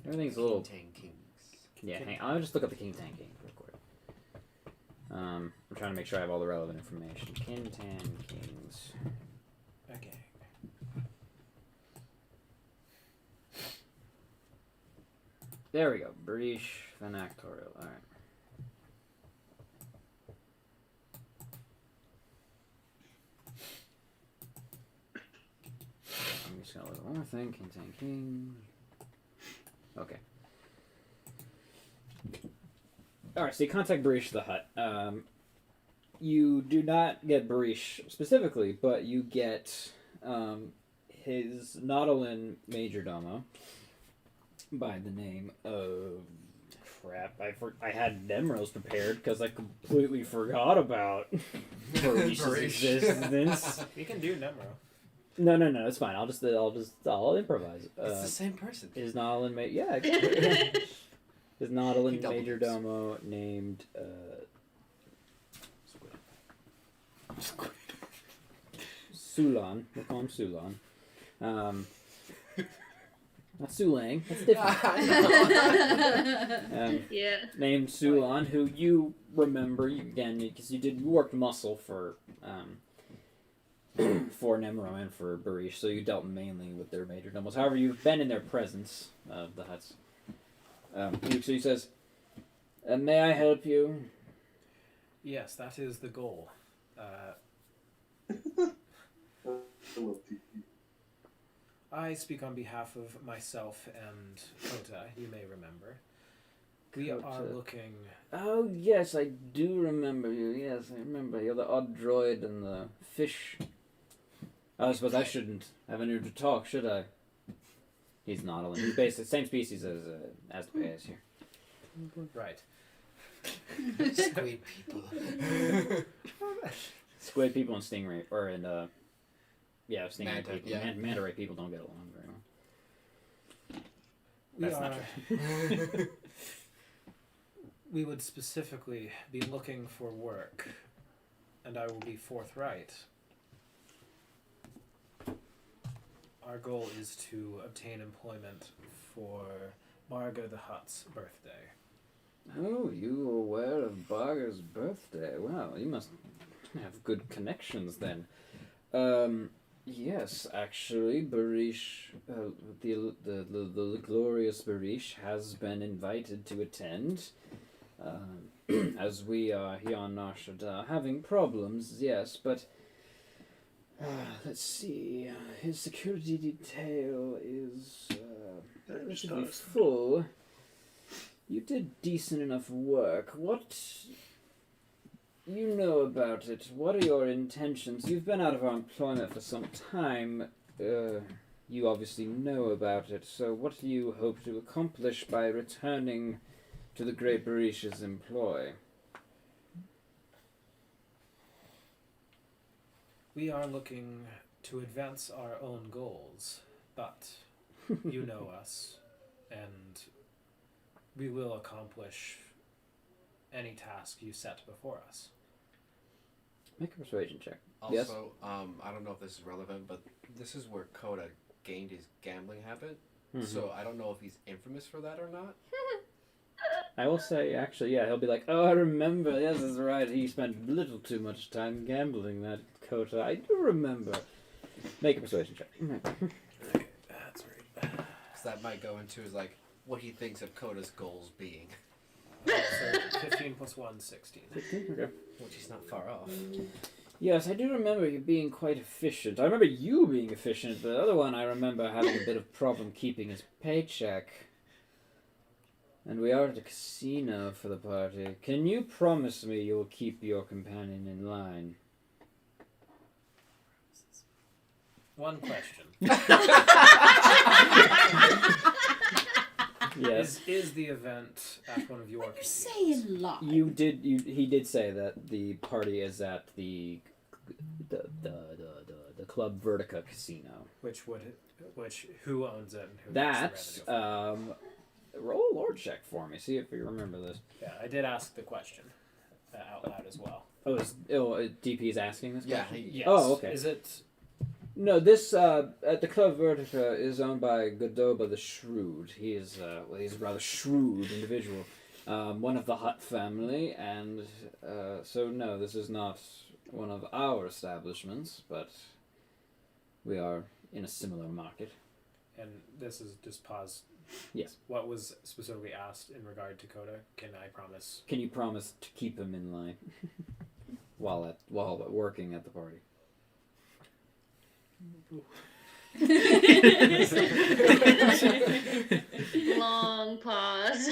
Everything's a little. Tang Kings. Yeah, hang on. I'll just look up the King Tan King real quick. I'm trying to make sure I have all the relevant information. King Tan Kings. A gang. There we go. British Fanactorial. Alright. I'm just gonna look at one more thing. King Tan King. Okay. Alright, so you contact Barish the Hut. You do not get Barish specifically, but you get his Nautilin Majordomo by the name of... Crap, I had Nemros prepared because I completely forgot about Barish's existence. You can do Nemro. No, it's fine. I'll improvise. It's the same person. His Nautilin exactly. His Nautilin Majordomo named Sulan. We'll call him Sulan. Not Sulang. That's different. Yeah. Named Sulan, who you remember again because you worked muscle for Nemro and for Barish, so you dealt mainly with their majordomos. However, you've been in their presence of the huts. So he says, "May I help you?" Yes, that is the goal. I speak on behalf of myself and Kota, you may remember. We are looking... Oh, yes, I do remember you. Yes, I remember. You're the odd droid and the fish. I suppose I shouldn't have anyone to talk, should I? He's Nautilin. He's basically the same species as the guys here. Right. Squid people. Squid people and stingray, stingray people. Yeah. Manta ray people don't get along very well. That's not true. We would specifically be looking for work, and I will be forthright. Our goal is to obtain employment for Marga the Hutt's birthday. Oh, you were aware of Barger's birthday. Well, you must have good connections then. Yes, actually, Barish, the glorious Barish has been invited to attend. As we are here on Nar Shaddaa having problems, yes, but let's see. His security detail is relatively full. You did decent enough work. What you know about it? What are your intentions? You've been out of our employment for some time. You obviously know about it. So what do you hope to accomplish by returning to the Great Barish's employ? We are looking to advance our own goals, but you know us, and we will accomplish any task you set before us. Make a persuasion check. Also, Yes? I don't know if this is relevant, but this is where Kota gained his gambling habit. Mhm. So I don't know if he's infamous for that or not. I will say, actually, yeah, he'll be like, oh, I remember, yes, that's right, he spent a little too much time gambling, that Kota. I do remember. Make a persuasion check. That's right. Because that might go into his, like, what he thinks of Kota's goals being. So 15 plus 1, 16. 15? Okay. Which is not far off. Yes, I do remember you being quite efficient. I remember you being efficient, but the other one I remember having a bit of problem keeping his paycheck. And we are at a casino for the party. Can you promise me you'll keep your companion in line? One question. Yes. Is the event at one of your You're casinos? saying lie. He did say that the party is at the Club Vertica Casino. Who owns it and who That's gets the revenue? roll a lore check for me. See if you remember this. Yeah, I did ask the question out loud as well. DP is asking this Yeah, question? Yes. Oh, okay. Is it? No, this at the Club Vertica is owned by Godoba the Shrewd. He is he's a rather shrewd individual, one of the Hutt family, and so no, this is not one of our establishments, but we are in a similar market. And this is just pause. Yes. What was specifically asked in regard to Coda? Can I promise? Can you promise to keep him in line while working at the party? Long pause.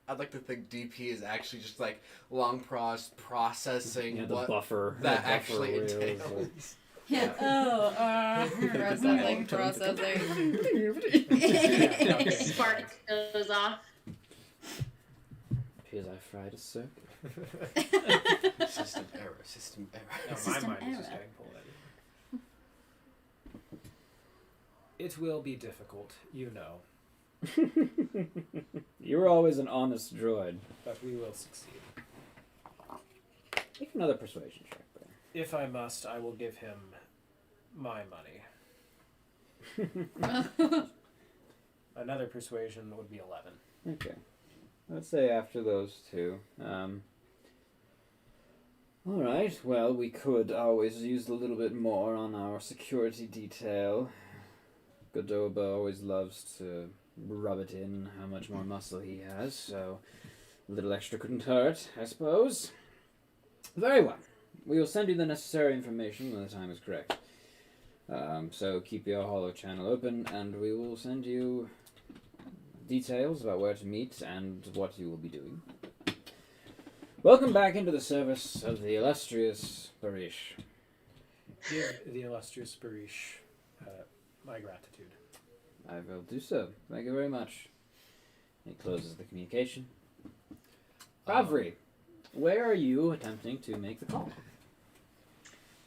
I'd like to think DP is actually just like long processing Yeah, the what buffer that the buffer actually reels, entails. Yeah. Processing. Spark goes off. Because I fried a circuit. System error. No, my System mind is just error. getting pulled in. It will be difficult, you know, You're always an honest droid. but we will succeed. Make another persuasion check there. If I must, I will give him my money. Another persuasion would be 11. Okay. Let's say after those two. Alright, well, we could always use a little bit more on our security detail. Godoba always loves to rub it in how much more muscle he has, so a little extra couldn't hurt, I suppose. Very well. We will send you the necessary information when the time is correct. So keep your holo channel open, and we will send you details about where to meet and what you will be doing. Welcome back into the service of the illustrious Barish. Give the illustrious Barish my gratitude. I will do so. Thank you very much. He closes the communication. Ravri, where are you attempting to make the call?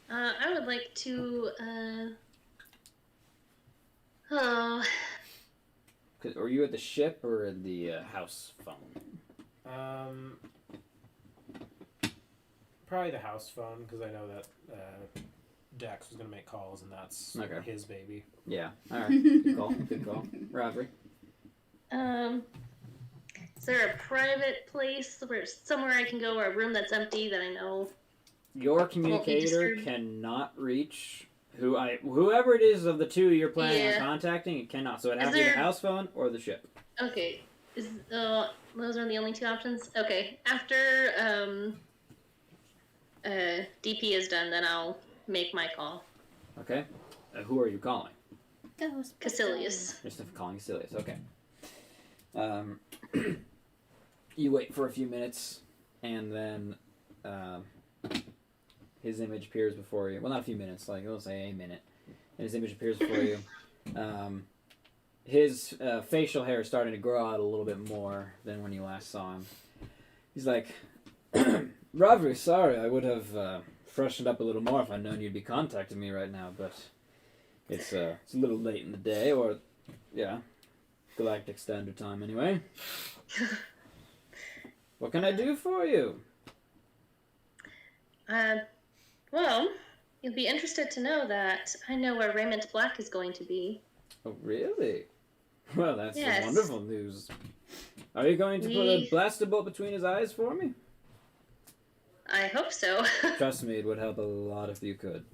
I would like to. Are you at the ship or at the house phone? Probably the house phone, because I know that Dex was going to make calls, and that's Okay. his baby. Yeah. All right. Good call. Good call. Ravri. Is there a private place somewhere I can go, or a room that's empty that I know? Your communicator disturbed. cannot reach whoever it is of the two you're planning on Yeah. contacting. It cannot. So it Is has to be the there- house phone or the ship. Okay. Those are the only two options? Okay. After DP is done, then I'll make my call. Okay. Who are you calling? Cassilius. Just calling Cassilius. Okay. You wait for a few minutes, and then his image appears before you. Well, not a few minutes. Like we'll say a minute, and his image appears before you. His facial hair is starting to grow out a little bit more than when you last saw him. He's like, Ravri, sorry, I would have freshened up a little more if I'd known you'd be contacting me right now, but it's a little late in the day, or, yeah, Galactic Standard Time anyway. What can I do for you? Well, you'll be interested to know that I know where Raymond Black is going to be. Oh, really? Well, that's Yes. wonderful news. Are you going to put a blaster bolt between his eyes for me? I hope so. Trust me, it would help a lot if you could.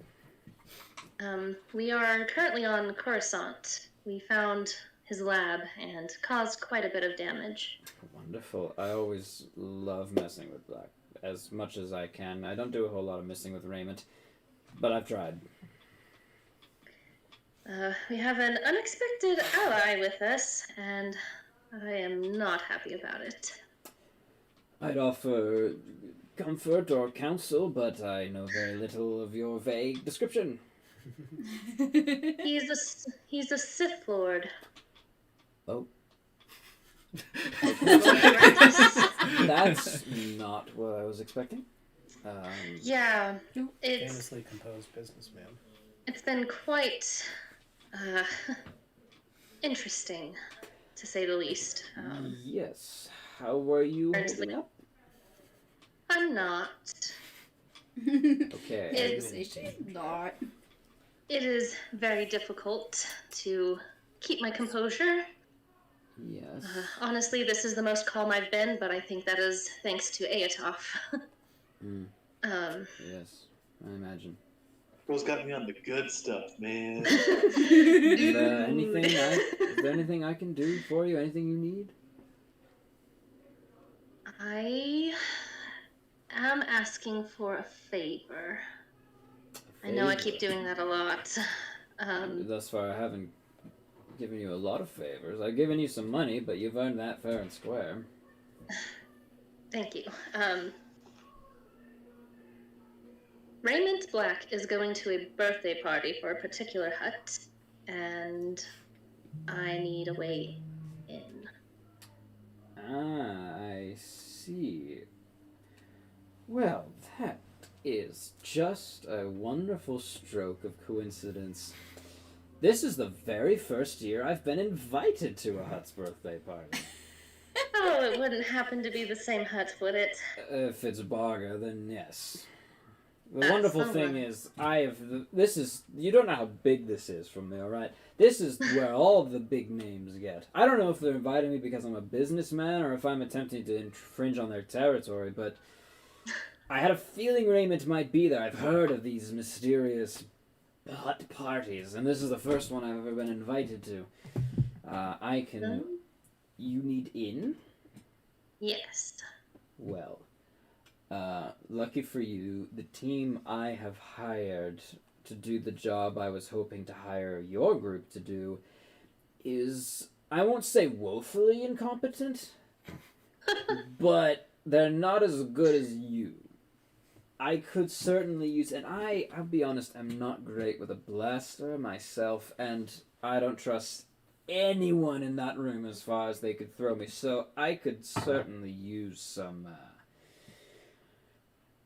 We are currently on Coruscant. We found his lab and caused quite a bit of damage. Wonderful. I always love messing with Black as much as I can. I don't do a whole lot of messing with Raymond, but I've tried. We have an unexpected ally with us, and I am not happy about it. I'd offer comfort or counsel, but I know very little of your vague description. He's a Sith Lord. Oh. That's not what I was expecting. Yeah, Famously composed businessman. it's been quite interesting, to say the least. Yes. How were you Honestly- holding up? I'm not. Okay. She's not. It is very difficult to keep my composure. Yes. Honestly, this is the most calm I've been, but I think that is thanks to Aetoff. Yes, I imagine. Bro's got me on the good stuff, man. Is there anything I can do for you? Anything you need? I am asking for a favor. I know I keep doing that a lot. Thus far, I haven't given you a lot of favors. I've given you some money, but you've earned that fair and square. Thank you. Raymond Black is going to a birthday party for a particular hut, and I need a way in. Ah, I see. Well, that is just a wonderful stroke of coincidence. This is the very first year I've been invited to a hut's birthday party. Oh, it wouldn't happen to be the same hut, would it? If it's Barga, then yes. The That's wonderful so thing much. is, this is, you don't know how big this is from me, alright? This is where all the big names get. I don't know if they're inviting me because I'm a businessman or if I'm attempting to infringe on their territory, but I had a feeling Raymond might be there. I've heard of these mysterious hut parties, and this is the first one I've ever been invited to. You need in? Yes. Well, lucky for you, the team I have hired to do the job I was hoping to hire your group to do is, I won't say woefully incompetent, but they're not as good as you. I could certainly use, and I'll be honest, I'm not great with a blaster myself, and I don't trust anyone in that room as far as they could throw me, so I could certainly use some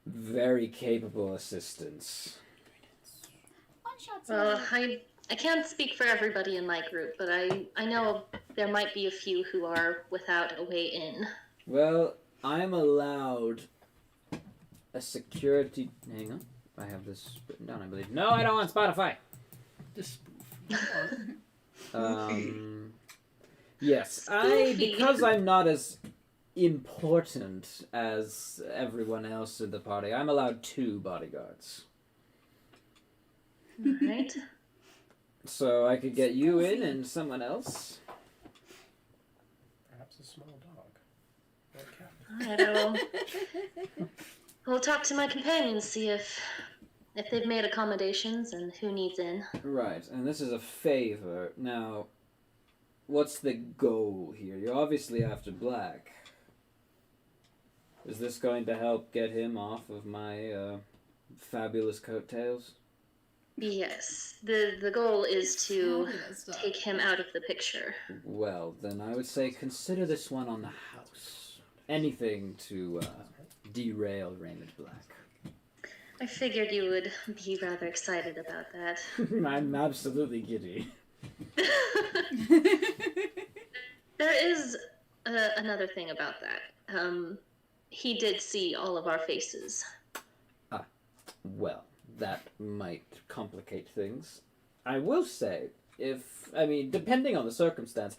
very capable assistance. Well, I can't speak for everybody in my group, but I know there might be a few who are without a way in. Well, I'm allowed a security... Hang on. I have this written down, I believe. No, I don't want Spotify! This Yes, because I'm not as important as everyone else in the party, I'm allowed 2 bodyguards. Right? So I could get you in and someone else. Perhaps a small dog. Or a cat. I will. We'll talk to my companions, see if they've made accommodations and who needs in. Right, and this is a favor. Now, what's the goal here? You're obviously after Black. Is this going to help get him off of my fabulous coattails? Yes. The goal is to take him out of the picture. Well, then I would say consider this one on the house. Anything to derail Raymond Black. I figured you would be rather excited about that. I'm absolutely giddy. There is another thing about that. He did see all of our faces. Well, that might complicate things. I will say, depending on the circumstance,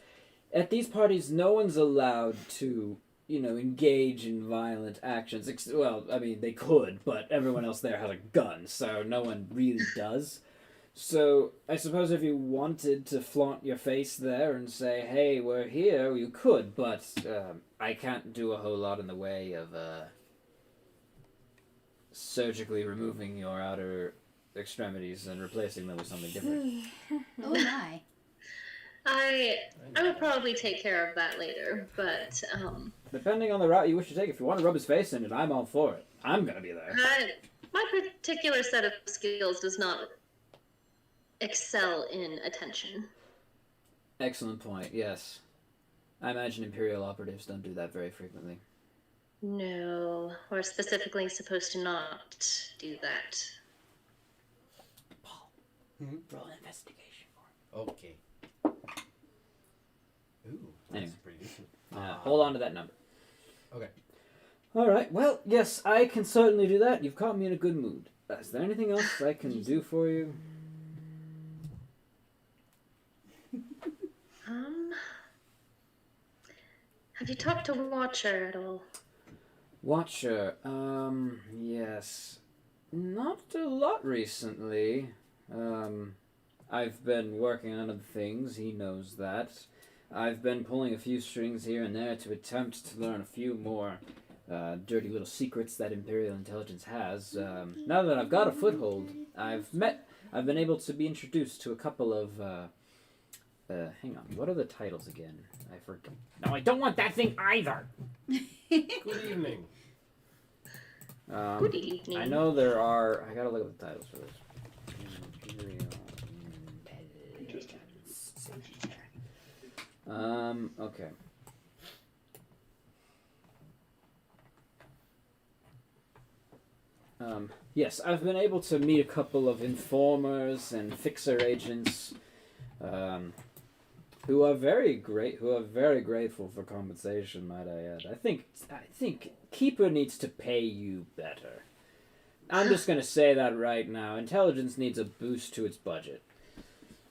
at these parties, no one's allowed to, engage in violent actions. They could, but everyone else there has a gun, so no one really does. So, I suppose if you wanted to flaunt your face there and say, hey, we're here, you could, but I can't do a whole lot in the way of surgically removing your outer extremities and replacing them with something different. Oh my. I will probably take care of that later, but Depending on the route you wish to take, if you want to rub his face in it, I'm all for it. I'm gonna be there. my particular set of skills does not excel in attention. Excellent point, yes. I imagine Imperial operatives don't do that very frequently. No, we're specifically supposed to not do that. Paul, Mm-hmm. roll an investigation for Okay. Ooh, that's Anyway. pretty decent. him. Hold on to that number. Okay. Alright, well, yes, I can certainly do that. You've caught me in a good mood. Is there anything else I can do for you? Have you talked to Watcher at all? Watcher, yes. Not a lot recently. I've been working on other things, he knows that. I've been pulling a few strings here and there to attempt to learn a few more dirty little secrets that Imperial intelligence has. Now that I've got a foothold, I've been able to be introduced to a couple of, hang on, what are the titles again? I forgot. No, I don't want that thing either. Good evening. Good evening. I know there are, I gotta look at the titles for this. Imperial okay. Yes, I've been able to meet a couple of informers and fixer agents, who are very grateful for compensation, might I add. I think Keeper needs to pay you better. I'm just gonna say that right now. Intelligence needs a boost to its budget.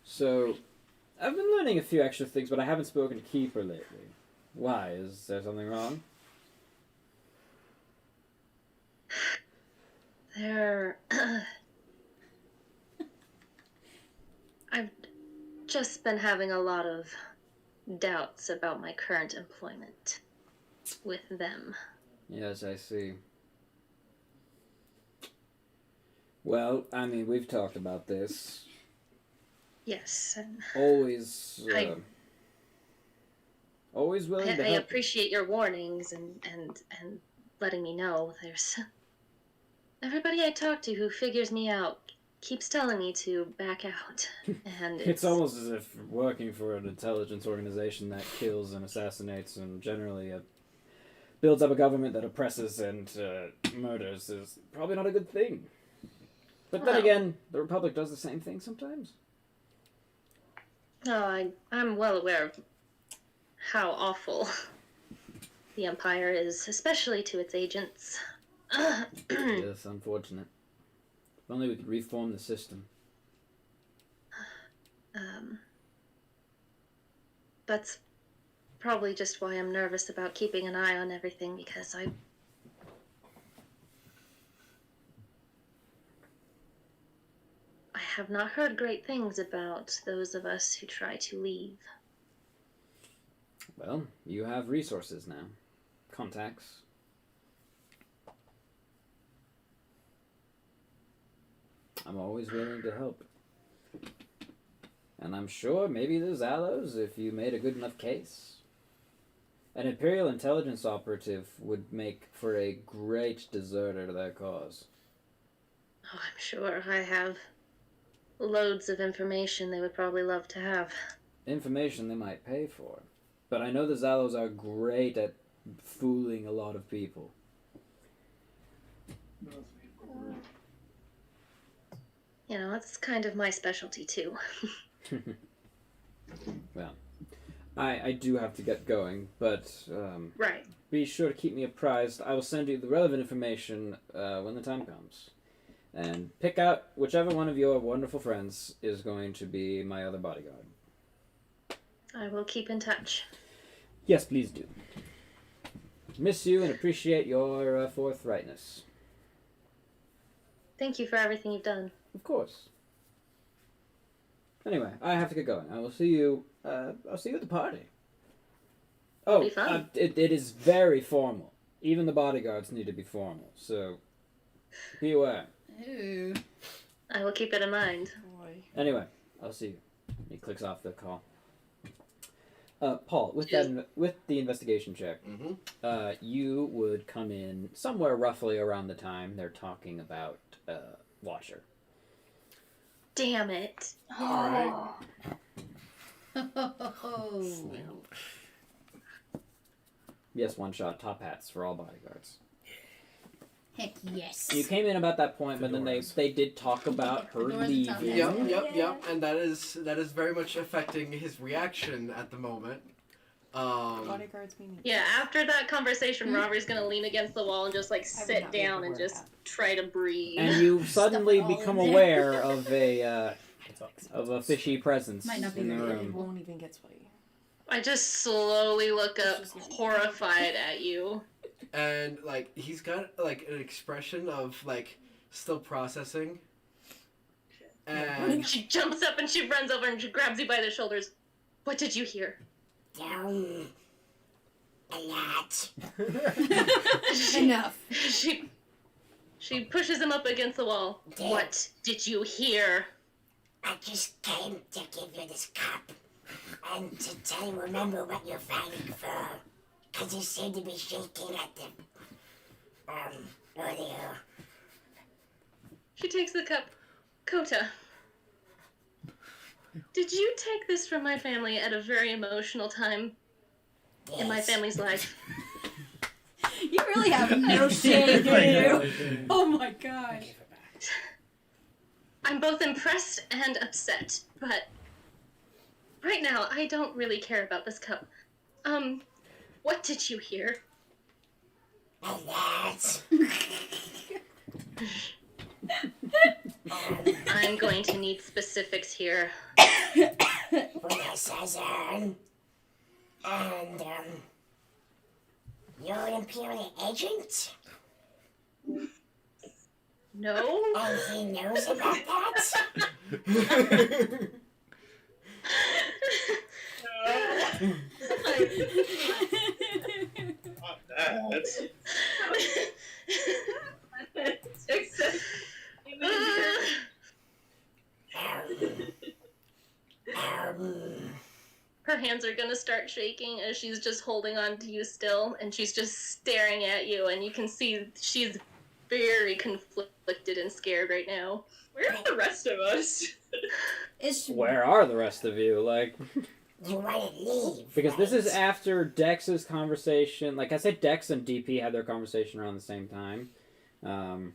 So, I've been learning a few extra things, but I haven't spoken to Keeper lately. Why? Is there something wrong? I've just been having a lot of doubts about my current employment with them. Yes, I see. Well, I mean, we've talked about this. Yes, and Always I willing to I help. appreciate your warnings and letting me know. There's everybody I talk to who figures me out keeps telling me to back out, and It's almost as if working for an intelligence organization that kills and assassinates and generally builds up a government that oppresses and murders is probably not a good thing. But then Well. again, the Republic does the same thing sometimes. No, I'm well aware of how awful the Empire is, especially to its agents. Yes, unfortunate. If only we could reform the system. That's probably just why I'm nervous about keeping an eye on everything, because I have not heard great things about those of us who try to leave. Well, you have resources now. Contacts. I'm always willing to help. And I'm sure maybe the Zallos, if you made a good enough case. An Imperial intelligence operative would make for a great deserter to their cause. Oh, I'm sure I have loads of information they would probably love to have. Information they might pay for. But I know the Zallos are great at fooling a lot of people. You know, that's kind of my specialty too. Well, I do have to get going, but Right. be sure to keep me apprised. I will send you the relevant information when the time comes. And pick out whichever one of your wonderful friends is going to be my other bodyguard. I will keep in touch. Yes, please do. Miss you and appreciate your forthrightness. Thank you for everything you've done. Of course. Anyway, I have to get going. I will see you. I'll see you at the party. It'll be fun. It is very formal. Even the bodyguards need to be formal. So, be aware. Ooh. I will keep it in mind. Boy. Anyway, I'll see you. He clicks off the call. Paul, with that, with the investigation check, you would come in somewhere roughly around the time they're talking about Washer. Damn it. Alright. Yes, one shot, top hats for all bodyguards. Heck yes. You came in about that point, but then they did talk about her leaving. Yep. And that is very much affecting his reaction at the moment. Bodyguards meaning. Yeah, after that conversation, Robert's gonna lean against the wall and just like sit down and just try to breathe. And you suddenly become aware of a fishy presence Might not be in the very room. It won't even get sweaty. I just slowly look up, horrified at you. And like he's got like an expression of like still processing. And she jumps up and she runs over and she grabs you by the shoulders. What did you hear? A lot. Enough. She pushes him up against the wall. Damn. What did you hear? I just came to give you this cup. And to tell you, remember what you're fighting for. Because you seem to be shaking at the, earlier. She takes the cup. Kota, did you take this from my family at a very emotional time in my family's life? You really have no shame, do you? Oh my gosh. I'm both impressed and upset, but right now I don't really care about this cup. What did you hear? A lot. I'm going to need specifics here. And, you're an Imperial agent? No? And he knows about that? Not that. Her hands are gonna start shaking as she's just holding on to you still, and she's just staring at you, and you can see she's very conflicted and scared right now. Where are the rest of us? Where are the rest of you? Like, you want to leave? because this is after Dex's conversation. Like I said, Dex and DP had their conversation around the same time, and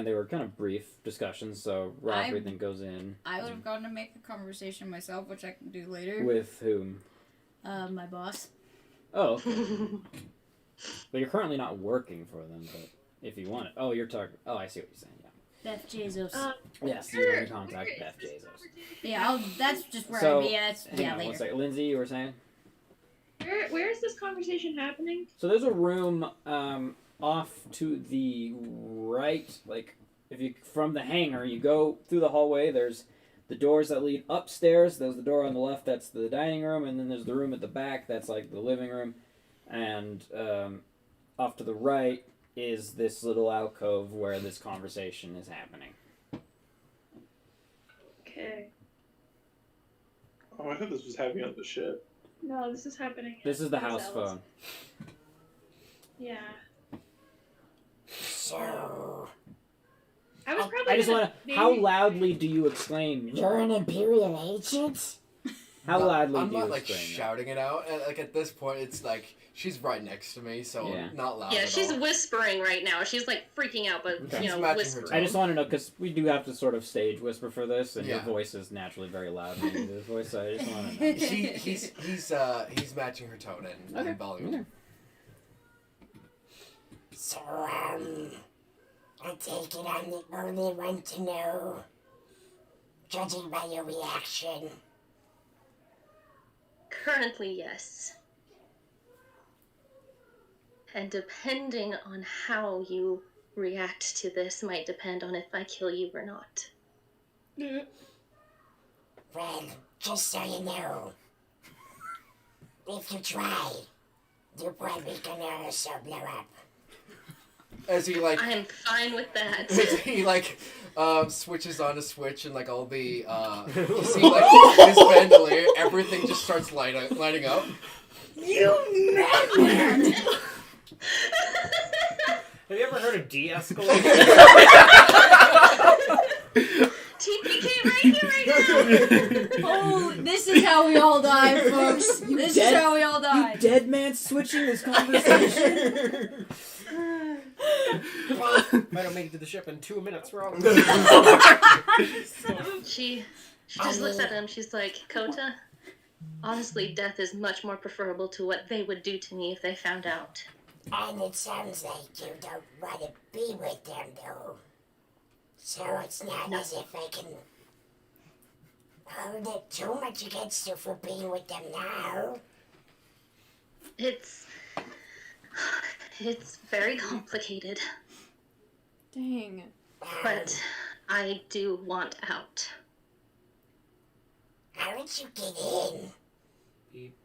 they were kind of brief discussions. So Rob then goes in. I would have gone to make a conversation myself, which I can do later. With whom? My boss. Oh, okay. But you're currently not working for them. But if you want it, you're talking. Oh, I see what you're saying. Yeah. Beth Jesus. Yes, you're in contact with Beth Jesus. Yeah, that's just where So, I'd be at. hang Yeah, on later. one second. Lindsay, you were saying? Where is this conversation happening? So there's a room off to the right, like if you from the hangar, you go through the hallway. There's the doors that lead upstairs. There's the door on the left, that's the dining room, and then there's the room at the back, that's like the living room. And off to the right is this little alcove where this conversation is happening. Okay. Oh, I thought this was happening on the ship. No, this is happening. This is the at house Zelda's. phone. Yeah. So, I was probably I just gonna want to. maybe- How loudly do you exclaim? you're an Imperial agent? How loudly I'm do you not like exclaim? shouting it out. And, like at this point, it's like she's right next to me, so Yeah. not loud. Yeah, at she's all. whispering right now. She's like freaking out, but Okay. She's matching her whispering. tone. I just want to know because we do have to sort of stage whisper for this, and your Yeah. voice is naturally very loud when you do this voice. So I just want to know. He's matching her tone and Okay. volume. Okay. So, I take it I'm the only one to know, judging by your reaction. Currently, yes. And depending on how you react to this might depend on if I kill you or not. Well, just so you know, if you try, you're probably gonna also blow up. As he like, I am fine with that. as he like switches on a switch and like all the you see like his bandolier, everything just starts lighting up. You madman! Have you ever heard of de-escalation? TPK right here, right now. Oh, this is how we all die, folks. This is how we all die. Dead man switching this conversation. Might not make it to the ship in 2 minutes, we're all She just looks at him. She's like, Kota, honestly, death is much more preferable to what they would do to me if they found out. And it sounds like you don't want to be with them, though. So it's not as if I can hold it too much against you for being with them now. It's very complicated, Dang. but I do want out. How did you get in? Beep.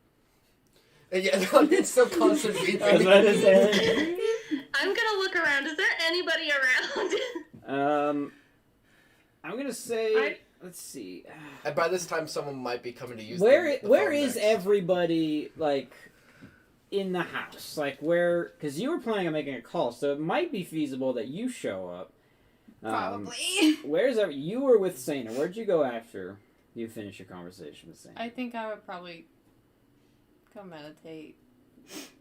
And yeah, it's so constant beeping. I was about to say. I'm gonna look around. Is there anybody around? I'm gonna say. Let's see. And by this time, someone might be coming to use. Where the where phone is next. everybody like in the house? Like where? Because you were planning on making a call, so it might be feasible that you show up. Probably. Where's you were with Saina? Where'd you go after you finished your conversation with Saina? I think I would probably go meditate.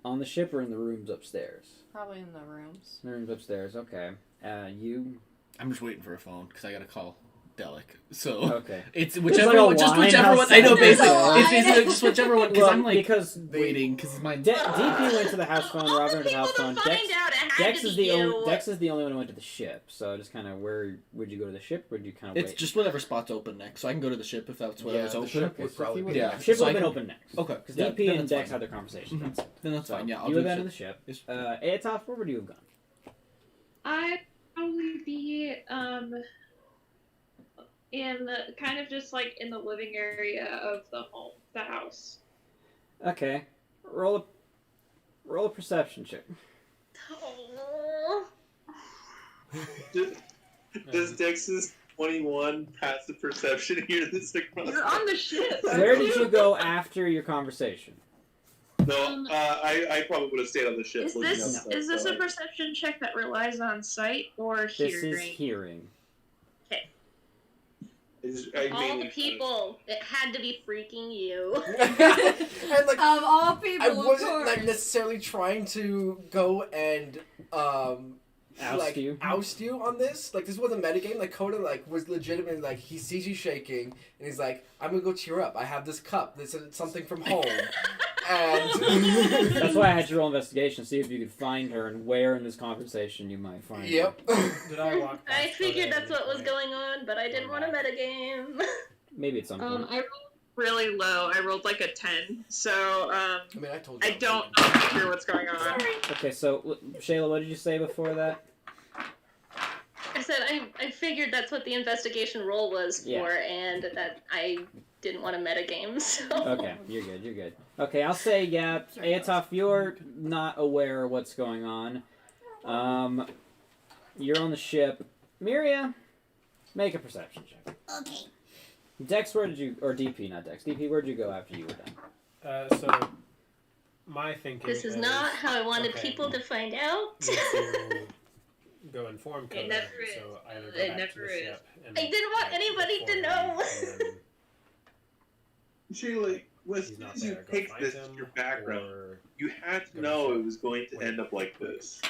On the ship or in the rooms upstairs? Probably in the rooms. The rooms upstairs. Okay. You. I'm just waiting for a phone because I gotta call Delic. So Okay. it's like whichever a one. Just line whichever one. I outside. know basically. There's a It's just whichever one. Because Well, I'm like because waiting because my DP went to the house phone. All Robin the went to the house people phone. to find out, it had Dex to is be the you. Dex is the only one who went to the ship. So just kind of where would you go to the ship? Or would you kind of It's wait? just whatever spot's open next, so I can go to the ship if that's whatever's the open. ship would so probably if be you yeah. would- Ship So would I have been can- open next. Okay, Because yeah, DP then and that's Dex fine. had their conversation. Mhm. That's it. Then that's So fine. Yeah, I'll you do would have the been in ship. the ship. Aetoff, where would you have gone? I'd probably be in the kind of just like in the living area of the house. Okay. Roll a perception check. Oh. Does Dex's 21 pass the perception here? This You're on the ship. Where did you go after your conversation? No, I probably would have stayed on the ship. Is looking this up stuff, is this so a perception check that relies on sight or This hearing? is hearing. I All mainly- the people, it had to be freaking you. And like, Of all people, I of wasn't course. like necessarily trying to go and Oust you? oust you on this. Like this wasn't a metagame. Like Coda like was legitimately like he sees you shaking and he's like, I'm gonna go cheer up. I have this cup. This is something from home. And That's why I had you roll investigation, see if you could find her and where in this conversation you might find her. Yep. Did I walk I past figured Coda that's what was and, going on, but I didn't want a metagame. Maybe at some point. I rolled really low. I rolled like a 10. So, I mean, I told you. I don't know for sure what's going on. Okay, so Shayla, what did you say before that? I said I figured that's what the investigation roll was for, Yeah. and that I didn't want a metagame, so... Okay, you're good. Okay, I'll say, yeah, Aetoff, you're not aware of what's going on. You're on the ship. Miria, make a perception check. Okay. Dex, where did you... Or DP, not Dex. DP, where'd you go after you were done? So, my thinking This is not how I wanted okay, people to find out. need to go inform Coda. It never is. So either go It back to never the is. ship and I didn't want anybody to know. Sheila, as He's soon not as you there. Go take find this him, as your background, or you had go to to know ship. it was going to Wait. end up like this.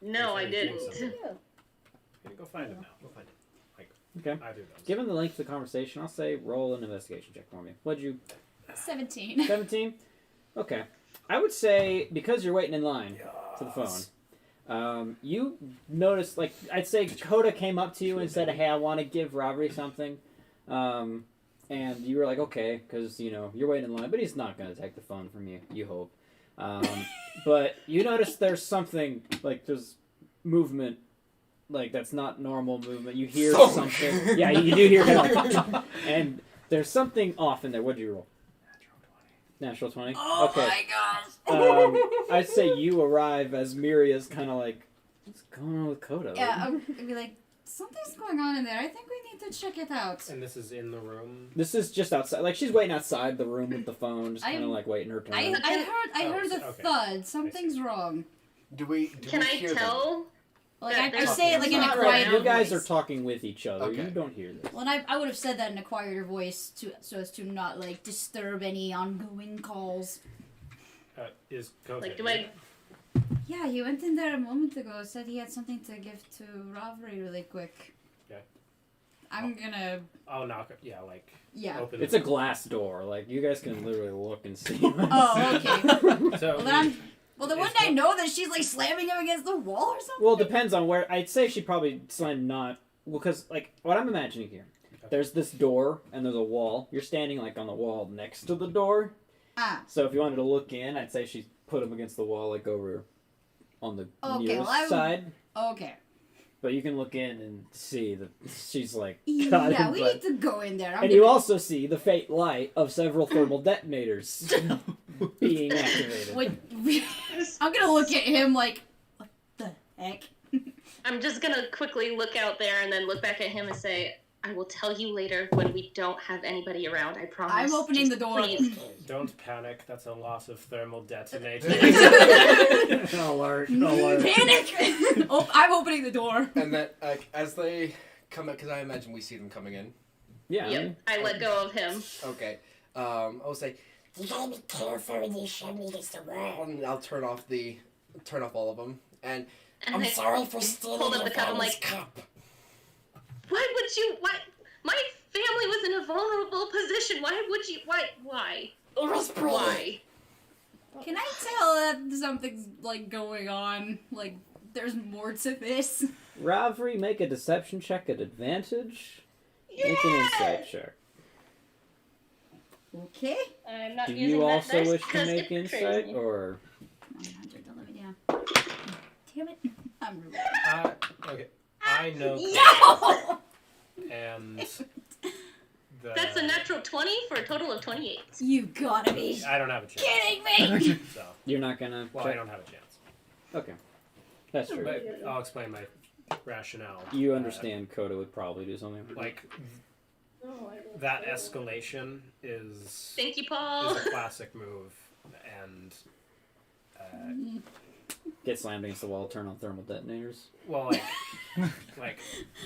No, I If anything, didn't. something. Go find him now. Go find it. Okay. Either of those. Given the length of the conversation, I'll say roll an investigation check for me. What'd you... 17. 17? Okay. I would say, because you're waiting in line to the phone, you notice, like, I'd say Coda came up to you and said, hey, I want to give Robbery something. And you were like, okay, because, you know, you're waiting in line, but he's not going to take the phone from you, you hope. But you notice there's something, like, there's movement, like, that's not normal movement. You hear something. Yeah, you do hear it. And there's something off in there. What'd you roll? Natural 20? Oh okay. my gosh! I'd say you arrive as Miria's kind of like What's going on with Kodo? Yeah, I'd be like, something's going on in there. I think we need to check it out. And this is in the room. This is just outside. Like, she's waiting outside the room with the phone, just kind of like waiting her turn. I heard a thud. Something's wrong. Can I tell? Like I say it like in a Right, quieter you guys voice. are talking with each other. Okay. You don't hear this. Well, and I would have said that in a quieter voice so as to not like disturb any ongoing calls. Is Koda Like, do I? Yeah, he went in there a moment ago. Said he had something to give to Ravri really quick. Okay. I'm gonna. I'll knock it. Yeah, like. Yeah. Open It's a glass door. Like, you guys can literally look and see. Oh, okay. So Well, then wouldn't I know that she's like slamming him against the wall or something? Well, it depends on where. I'd say she probably slammed not. Well, because, like, what I'm imagining here, there's this door and there's a wall. You're standing, like, on the wall next to the door. Ah. So if you wanted to look in, I'd say she put him against the wall, like, over on the nearest side. Okay. But you can look in and see that she's, like, Yeah, we need to go in there. And you also see the faint light of several thermal detonators being activated. Wait, I'm gonna look at him like, what the heck? I'm just gonna quickly look out there and then look back at him and say, I will tell you later when we don't have anybody around, I promise. I'm opening the door. Please. Don't panic. That's a loss of thermal detonator. Alert! Panic! Oh, I'm opening the door. And then, as they come up, because I imagine we see them coming in. Yeah. Yep, I let go of him. Okay. I'll say, you gotta be careful when you shove me against the wall. And I'll turn off all of them. And And I'm I sorry for stealing hold up your the cup. I'm father's like, cup. why would you? Why? My family was in a vulnerable position. Why would you? Why? It was pretty. Why? Can I tell that something's like going on? Like there's more to this? Ravri, make a deception check at advantage. Make an insight check. Okay. I'm not Do using you that also dice wish to because make it insight, betrays me. or? 900, don't let me down. Damn it. I'm rude. Okay. I know. No! And That's a natural 20 for a total of 28. You gotta be I don't have a chance. kidding me! So. You're not gonna. Well, check? I don't have a chance. Okay. That's true. But I'll explain my rationale. You understand Koda would probably do something. Like, that escalation is. Thank you, Paul. Is a classic move, and. Get slammed against the wall, turn on thermal detonators. Well, like.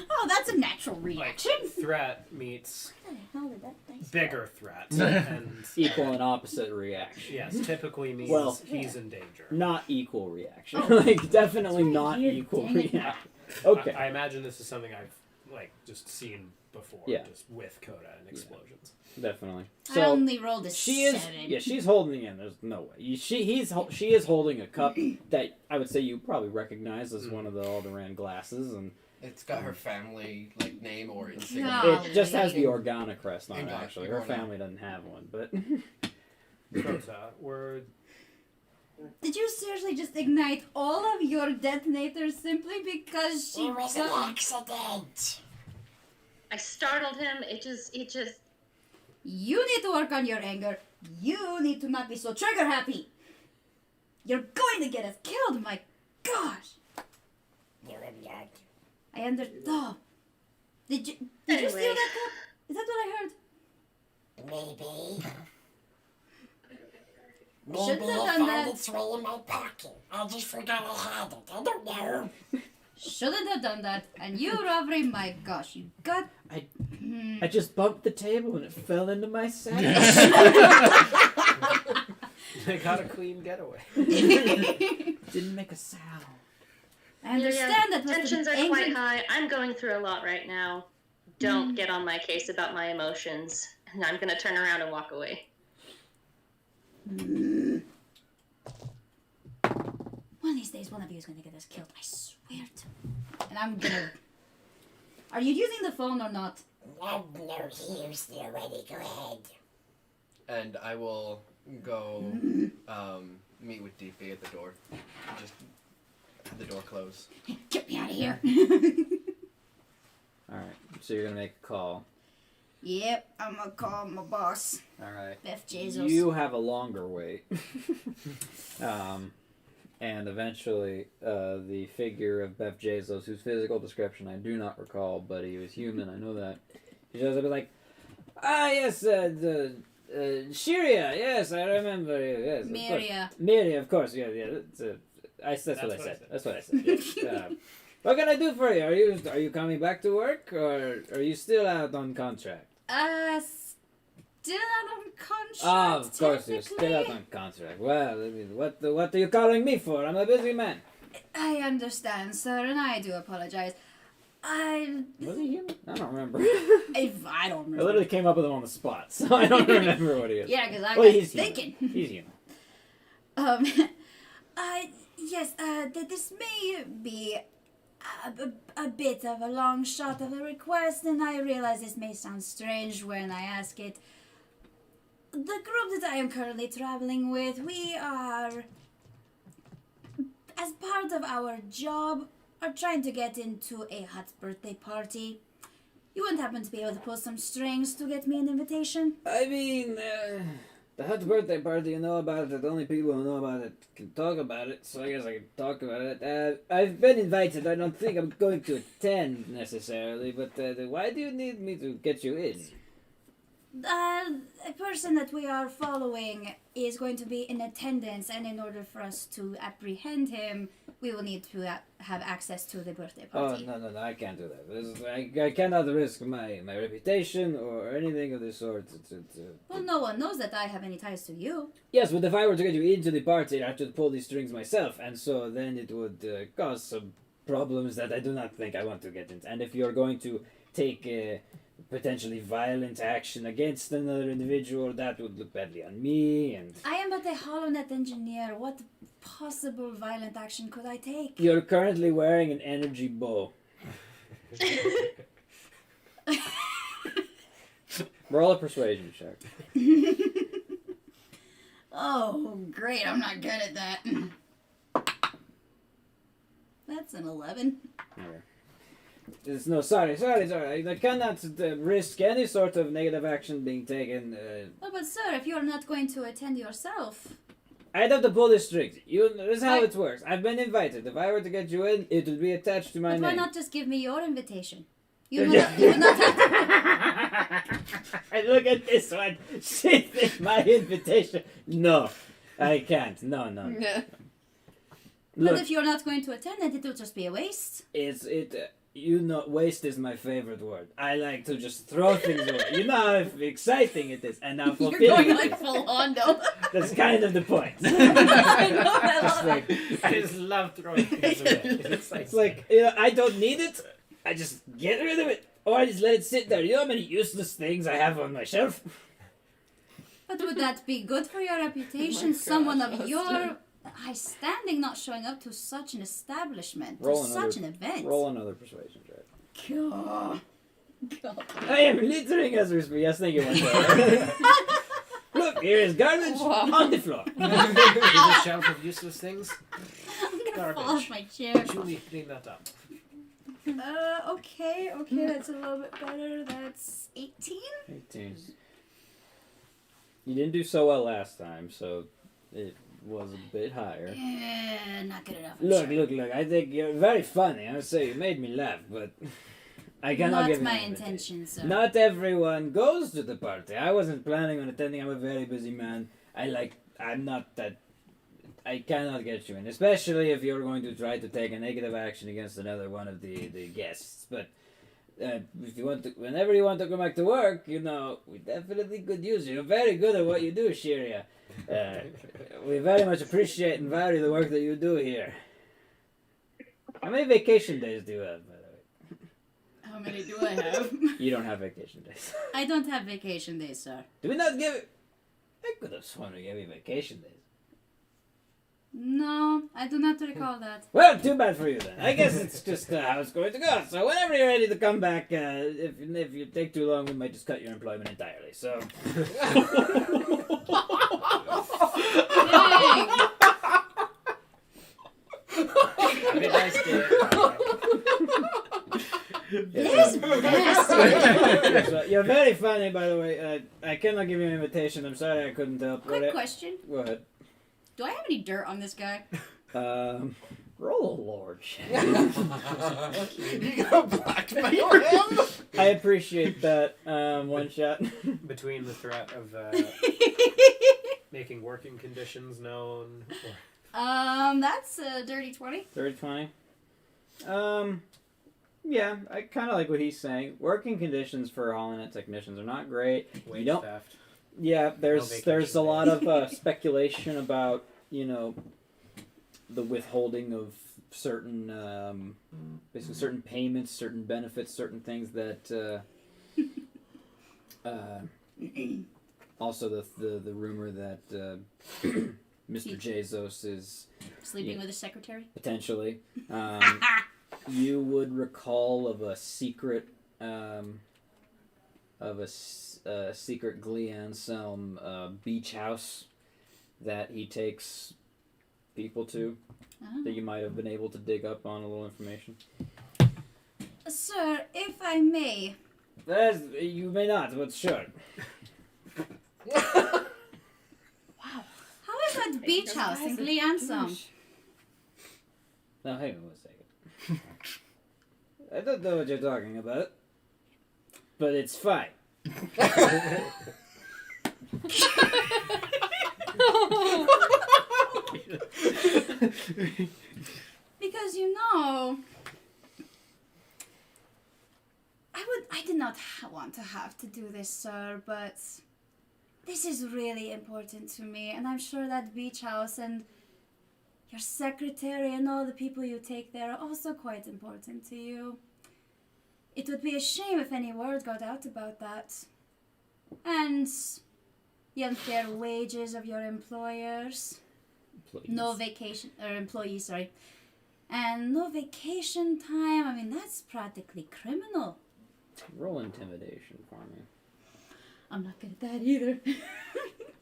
Oh, that's a natural reaction. Like, threat meets What the hell did that dice bigger threat, and Equal and opposite reaction. yes, typically means Well, he's in danger. Not equal reaction. Oh. Like, definitely That's right not here, equal dang it. reaction. Okay. I imagine this is something I've just seen before, Yeah. just with Coda and explosions. Definitely. I So only rolled a she 7. is. Yeah, she's holding in. There's no way. She is holding a cup that I would say you probably recognize as one of the Alderaan glasses, and It's got her family name or insignia. Yeah. it just has the Organa crest on it. Organa, Actually, her Organa. family doesn't have one, but Coda, we're Did you seriously just ignite all of your detonators simply because she... It was an accident. I startled him. It just. You need to work on your anger. You need to not be so trigger happy. You're going to get us killed, my gosh. You am not. I understand. Oh. Did you Anyway. steal that cup? Is that what I heard? Maybe. Shouldn't Maybe have it done found that. its way in my pocket. I just forgot I had it. I don't know. Shouldn't have done that. And you, Ravri, my gosh, you got... I just bumped the table and it fell into my sack. they got a clean getaway. Didn't make a sound. I understand that. Tensions are quite high. I'm going through a lot right now. Don't get on my case about my emotions. And I'm gonna turn around and walk away. One of these days, one of you is going to get us killed. I swear to. And I'm going to... Are you using the phone or not? No, he used it already. Go ahead. And I will go meet with DP at the door. Just have the door close. Get me out of here. All right. So you're gonna make a call. Yep, I'm going to call my boss. All right. Beth Jesus. You have a longer wait. and eventually the figure of Beth Jesus, whose physical description I do not recall, but he was human, I know that. He shows up and like, yes, Shiria, yes, I remember you, yes. Miria. Miria, of course, yeah. That's what I said. That's what I said. Yes. What can I do for you? Are you coming back to work, or are you still out on contract? Still out on contract. Oh, of course, you're still out on contract. Well, I mean, what are you calling me for? I'm a busy man. I understand, sir, and I do apologize. Was he human? I don't remember. I don't remember. I literally came up with him on the spot, so I don't remember what he is. Yeah, because I well, was thinking. Human. He's human. Yes, this may be a bit of a long shot of a request, and I realize this may sound strange when I ask it. The group that I am currently traveling with, we are, as part of our job, are trying to get into a Hutt's birthday party. You wouldn't happen to be able to pull some strings to get me an invitation? I mean, the Hutt's birthday party, you know about it. The only people who know about it can talk about it, so I guess I can talk about it. I've been invited. I don't think I'm going to attend necessarily, but why do you need me to get you in? A person that we are following is going to be in attendance, and in order for us to apprehend him, we will need to have access to the birthday party. Oh, no, I can't do that. I cannot risk my reputation or anything of the sort. Well, no one knows that I have any ties to you. Yes, but if I were to get you into the party, I'd have to pull these strings myself, and so then it would cause some problems that I do not think I want to get into. And if you're going to take potentially violent action against another individual, that would look badly on me, and... I am but a HoloNet engineer. What possible violent action could I take? You're currently wearing an energy bow. Roll a persuasion check. Oh, great. I'm not good at that. That's an 11. No, sorry. I cannot risk any sort of negative action being taken. Oh, but sir, if you're not going to attend yourself... I'd have to pull the strings. This is how it works. I've been invited. If I were to get you in, it would be attached to my name. But why not just give me your invitation? You would not have to... I look at this one. She thinks my invitation. No, I can't. No. But if you're not going to attend it, it'll just be a waste. Waste is my favorite word. I like to just throw things away. You know how exciting it is, and how fulfilling. You're going like full on, though. That's kind of the point. I know. I just love throwing things away. It's like I don't need it. I just get rid of it, or I just let it sit there. You know how many useless things I have on my shelf. But would that be good for your reputation? Someone of your high standing not showing up to such an establishment, to such an event. Roll another persuasion check. God. I am littering as we speak. Yes, thank you, my Look, here is garbage on the floor. Is a shelf of useless things? I'm gonna fall off my chair. Julie, clean that up. Okay, that's a little bit better. That's 18? 18. You didn't do so well last time, so it was a bit higher. Yeah, not good enough. Look, I think you're very funny. I would say you made me laugh, but I cannot give you my an invitation. intention, sir. Not everyone goes to the party. I wasn't planning on attending. I'm a very busy man. I'm not that... I cannot get you in, especially if you're going to try to take a negative action against another one of the guests. But if you want to, whenever you want to go back to work, we definitely could use you. You're very good at what you do, Shiria. We very much appreciate and value the work that you do here. How many vacation days do you have, by the way? How many do I have? You don't have vacation days. I don't have vacation days, sir. Do we not give it? I could have sworn we gave you vacation days. No, I do not recall that. Well, too bad for you then. I guess it's just how it's going to go. So whenever you're ready to come back, if you take too long, we might just cut your employment entirely. So. Have a nice day. This bastard! So, you're very funny, by the way. I cannot give you an invitation. I'm sorry I couldn't help. Quick question. Go ahead. Do I have any dirt on this guy? Roll a lord check. You got blackmail him? I appreciate that one shot. Between the threat of making working conditions known. That's a dirty 20. Dirty 20. Yeah, I kind of like what he's saying. Working conditions for HoloNet technicians are not great. Wage don't. theft. Yeah, there's vacation a lot of speculation about the withholding of certain basically certain payments, certain benefits, certain things that also the rumor that Mr. Jesus is Sleeping with his secretary? potentially. You would recall of a secret secret Glee Anselm beach house that he takes people to, that you might have been able to dig up on a little information. Sir, if I may. You may not, but sure. Wow. How is that beach house in Glee Anselm? Now, hang on one second. I don't know what you're talking about, but it's fine. Because I did not want to have to do this, sir, but this is really important to me, and I'm sure that beach house and your secretary and all the people you take there are also quite important to you. It would be a shame if any word got out about that. And the unfair wages of your employers. No vacation, or employees, sorry. And no vacation time. I mean, that's practically criminal. Roll intimidation for me. I'm not good at that either.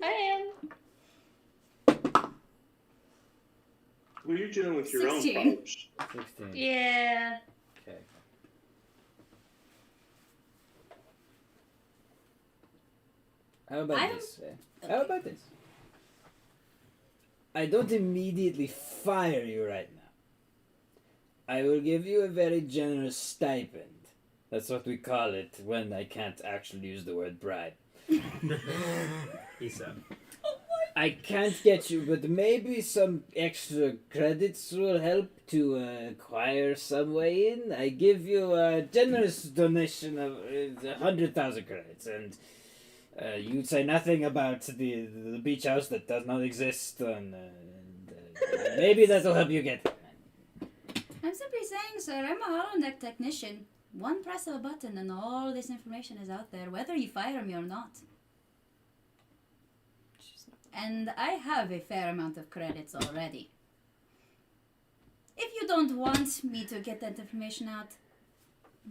I am. Well, you're dealing with your 16. own problems. 16. Yeah. Okay. How about this? How about this? I don't immediately fire you right now. I will give you a very generous stipend. That's what we call it when I can't actually use the word bribe. He said. I can't get you, but maybe some extra credits will help to acquire some way in. I give you a generous donation of 100,000 credits, and you say nothing about the beach house that does not exist, and maybe that will help you get it. I'm simply saying, sir, I'm a HoloNet technician. One press of a button and all this information is out there, whether you fire me or not. And I have a fair amount of credits already. If you don't want me to get that information out,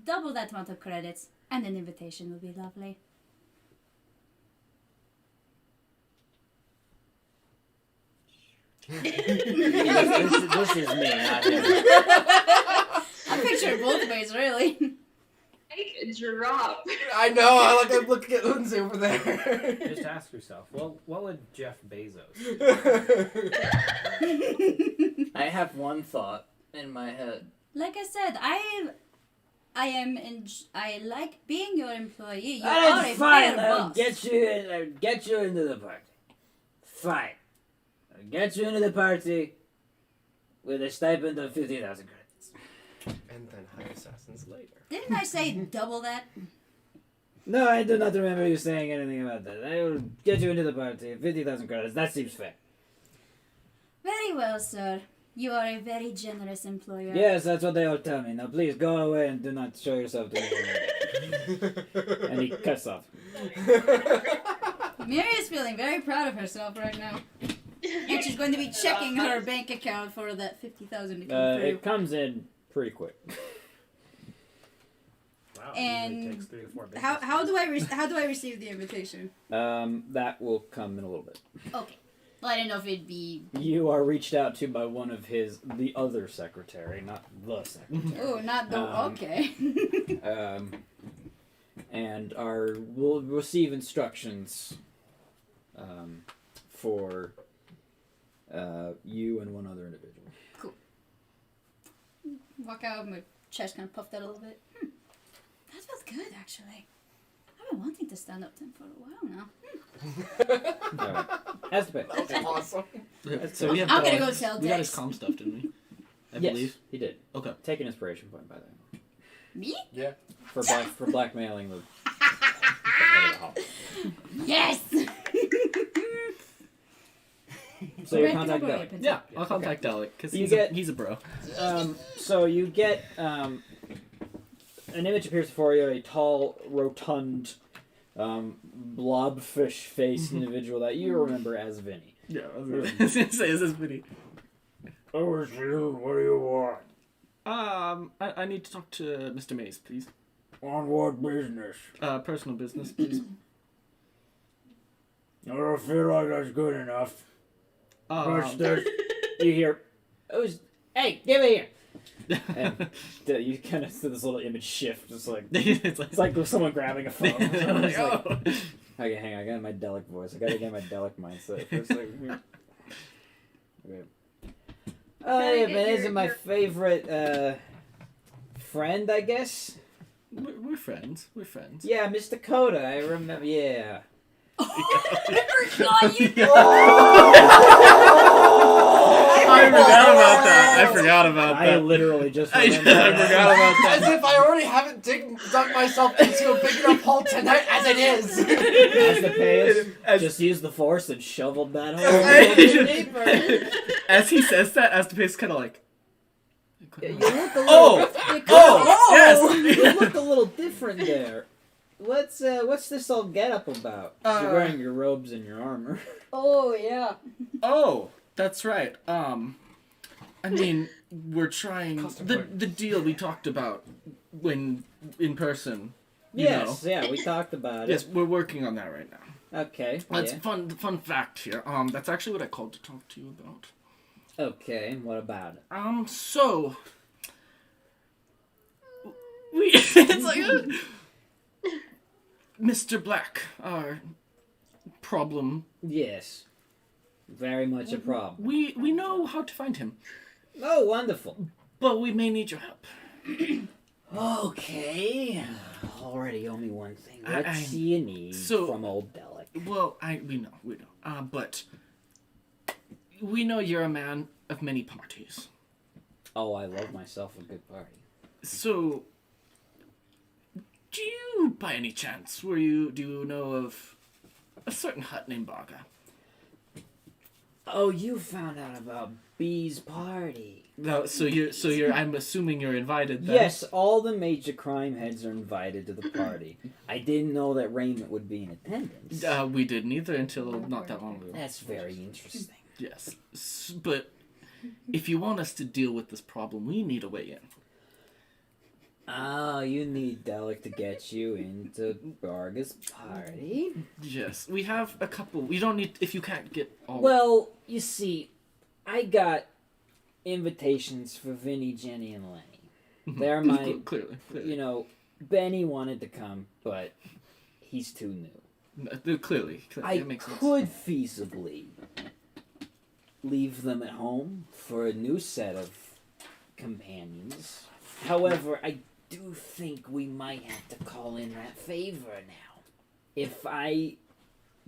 double that amount of credits and an invitation will be lovely. This is me, not him. I picture it both ways, really. Take a drop. I know. I'm looking at Lindsay over there. Just ask yourself, well, what would Jeff Bezos do? I have one thought in my head. Like I said, I like being your employee. You Alright, are a fine. fair I'll boss. get you into the party. Fine. I'll get you into the party with a stipend of 50,000 credits. And then hire assassins later. Didn't I say double that? No, I do not remember you saying anything about that. I will get you into the party. 50,000 credits. That seems fair. Very well, sir. You are a very generous employer. Yes, that's what they all tell me. Now, please go away and do not show yourself to me. And he cuts off. Mary is feeling very proud of herself right now. And she's going to be checking her bank account for that 50,000 to come through. It comes in pretty quick. Wow, And it usually takes 3 to 4 business how days. do I receive the invitation? That will come in a little bit. Okay. Well, I didn't know if it'd be. You are reached out to by one of the other secretary, not the secretary. Oh, not the. Okay. And will receive instructions for you and one other individual. walk out with my chest kind of puffed out a little bit. That feels good, actually. I've been wanting to stand up to him for a while now. Alright. Esther. That was awesome. So we have, I'm gonna go tell we got his Dex. comm stuff, didn't we? I Yes, believe. he did. Okay. Take an inspiration point, by the way. Me? Yeah. For blackmailing the head of the hall. Yes! So you're Right, contacting go Alec. ahead, Yeah, I'll contact Alec because You he's a bro. So you get an image appears before you, a tall, rotund, blobfish-faced individual that you remember as Vinny. Yeah, I was gonna say, is this Vinny? Oh, it's you. What do you want? I need to talk to Mr. Mays, please. On what business? Personal business, please. I don't feel like that's good enough. You hear, hey, give it here. And you kind of see this little image shift, just like it's like someone grabbing a phone. It's like, okay, hang on, I got my Delic voice. I gotta get my Delic mindset. For a second. Okay. Oh yeah, man, isn't my favorite friend, I guess. We're friends. We're friends. Yeah, Mr. Coda. I remember. Yeah. I forgot you. I forgot about that. I literally just I remembered forgot that. about that. As if I already haven't dug myself into a big enough hole tonight as it is. As the pay just used the force and shoveled that hole. As he says that, as the pace kind of like. You look a little, Oh, yes. You look a little different there. What's this all get up about? You're wearing your robes and your armor. Oh, yeah. Oh, that's right. I mean, we're trying the deal we talked about when in person. Yes, yeah, we talked about it. Yes, we're working on that right now. Okay. That's yeah. fun fact here. That's actually what I called to talk to you about. Okay, and what about it? So we it's like Mr. Black, our problem. Yes. Very much a problem. We know how to find him. Oh, wonderful. But we may need your help. Okay. Already owe me one thing. What do you need from old Delic? Well, we know. But we know you're a man of many parties. Oh, I love myself a good party. So, do you, by any chance, do you know of a certain hut named Baga? Oh, you found out about B's party. No, so you're. I'm assuming you're invited. Then. Yes, all the major crime heads are invited to the party. I didn't know that Raymond would be in attendance. We didn't either until not that long ago. That's very interesting. Yes, but if you want us to deal with this problem, we need a way in. Oh, you need Delic to get you into Barga's party? Yes, we have a couple. We don't need if you can't get all. Well, you see, I got invitations for Vinny, Jenny, and Lenny. They're my clearly. You know, Benny wanted to come, but he's too new. Clearly, I that makes sense. could feasibly leave them at home for a new set of companions. However, I do think we might have to call in that favor now.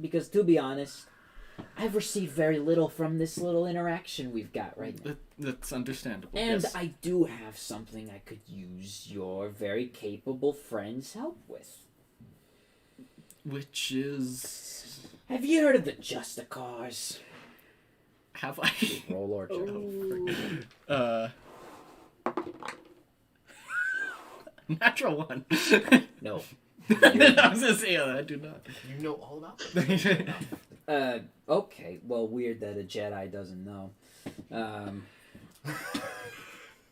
Because to be honest, I've received very little from this little interaction we've got right now. That's understandable. And yes. I do have something I could use your very capable friend's help with. Which is... Have you heard of the Justicars? Have I? Roll or check. Natural one. No. I was gonna say I do not. You know all about it? Okay. Well, weird that a Jedi doesn't know.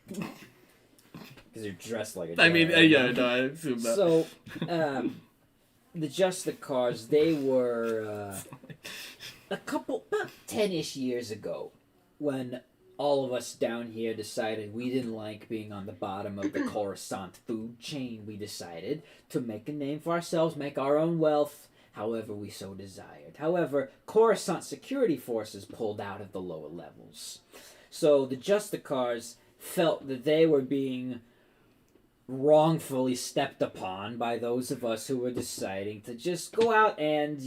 Because you're dressed like a Jedi. I mean, yeah, no, I assume that. So, the Justicars, they were about 10-ish years ago when all of us down here decided we didn't like being on the bottom of the Coruscant food chain. We decided to make a name for ourselves, make our own wealth, however we so desired. However, Coruscant security forces pulled out of the lower levels. So the Justicars felt that they were being wrongfully stepped upon by those of us who were deciding to just go out and,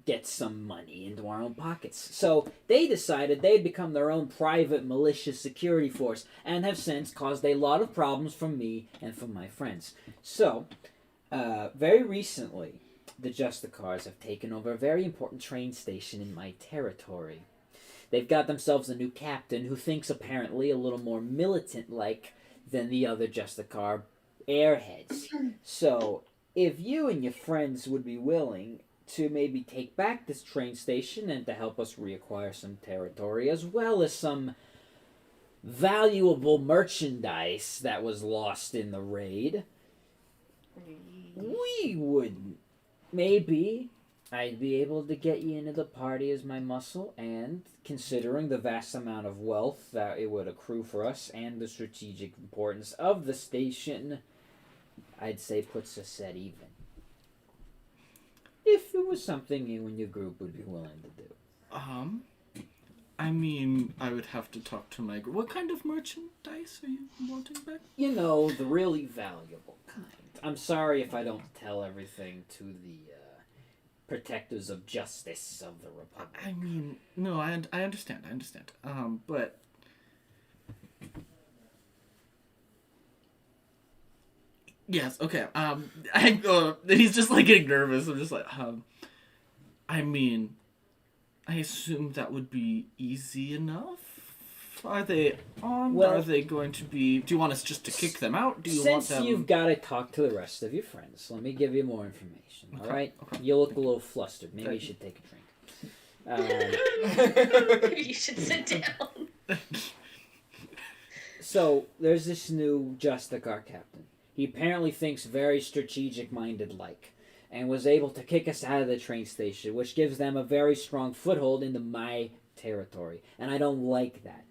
get some money into our own pockets. So they decided they'd become their own private malicious security force and have since caused a lot of problems from me and from my friends. So, very recently, the Justicars have taken over a very important train station in my territory. They've got themselves a new captain who thinks apparently a little more militant-like than the other Justicar airheads. So, if you and your friends would be willing to maybe take back this train station and to help us reacquire some territory, as well as some valuable merchandise that was lost in the raid, we would maybe I'd be able to get you into the party as my muscle, and considering the vast amount of wealth that it would accrue for us and the strategic importance of the station, I'd say puts us at even. If it was something you and your group would be willing to do. I mean, I would have to talk to my group. What kind of merchandise are you wanting back? The really valuable kind. I'm sorry if I don't tell everything to the protectors of justice of the Republic. I mean, no, I understand. But yes, okay. He's just like getting nervous. I'm just like, I mean, I assume that would be easy enough. Are they armed? Well, are they going to be? Do you want us just to kick them out? Do you want them? Since you've got to talk to the rest of your friends, let me give you more information. Okay, all right? okay. You look a little flustered. Maybe you should take a drink. Maybe you should sit down. So there's this new Justicar captain. He apparently thinks very strategic-minded like, and was able to kick us out of the train station, which gives them a very strong foothold into my territory, and I don't like that.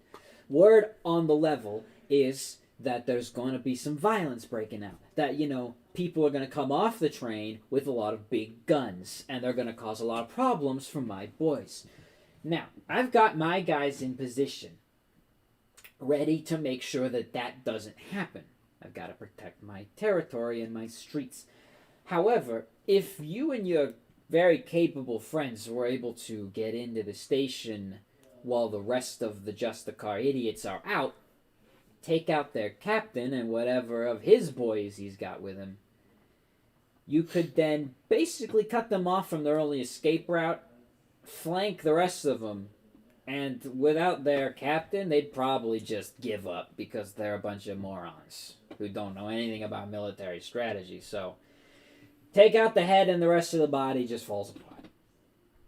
Word on the level is that there's going to be some violence breaking out. That, people are going to come off the train with a lot of big guns, and they're going to cause a lot of problems for my boys. Now, I've got my guys in position, ready to make sure that that doesn't happen. I've got to protect my territory and my streets. However, if you and your very capable friends were able to get into the station while the rest of the Justicar idiots are out, take out their captain and whatever of his boys he's got with him, you could then basically cut them off from their only escape route, flank the rest of them, and without their captain, they'd probably just give up because they're a bunch of morons who don't know anything about military strategy. So, take out the head and the rest of the body just falls apart.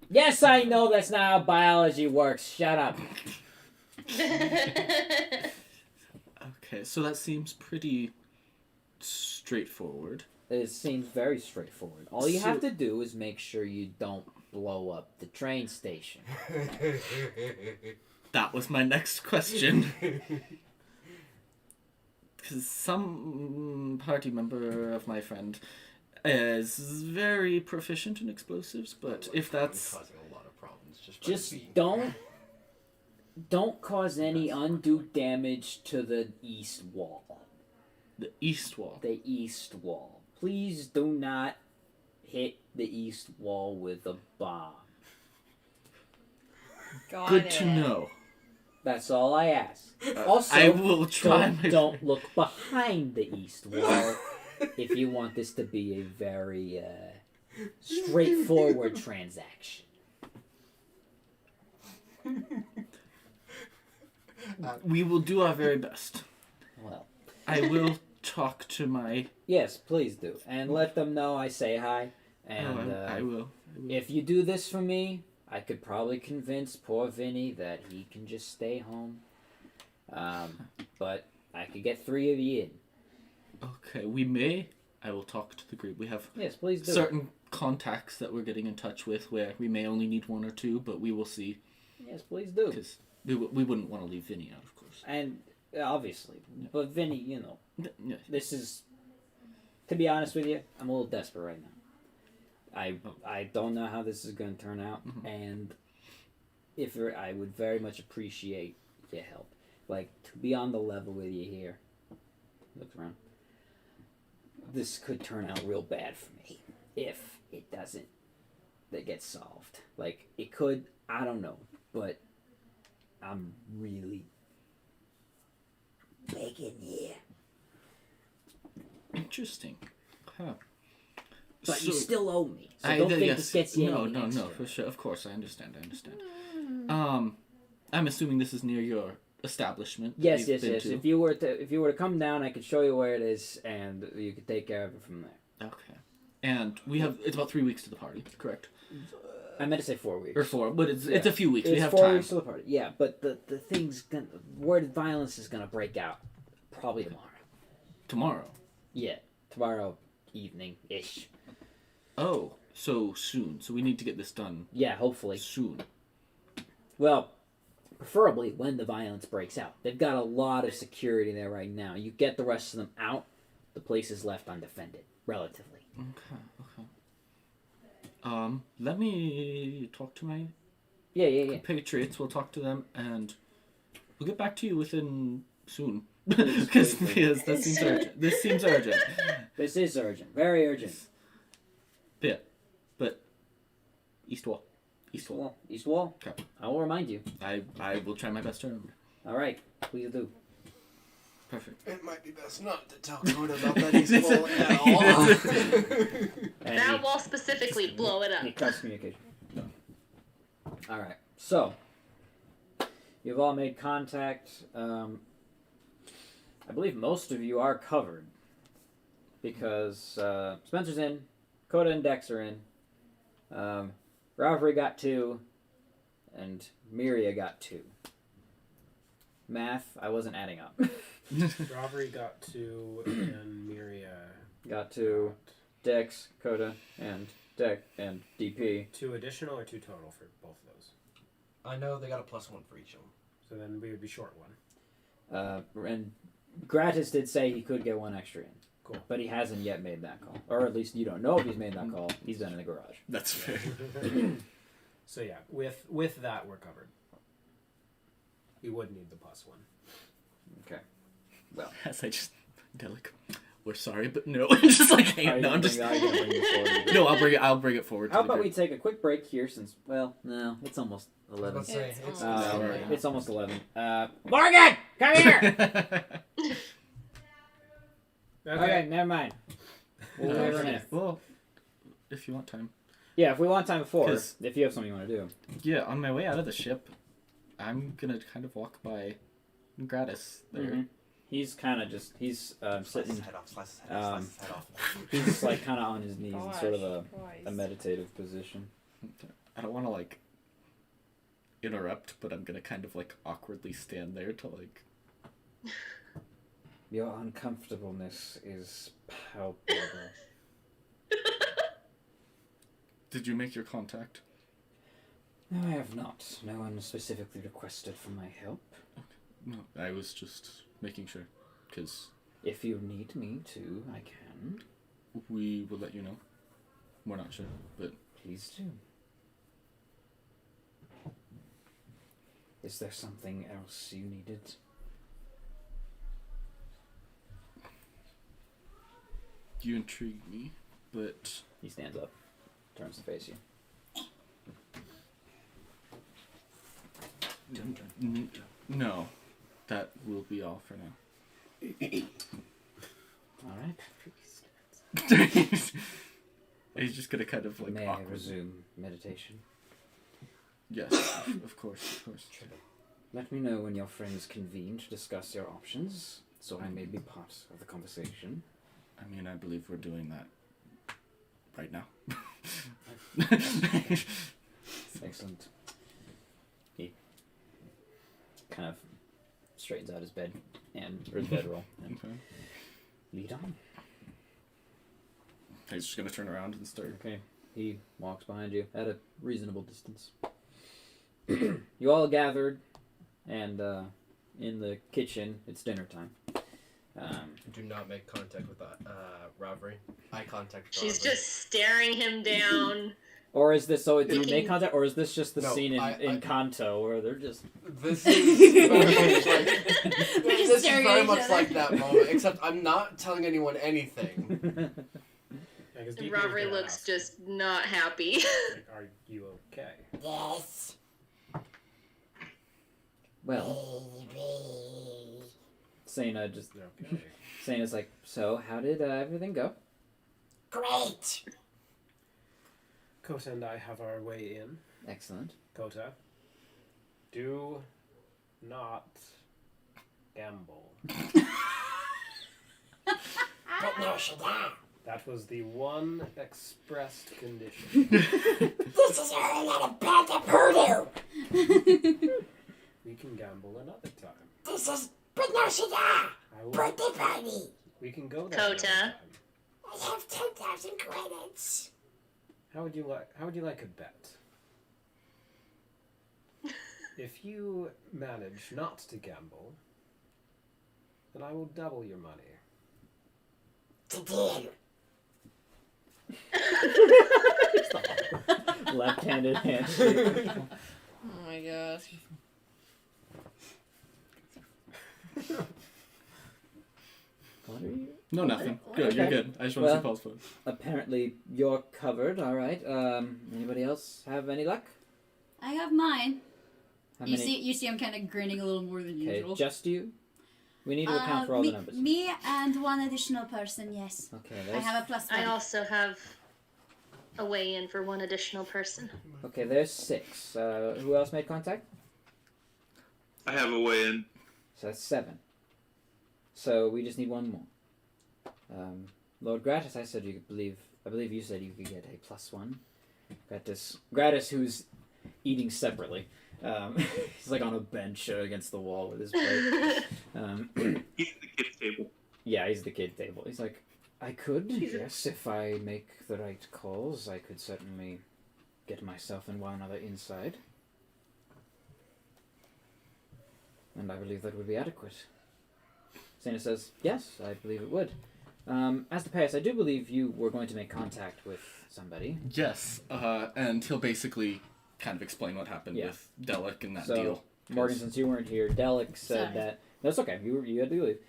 Yes, I know that's not how biology works. Shut up. Okay, so that seems pretty straightforward. It seems very straightforward. All you have to do is make sure you don't blow up the train station. That was my next question. Because some party member of my friend is very proficient in explosives, but if that's causing a lot of problems just don't cause any undue damage to the east wall. The east wall. The east wall. Please do not hit the east wall with a bomb. Good to know. That's all I ask. Also, I will try. Don't look behind the east wall if you want this to be a very straightforward transaction. We will do our very best. Well, I will talk to my... Yes, please do. And let them know I say hi. And I will. If you do this for me, I could probably convince poor Vinny that he can just stay home. But I could get 3 of you in. Okay, we may. I will talk to the group. We have yes, please do. Certain contacts that we're getting in touch with where we may only need 1 or 2, but we will see. Yes, please do. Because we wouldn't want to leave Vinny out, of course. And obviously, but Vinny, Yeah. this is, to be honest with you, I'm a little desperate right now. I don't know how this is going to turn out, and I would very much appreciate get help. Like, to be on the level with you here. Looks around. This could turn out real bad for me if it doesn't get solved. Like, it could, I don't know, but I'm really begging here. Interesting. Huh. But you still owe me, so don't think this gets you anything No, extra. for sure. Of course, I understand. I'm assuming this is near your establishment. Yes. you've been to. If you were to come down, I could show you where it is, and you could take care of it from there. Okay. And it's about 3 weeks to the party, correct? I meant to say 4 weeks. Or 4, but it's a few weeks. It's we have 4 time. weeks to the party. Yeah, but the thing's gonna, word of violence is gonna break out probably tomorrow. Tomorrow. Yeah, tomorrow evening ish. Oh, so soon. So we need to get this done. Yeah, hopefully soon. Well, preferably when the violence breaks out. They've got a lot of security there right now. You get the rest of them out, the place is left undefended, relatively. Okay. Let me talk to my compatriots. We'll talk to them, and we'll get back to you within soon. Because that seems urgent. This seems urgent. This is urgent. Very urgent. Yeah, but East Wall. East Wall. Okay. I will remind you. I will try my best to remember. All right, please do. Perfect. It might be best not to tell Coda about that East Wall at all. That wall specifically, blow it up. It cuts communication. No. All right, so you've all made contact. I believe most of you are covered because Spencer's in, Coda and Dex are in. Ravery got 2, and Miria got 2. Math, I wasn't adding up. Ravery got 2, and Miria got 2. Dex, Coda, and DP. 2 additional or 2 total for both of those? I know they got a +1 for each of them. So then we would be short 1. And Gratis did say he could get 1 extra in. Cool. But he hasn't yet made that call. Or at least you don't know if he's made that call. He's been in the garage. That's fair. So yeah, with that we're covered. We would need the +1. Okay. Well, as I just we're sorry, but no. Just like hang on. I'm just no. I'll bring it forward. How about we take a quick break here since no, it's almost 11. It's almost 11. Morgan, come here. Okay, never mind. We'll wait for a minute. Well, if you want time. Yeah, if we want time before, if you have something you want to do. Yeah, on my way out of the ship, I'm gonna kind of walk by Gratis there. Mm-hmm. He's kind of just sitting. Slice his head off. He's just like kind of on his knees in sort of a meditative position. I don't want to like interrupt, but I'm gonna kind of like awkwardly stand there to like. Your uncomfortableness is palpable. Did you make your contact? No, I have not. No one specifically requested for my help. Okay. No, I was just making sure, because... If you need me to, I can. We will let you know. We're not sure, but... Please do. Is there something else you needed? You intrigue me, but... He stands up, turns to face you. No, that will be all for now. Alright. He's just gonna kind of like May awkwardly. I resume meditation? Yes, of course. Let me know when your friends convene to discuss your options, so I may be part of the conversation. I mean, I believe we're doing that right now. Excellent. He kind of straightens out his bed or his bedroll and lead on. He's just gonna turn around and start. Okay. He walks behind you at a reasonable distance. You all gathered, and in the kitchen, it's dinner time. Do not make contact with Ravery. Eye contact with She's Ravery. just staring him down, Or is this so? Do you make contact, or is this just the No, scene in Kanto where they're just? This is very much like We're just this is staring very at each much other. like that moment. Except I'm not telling anyone anything. Yeah, 'cause DP was Robbery gonna looks ask, just not happy. like, are you okay? Yes. Well, Baby. Sana's like, so how did everything go? Great. Kota and I have our way in. Excellent. Kota, do not gamble. But no, she died. That was the one expressed condition. This is a whole lot of bad voodoo. We can gamble another time. This is. But no, she died. I will, Birthday party. we can go there. Kota. another time. I have 10,000 credits. How would you like a bet? If you manage not to gamble, then I will double your money. Today. Left-handed handshake. Oh my gosh. What are you? No, nothing. What? Good, you're Okay. good. I just want to Well- see Paul's pose. Apparently, you're covered. All right. Anybody else have any luck? I have mine. How You many? see, I'm kind of grinning a little more than Okay, usual. just you. We need to account for all the numbers. Me and one additional person. Yes, Okay, I there's have a plus one. I also have a way in for one additional person. okay. There's 6. Who else made contact? I have a way in. So that's 7. So we just need one more. Lord Gratis, I believe you said you could get a +1. Gratis, who's eating separately. He's like on a bench against the wall with his plate. He's at the kids' table. Yeah, he's the kid table. He's like, I could, yes, if I make the right calls, I could certainly get myself and one other inside. And I believe that would be adequate. Sana says, yes, I believe it would. As to Paris, I do believe you were going to make contact with somebody. Yes, and he'll basically kind of explain what happened Yeah. with Delic and that So, deal. Morgan, since you weren't here, Delic said Sorry. that... That's okay, you had to leave.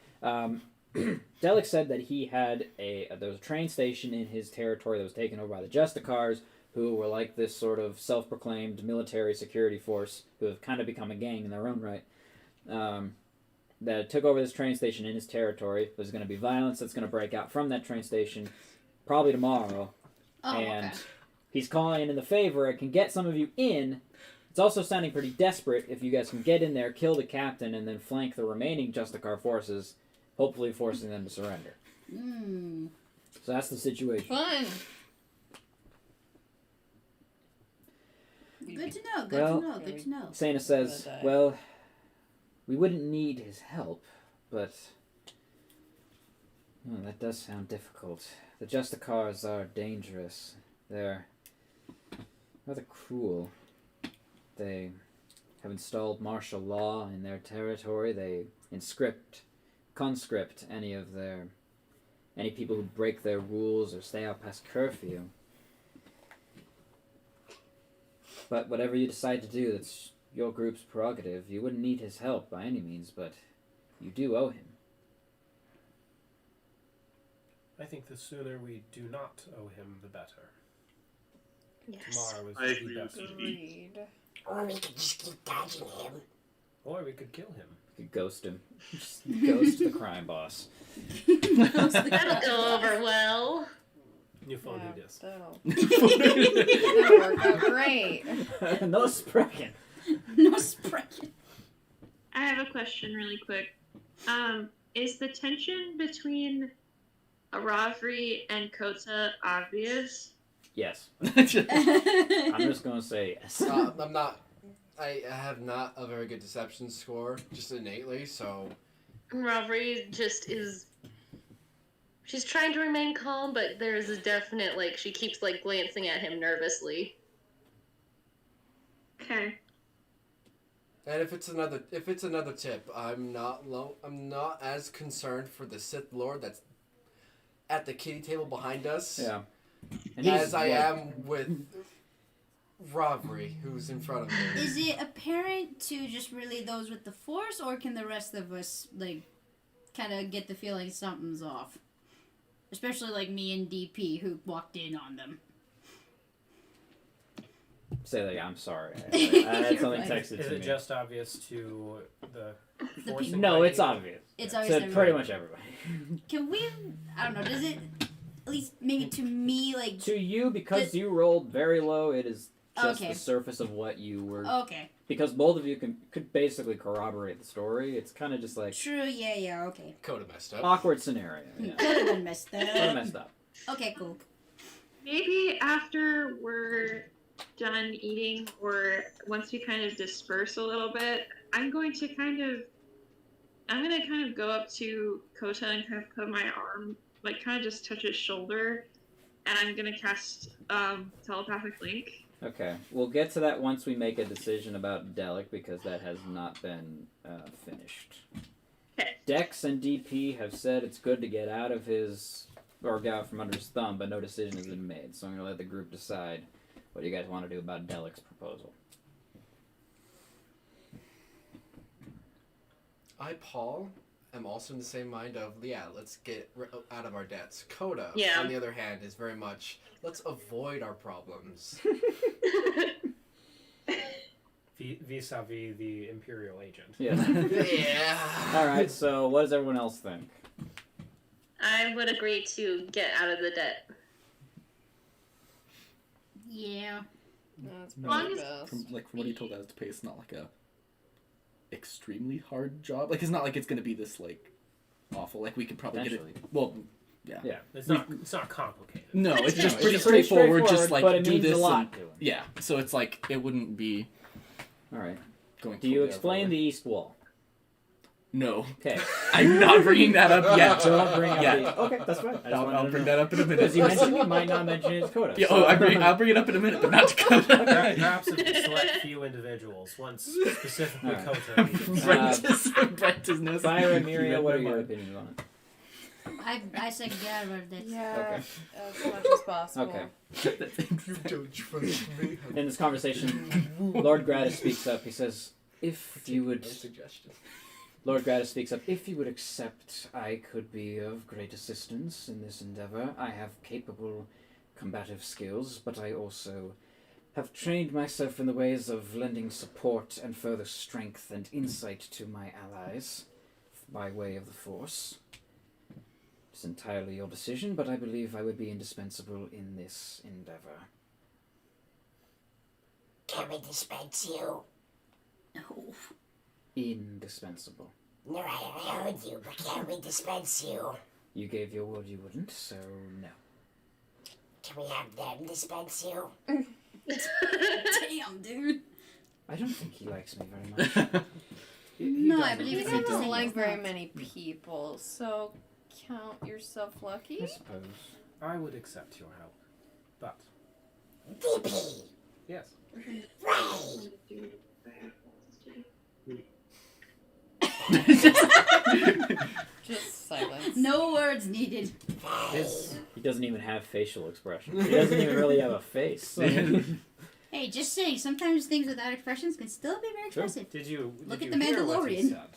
Delic said that he had there was a train station in his territory that was taken over by the Justicars, who were like this sort of self-proclaimed military security force, who have kind of become a gang in their own right. That took over this train station in his territory. There's going to be violence that's going to break out from that train station, probably tomorrow. Oh, and okay. he's calling in the favor. It can get some of you in. It's also sounding pretty desperate if you guys can get in there, kill the captain, and then flank the remaining Justicar forces, hopefully forcing them to surrender. Mm. So that's the situation. Fun. Good to know. Good Well- to know. Good to know. Sana says, Gonna die. well, we wouldn't need his help, but... Oh, that does sound difficult. The Justicars are dangerous. They're rather cruel. They have installed martial law in their territory. They conscript any people who break their rules or stay out past curfew. But whatever you decide to do, that's your group's prerogative. You wouldn't need his help by any means, but you do owe him. I think the sooner we do not owe him, the better. Yes. Tomorrow is I the agree best. with you. Agreed. Or we could just keep dodging him. Or we could kill him. You could ghost him. Just ghost the crime boss. That'll go over well. You phone who dis. That'll work out great. No sprechen. No sprechen. I have a question really quick. Is the tension between Aravri and Kota obvious? Yes. I'm just gonna say yes. I'm not. I have not a very good deception score, just innately. So Robbery just is. She's trying to remain calm, but there is a definite she keeps glancing at him nervously. Okay. And if it's another tip, I'm not as concerned for the Sith Lord that's at the kitty table behind us Yeah. And as I like- am with Robbery, who's in front of me. Is it apparent to just really those with the Force, or can the rest of us, like, kind of get the feeling something's off? Especially, like, me and DP, who walked in on them. Say that, I'm sorry. I had something Right. texted Is to it me. just obvious to the The forcing people. No, by it's you? obvious. It's To obvious to pretty everybody. much everybody. Can we, I don't know, does it, at least maybe to me, like... To you, because you rolled very low, it is just Okay. the surface of what you were... Okay. Because both of you could basically corroborate the story. It's kind of just like... True, yeah, okay. Coda messed up. Awkward scenario. Yeah. Could have been messed up. Could have messed up. Okay, cool. Maybe after we're done eating, or once we kind of disperse a little bit, I'm gonna kind of go up to Kota and kind of put my arm, like kind of just touch his shoulder, and I'm gonna cast telepathic link. Okay, we'll get to that once we make a decision about Delic, because that has not been finished. Okay. Dex and DP have said it's good to get out of his, or get out from under his thumb, but no decision has been made. So I'm going to let the group decide what you guys want to do about Delic's proposal. I, Paul, am also in the same mind of, yeah, let's get out of our debts. Coda, Yeah. on the other hand, is very much, let's avoid our problems. Vis-a-vis the Imperial agent. Yeah. Yeah. Alright, so what does everyone else think? I would agree to get out of the debt. Yeah. That's Long probably as- best. From what he told us to pay, it's not like a extremely hard job. Like, it's not like it's gonna be this like awful. Like, we could probably get it. Potentially. Well, yeah. Yeah. It's not complicated. No, it's just It's pretty just pretty straightforward. Just straightforward, like but it do means this a lot and to him. yeah. So it's like it wouldn't be Alright. going. Do you totally explain over. the East Wall? No, Okay. I'm not bringing that up yet. Don't bring up Yeah. the... Okay, that's fine. I just I'll wanted to bring know. that up in a minute. Because you mentioned you might not mention it's Coda. Yeah, so- I'll bring it up in a minute, but not to Coda. Perhaps a select few individuals, once specifically Alright. Kota. Brent is no. Fire and Miria, what are your opinions on it? I said get out of this. Yeah, Okay. as much as possible. Okay. You don't trust me. In this conversation, Lord Gratis speaks up. He says, if you would... No suggestion. Lord Gratis speaks up. If you would accept, I could be of great assistance in this endeavor. I have capable combative skills, but I also have trained myself in the ways of lending support and further strength and insight to my allies by way of the Force. It's entirely your decision, but I believe I would be indispensable in this endeavor. Can we dispense you? No. Indispensable. No, I heard you, but can we dispense you? You gave your word you wouldn't, so no. Can we have them dispense you? Damn, dude. I don't think he likes me very much. No, I believe He it's doesn't saying like it's very not. many people, so count yourself lucky. I suppose. I would accept your help, but DP! yes. Right! Just silence. No words needed. He doesn't even have facial expression. He doesn't even really have a face. Hey, just saying, sometimes things without expressions can still be very Sure. expressive. Did you Look did at you the hear what he Mandalorian. said?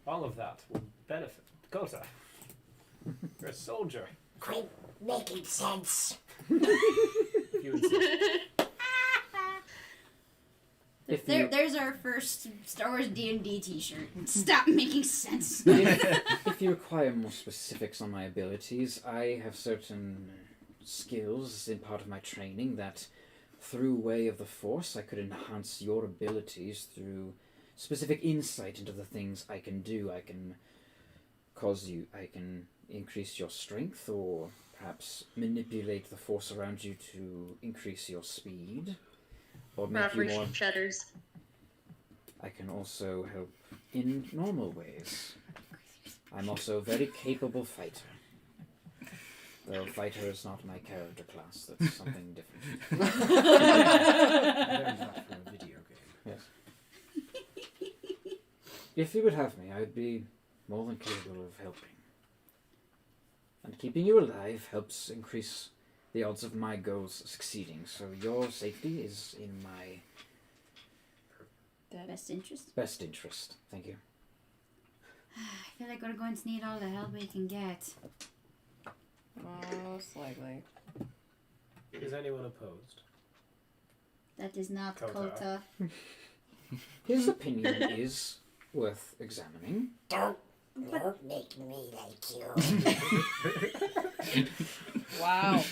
All of that will benefit Kota. You're a soldier. Quit making sense. If you insist. If you, There's our first Star Wars D&D t-shirt. Stop making sense. if you require more specifics on my abilities, I have certain skills in part of my training that, through way of the Force, I could enhance your abilities through specific insight into the things I can do. I can increase your strength, or perhaps manipulate the Force around you to increase your speed, or make you Robbery more... shudders. I can also help in normal ways. I'm also a very capable fighter. Though fighter is not my character class, that's something different. Learned that from a video game. Yes. If you would have me, I would be more than capable of helping. And keeping you alive helps increase the the odds of my goals succeeding. So your safety is in my Best interest? best interest. Thank you. I feel like we're going to need all the help we can get. Most likely. Is anyone opposed? That is not Kota. Kota. His opinion is worth examining. Don't make me like you. Wow.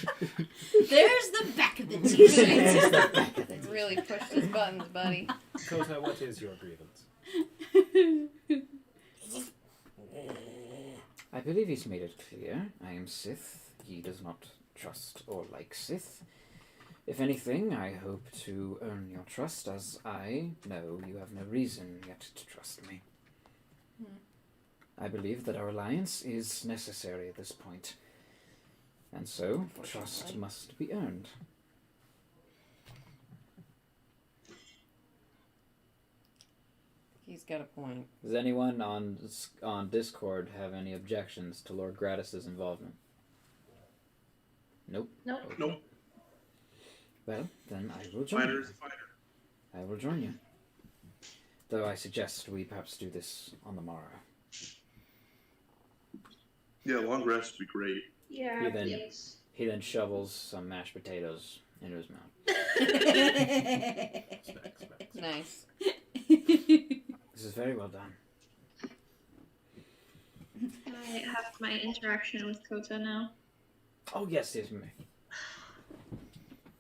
There's the back of the t-shirt. Really pushed his buttons, buddy. Kota, what is your grievance? I believe he's made it clear. I am Sith. He does not trust or like Sith. If anything, I hope to earn your trust, as I know you have no reason yet to trust me. I believe that our alliance is necessary at this point, and so trust must be earned. He's got a point. Does anyone on Discord have any objections to Lord Gratis's involvement? Nope. Nope. Nope. Well, then I will join Fighter you. is a fighter. I will join you. Though I suggest we perhaps do this on the morrow. Yeah, long rest would be great. Yeah, He then shovels some mashed potatoes into his mouth. Nice. This is very well done. Can I have my interaction with Kota now? Oh yes, yes, me.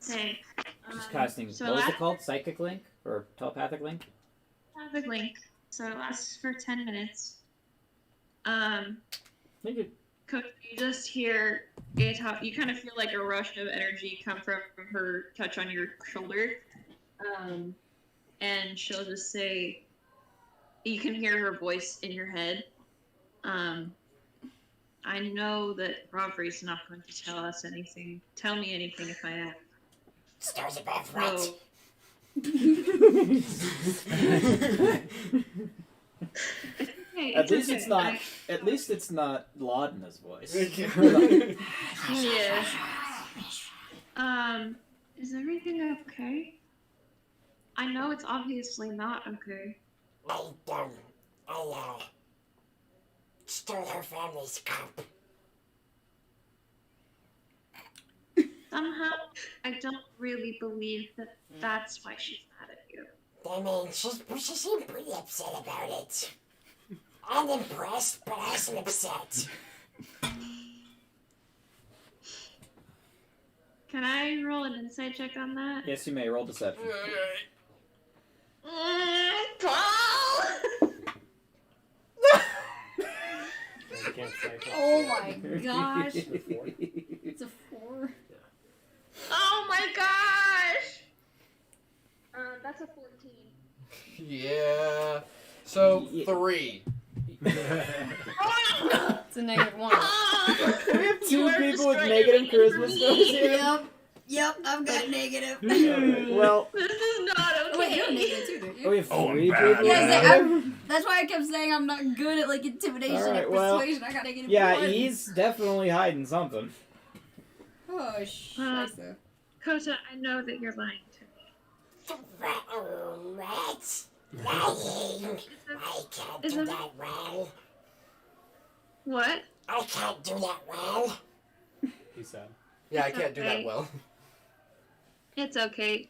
Hey. Just casting. So What was it last- called? Psychic link or telepathic link? Traffic link. So it lasts for 10 minutes. Thank you. Coach, you just hear it. You kind of feel like a rush of energy come from her touch on your shoulder. And she'll just say, you can hear her voice in your head. I know that Robbery's not going to tell us anything. Tell me anything if I ask. Stars above what? So, Hey, At least okay. it's not. At least it's not Laudna's voice. Yeah. Is everything okay? I know it's obviously not okay. I stole her family's cup. Somehow, I don't really believe that that's why she's mad at you. I mean, she seemed pretty upset about it. I'm impressed, but I wasn't upset. Can I roll an insight check on that? Yes, you may roll deception. Paul! Oh my gosh. It's a 4. Oh my gosh! That's a 14. Yeah. So 3. It's a -1. We have 2 people with negative charisma scores here. Yep, I've got negative. Well, This is not okay. Wait, you have negative too, don't you? we have 3 I'm people. bad. with Yeah, negative. that's why I kept saying I'm not good at like intimidation Alright, and well, persuasion. I got negative Yeah, 1. he's definitely hiding something. Oh, scheiße. Kota, I know that you're lying to me. Rats? Lying. I can't do that well. What? I can't do that well. He said. Yeah, I can't do that Okay. well. It's okay.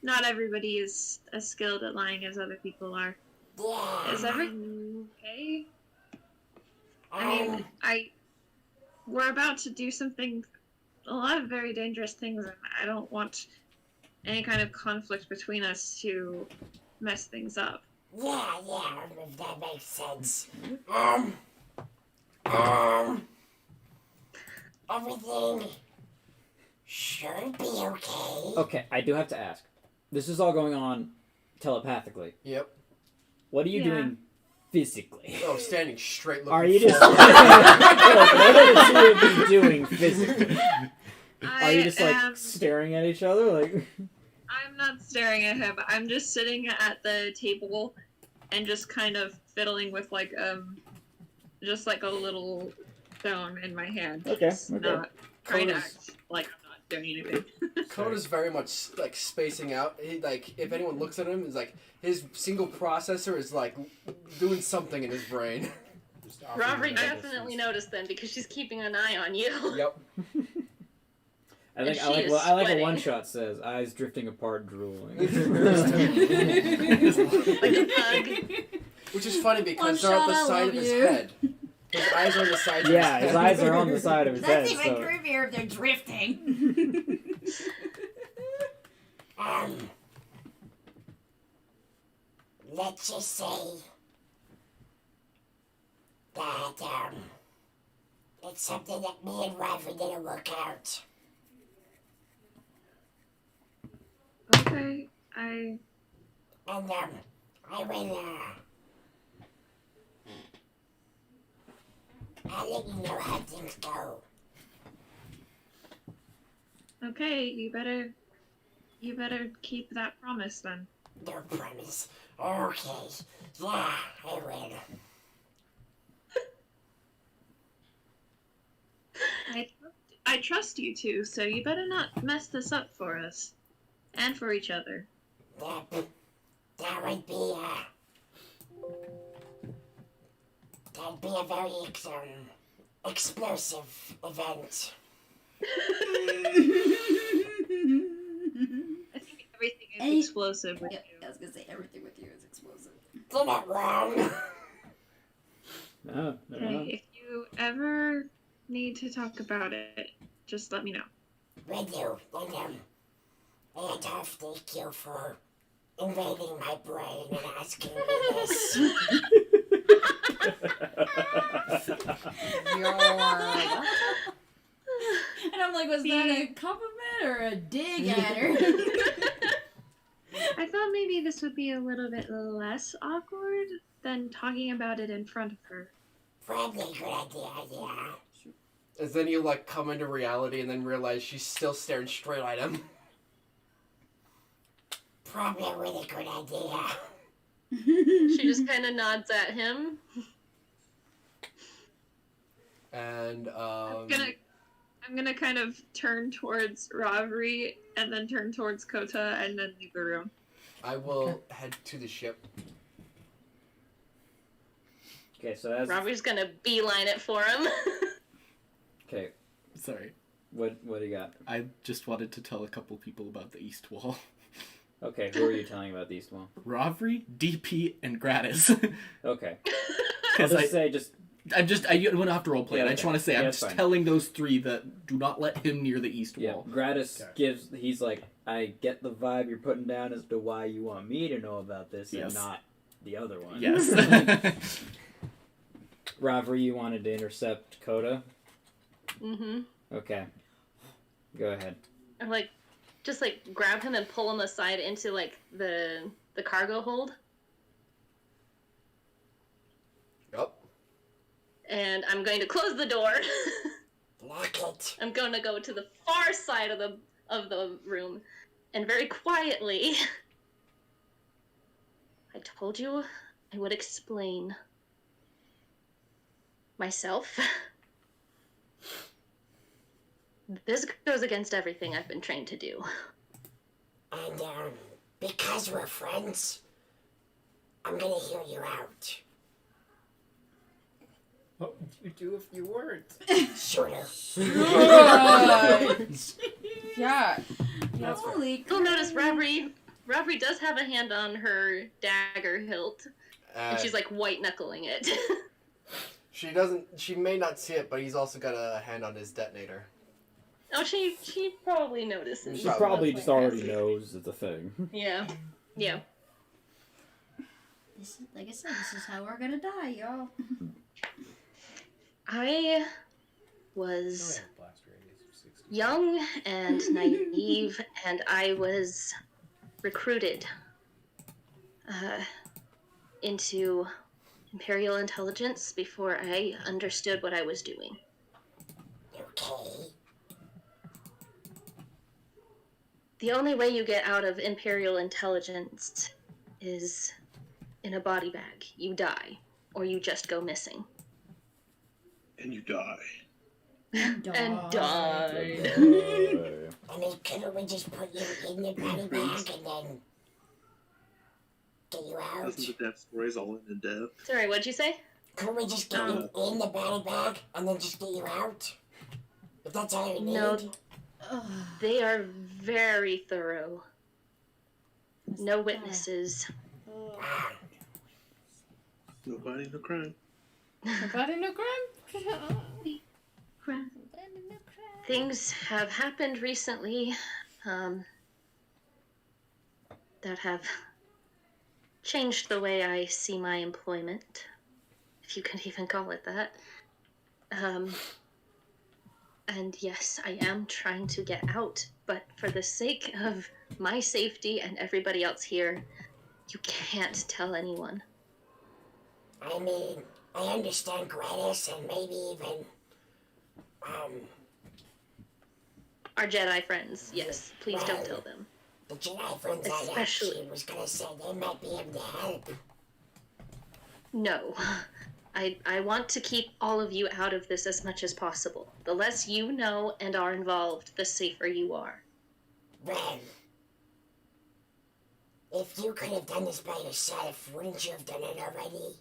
Not everybody is as skilled at lying as other people are. Yeah. Is everything okay? I mean, we're about to do a lot of very dangerous things, and I don't want any kind of conflict between us to mess things up. Yeah, that makes sense. Everything should be okay. Okay, I do have to ask. This is all going on telepathically. Yep. What are you Yeah. doing physically? Oh, standing straight looking Are you just forward. like, what are the 2 of you doing physically? Are you just like staring at each other? Like, I'm not staring at him. I'm just sitting at the table and just kind of fiddling with just like a little stone in my hand. Okay, Just okay. not trying to Coda's act like I'm not doing anything. Coda's very much like spacing out. He, like if anyone looks at him, is like his single processor is like doing something in his brain. Robert definitely noticed then because she's keeping an eye on you. Yep. I think And she is I like what sweating. one shot says. Eyes drifting apart, drooling. Like a bug. Which is funny One because they're at the shot, I side love of his you. head. His eyes are on the side of Yeah, his his head. eyes are on the side of his head. That's even So creepier if they're drifting. Let's just say that, it's something that me and Rob are gonna work out. Okay, And, I will, I'll let you know how things go. okay, you better keep that promise then. No promise. Okay. Yeah, I will. I trust you two, so you better not mess this up for us. And for each other. That would be, that'd be a very, explosive event. I think everything is explosive with Yep, you. I was gonna say everything with you is explosive. You're not wrong. no, no, Okay, no. if you ever need to talk about it, just let me know. Will do. And thank you for invading my brain and asking me this. And I'm like, was that a compliment or a dig at her? I thought maybe this would be a little bit less awkward than talking about it in front of her. Probably a good idea, yeah. As then you like come into reality and then realize she's still staring straight at him. Probably a really good idea. She just kind of nods at him. And I'm gonna kind of turn towards Ravri and then turn towards Kota and then leave the room. I will head to the ship. Okay, so that's Robbie's gonna beeline it for him. okay. Sorry. What do you got? I just wanted to tell a couple people about the East Wall. Okay, who are you telling about the East Wall? Ravri, DP, and Gratis. Okay. Because you don't have to roleplay it. I just want to say, I'm just telling those three that do not let him near the East Wall. Gratis he's like, I get the vibe you're putting down as to why you want me to know about this and not the other one. Yes. Ravri, you wanted to intercept Coda? Mm-hmm. Okay. Go ahead. I'm just grab him and pull him aside into the cargo hold. Yep. And I'm going to close the door. Lock it. I'm going to go to the far side of the room and very quietly. I told you I would explain myself. This goes against everything I've been trained to do. And, because we're friends, I'm gonna hear you out. What would you do if you weren't? Sure. Yeah. Holy You'll notice Ravri does have a hand on her dagger hilt. And she's white knuckling it. She may not see it, but he's also got a hand on his detonator. Oh, she probably notices. She probably just already knows it's a thing. Yeah. Yeah. This is, like I said, this is how we're gonna die, y'all. I was young and naive, and I was recruited into Imperial intelligence before I understood what I was doing. Okay. The only way you get out of Imperial intelligence is in a body bag. You die, or you just go missing. And you die. And died. I mean, couldn't we just put you in the body bag and then get you out? Listen to death stories all in death. Sorry, what'd you say? Couldn't we just get you in the body bag and then just get you out? If that's all you need. No, they are very thorough. No witnesses. No body, no crime. Nobody no crime. Things have happened recently that have changed the way I see my employment, if you could even call it that. And yes, I am trying to get out, but for the sake of my safety and everybody else here, you can't tell anyone. I mean, I understand Gratis and maybe even, Our Jedi friends, yes, please don't tell them. the Jedi friends I actually was gonna say they might be able to help. No. I want to keep all of you out of this as much as possible. The less you know and are involved, the safer you are. Well, if you could have done this by yourself, wouldn't you have done it already?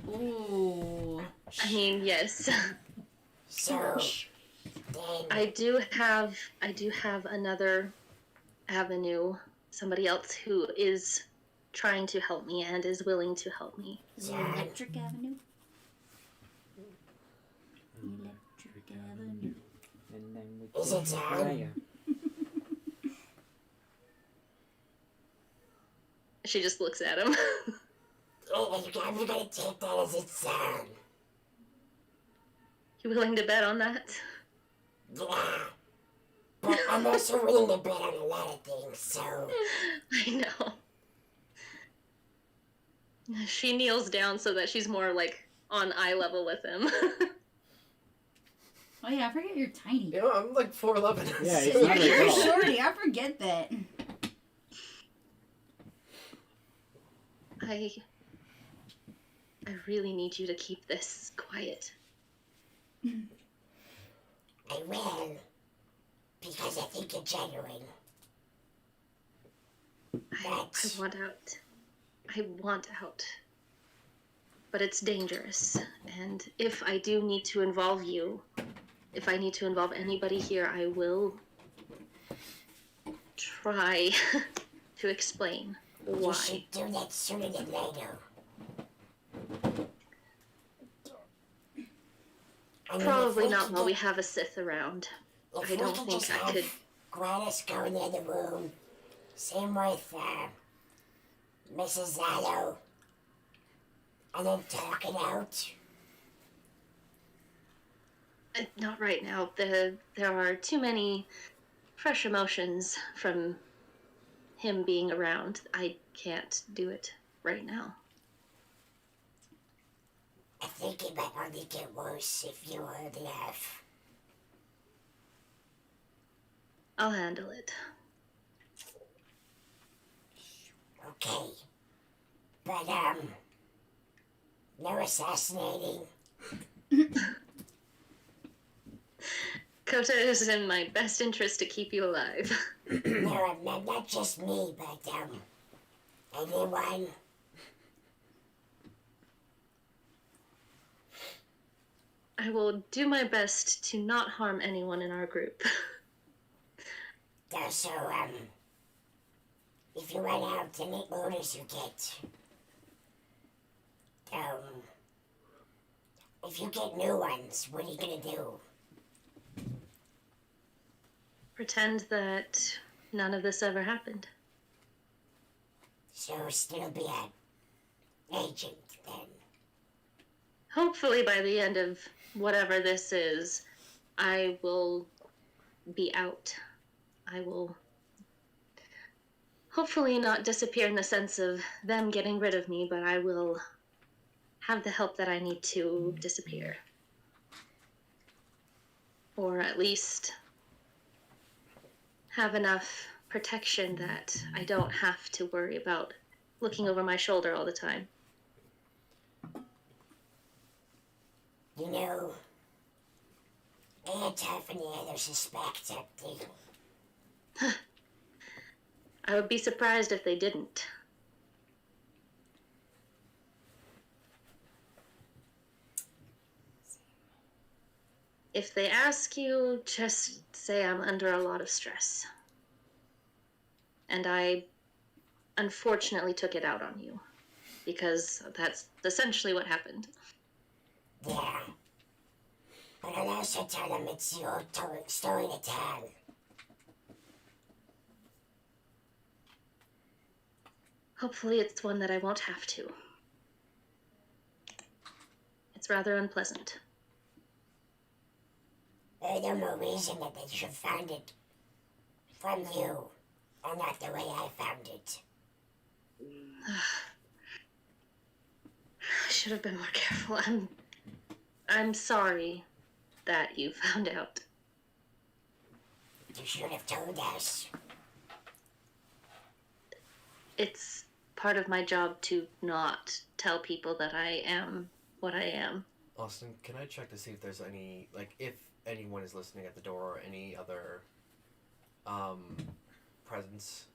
Ooh. I mean, yes. So, then... I do have another avenue. Somebody else who is trying to help me and is willing to help me. Electric Avenue? Electric Avenue. And then we Is it time? She just looks at him. I'm gonna take that as its sound. You willing to bet on that? Yeah. But I'm also willing to bet on a lot of things, so... I know. She kneels down so that she's more, like, on eye level with him. Oh yeah, I forget you're tiny. You know, I'm like 4'11". Yeah, he's You're not very tall. shorty, I forget that. I really need you to keep this quiet. I will. Because I think you're genuine. I want out. I want out. But it's dangerous. And if I do need to involve you, if I need to involve anybody here, I will try to explain why. You should do that sooner than later. I mean, Probably not while we have a Sith around. If I don't think I could. Gratis go in the other room. Same with Mrs. Zalo. And then talk it out. Not right now. There are too many fresh emotions from him being around. I can't do it right now. I think it might only get worse if you hold it off. I'll handle it. Okay. But, no assassinating. Kota, it is in my best interest to keep you alive. No, not just me, but, anyone. I will do my best to not harm anyone in our group. So, if you run out, any orders you get, if you get new ones, what are you gonna do? Pretend that none of this ever happened. So, still be an agent, then. Hopefully by the end of whatever this is, I will be out. I will hopefully not disappear in the sense of them getting rid of me, but I will have the help that I need to disappear. Or at least have enough protection that I don't have to worry about looking over my shoulder all the time. You You know, can't have any other suspects up there. I would be surprised if they didn't. If they ask you, just say I'm under a lot of stress. And I unfortunately took it out on you. Because that's essentially what happened. Yeah. But I'll also tell them it's your story to tell. Hopefully it's one that I won't have to. It's rather unpleasant. There's no more reason that they should find it from you, or not the way I found it. I should have been more careful. I'm sorry that you found out. You should have told us. It's part of my job to not tell people that I am what I am. Austin, can I check to see if there's any, like, if anyone is listening at the door or any other presence?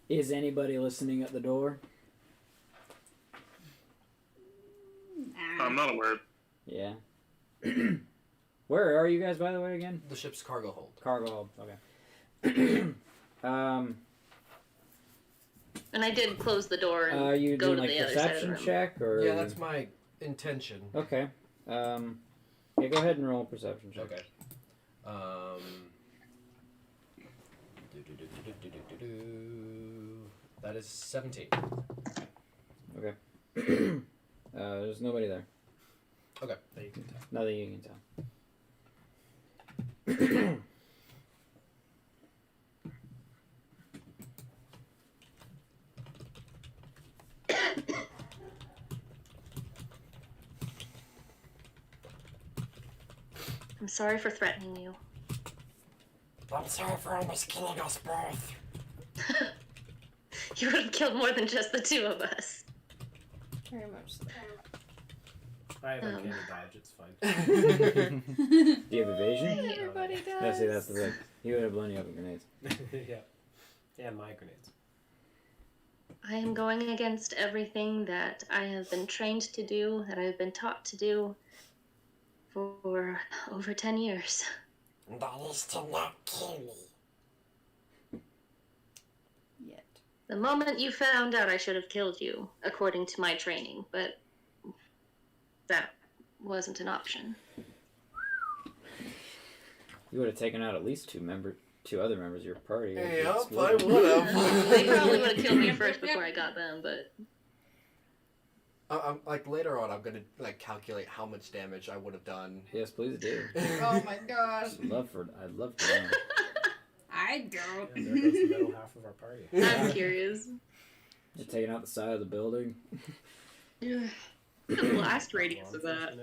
Is anybody listening at the door? I'm not aware. Yeah. Where are you guys, by the way, again? The ship's cargo hold. Cargo hold. Okay. And I did close the door and Are you go doing to like the other side of the perception room. check or? Yeah, that's my intention. Okay. Yeah, go ahead and roll a perception check. Okay. That is 17. Okay. There's nobody there. Okay. That you can tell. Nothing you can tell. I'm sorry for threatening you. I'm sorry for almost killing us both. You would have killed more than just the two of us. Very much so. I have uncanny dodge, it's fine. Do you have evasion? Everybody does. No, see, that's the thing. He would have blown you up with grenades. Yeah. And my grenades. I am going against everything that I have been trained to do, that I've been taught to do for over 10 years. That is to not kill me. Yet. The moment you found out, I should have killed you, according to my training, but that wasn't an option. You would have taken out at least two other members of your party. Hey, It's up, I weird. would have. They probably would have killed me first before I got them, but I'm like later on. I'm gonna like calculate how much damage I would have done. Yes, please do. Oh my gosh. I'd love to know. I don't. And there goes the middle half of our party. I'm curious. You're taking out the side of the building. The blast radius of that.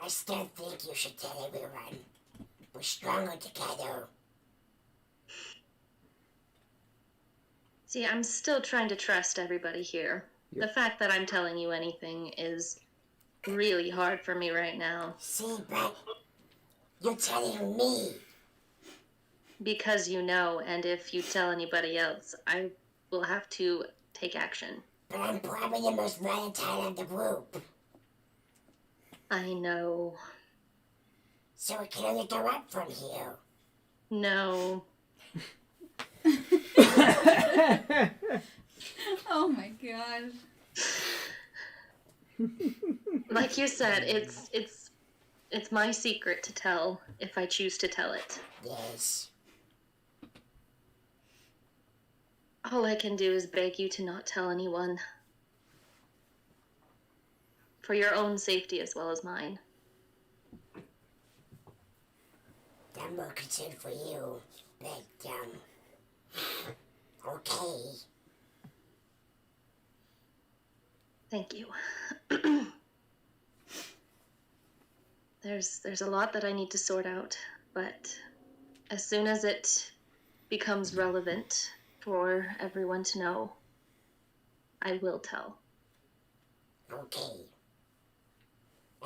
I still think you should tell everyone. We're stronger together. See, I'm still trying to trust everybody here. Yep. The fact that I'm telling you anything is really hard for me right now. See, but you're telling me. Because you know, and if you tell anybody else, I will have to take action. But I'm probably the most volatile of the group. I know. So it can only go up from here. No. Oh my god. Like you said, it's my secret to tell if I choose to tell it. Yes. All I can do is beg you to not tell anyone. For your own safety as well as mine. I'm more concerned for you, but, okay. Thank you. There's a lot that I need to sort out, but as soon as it becomes relevant for everyone to know, I will tell. Okay.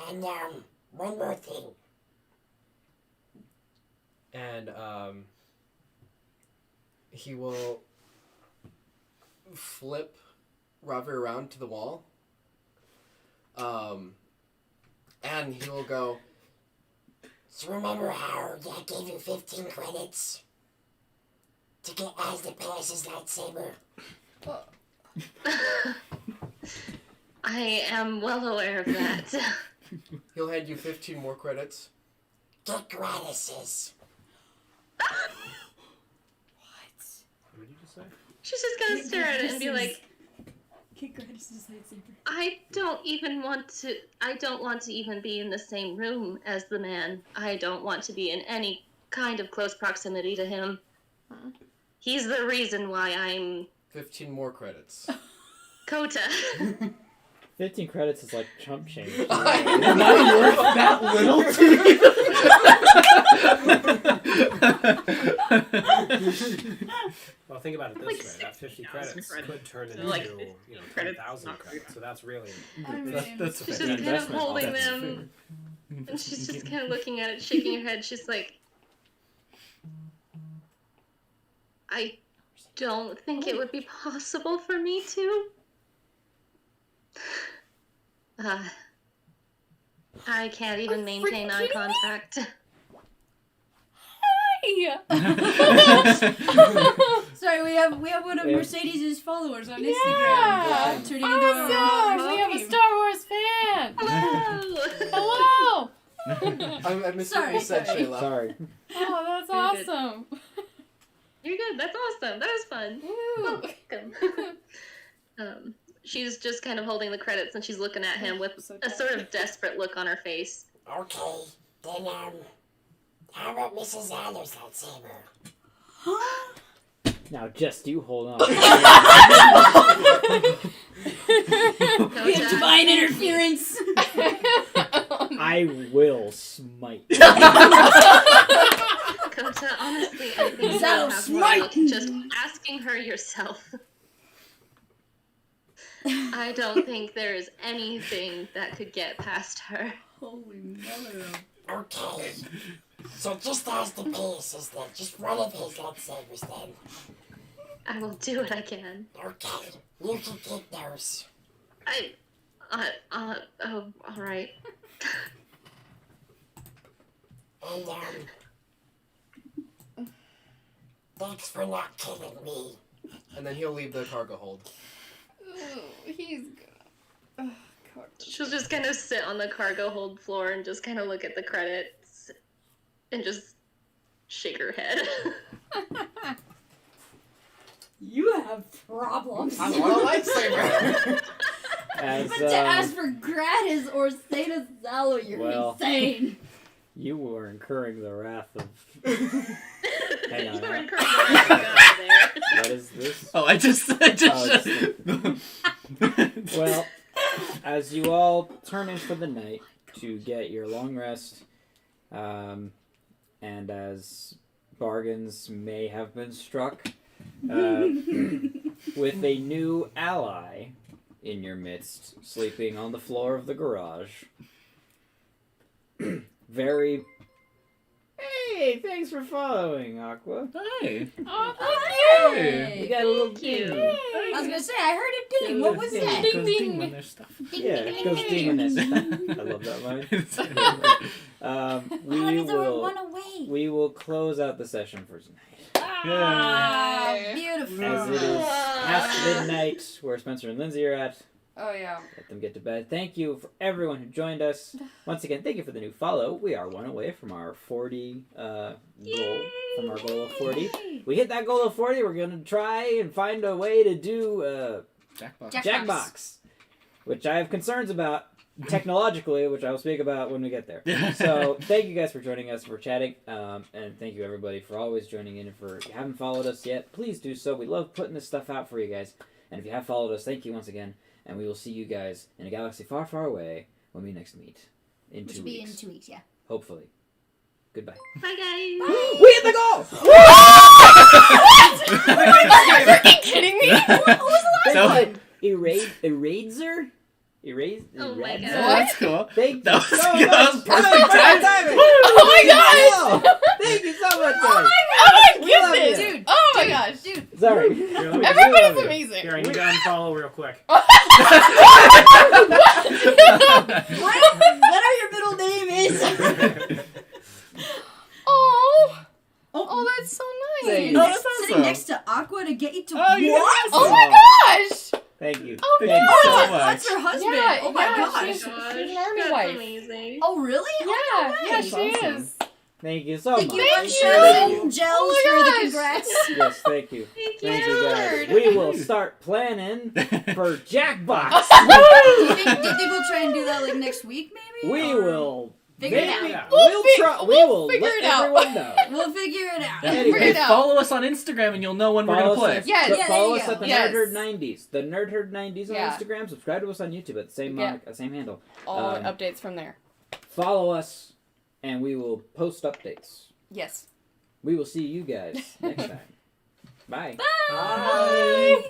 And, one more thing. And, he will flip Ravi around to the wall. And he will go, So remember how I gave you 15 credits to get as the Pass's lightsaber? I am well aware of that. he'll hand you 15 more credits. Get Gratis's. What did you just say? She's just gonna stare at it and be like, Get Gratis' lightsaber. I don't want to even be in the same room as the man. I don't want to be in any kind of close proximity to him. He's the reason why I'm 15 more credits. Kota. 15 credits is like chump change. It's not worth that little to me. Well, think about it this Like way: that 50 credits credits. could turn into Like, 10,000 not credits. So that's really That's She's fair. just kind of investment. holding That's them, and she's just kind of looking at it, shaking her head. She's like, I don't think it would be possible for me to. I can't even maintain eye contact. Sorry, we have one of Mercedes' followers on Instagram. Yeah. Turning into a Awesome! We have a Star Wars fan! Hello! Hello! I missed Sorry, what you said, sorry. Shayla. Sorry. Oh, that's Very good. awesome! You're good. That's awesome. That was fun. Woo! Welcome. She's just kind of holding the credits and she's looking at him with a sort of desperate look on her face. Okay, then, how about Mrs. Adler's lightsaber? Now, just you hold on. We have divine interference. I will smite. Kota, honestly, I think you That'll have more luck smite. just asking her yourself. I don't think there is anything that could get past her. Holy mother of... Okay. So just ask the Paces then. Just one of his lightsabers then. I will do what I can. Okay. You can keep those. Oh, alright. And, thanks for not killing me. And then he'll leave the cargo hold. Ooh, he's gonna... She'll just kind of sit on the cargo hold floor and just kind of look at the credits and just shake her head. You have problems. I want a lightsaber! As, But to ask for Gratis or Theta Zalo, you're insane. You were incurring the wrath of... Hang on. You were incurring the wrath of God there. What is this? Oh, I just Well, as you all turn in for the night to get your long rest, and as bargains may have been struck with a new ally in your midst, sleeping on the floor of the garage. Very... Hey, thanks for following, Aqua. Hey. Oh, Hey. We got a little Thank you. ding. I was gonna say, I heard it ding. What was that? It goes ding when there's stuff. Yeah, it goes ding when there's stuff. I love that line. We will close out the session for tonight. Ah, beautiful. As it is past midnight, where Spencer and Lindsay are at. Oh, yeah. Let them get to bed. Thank you for everyone who joined us. Once again, thank you for the new follow. We are one away from our 40 goal. From our goal of 40. We hit that goal of 40. We're going to try and find a way to do Jackbox, which I have concerns about technologically, which I will speak about when we get there. So thank you guys for joining us, for chatting, and thank you everybody for always joining in. If you haven't followed us yet, please do so. We love putting this stuff out for you guys. And if you have followed us, thank you once again. And we will see you guys in a galaxy far, far away when we next meet. In 2 weeks. Which will be in 2 weeks, yeah. Hopefully. Goodbye. Bye, guys. Bye. We hit the goal! Are you freaking kidding me? What was the last one? Eraser? Oh my Oh, God. that's cool. Thank That you was, so that much. was perfect timing. Oh my gosh! Thank you so much, Oh guys. my We love goodness! you. Dude, oh my gosh! Dude, Sorry. Here, let me- Everybody's We love you. amazing. Here, I need to unfollow real quick. whatever your middle name is. Oh, that's so nice. Thank you. Oh, that's Sitting awesome. next to Aqua to get you to Oh, you what? guys Oh are my gosh! Thank you. Oh, Thank no. you Oh, so that's, much. that's her husband. Yeah, oh my yeah, gosh. she's an army That's wife. amazing. Oh really? Yeah, Oh, no yeah, way. she awesome. is. Thank you so Thank much. you, Thank Unshells you. and Gels Oh for my the gosh. congrats. Yes, thank you. Thank you, guys. Word. We will start planning for Jackbox. Do you think we'll try and do that like next week maybe? We Or will. figure it maybe- out. We'll try. We we'll will figure let it out. everyone know. We'll figure it out. Anyway, Figure it out. Follow us on Instagram and you'll know when we're Follow gonna play. us, Yes. so Yeah, follow there us you at the go. Yes. Nerd Herd 90s. The Nerd Herd 90s on Yeah. Instagram. Subscribe to us on YouTube at the same Yeah. same handle. All Um, updates from there. Follow us, and we will post updates. Yes. We will see you guys next time. Bye. Bye.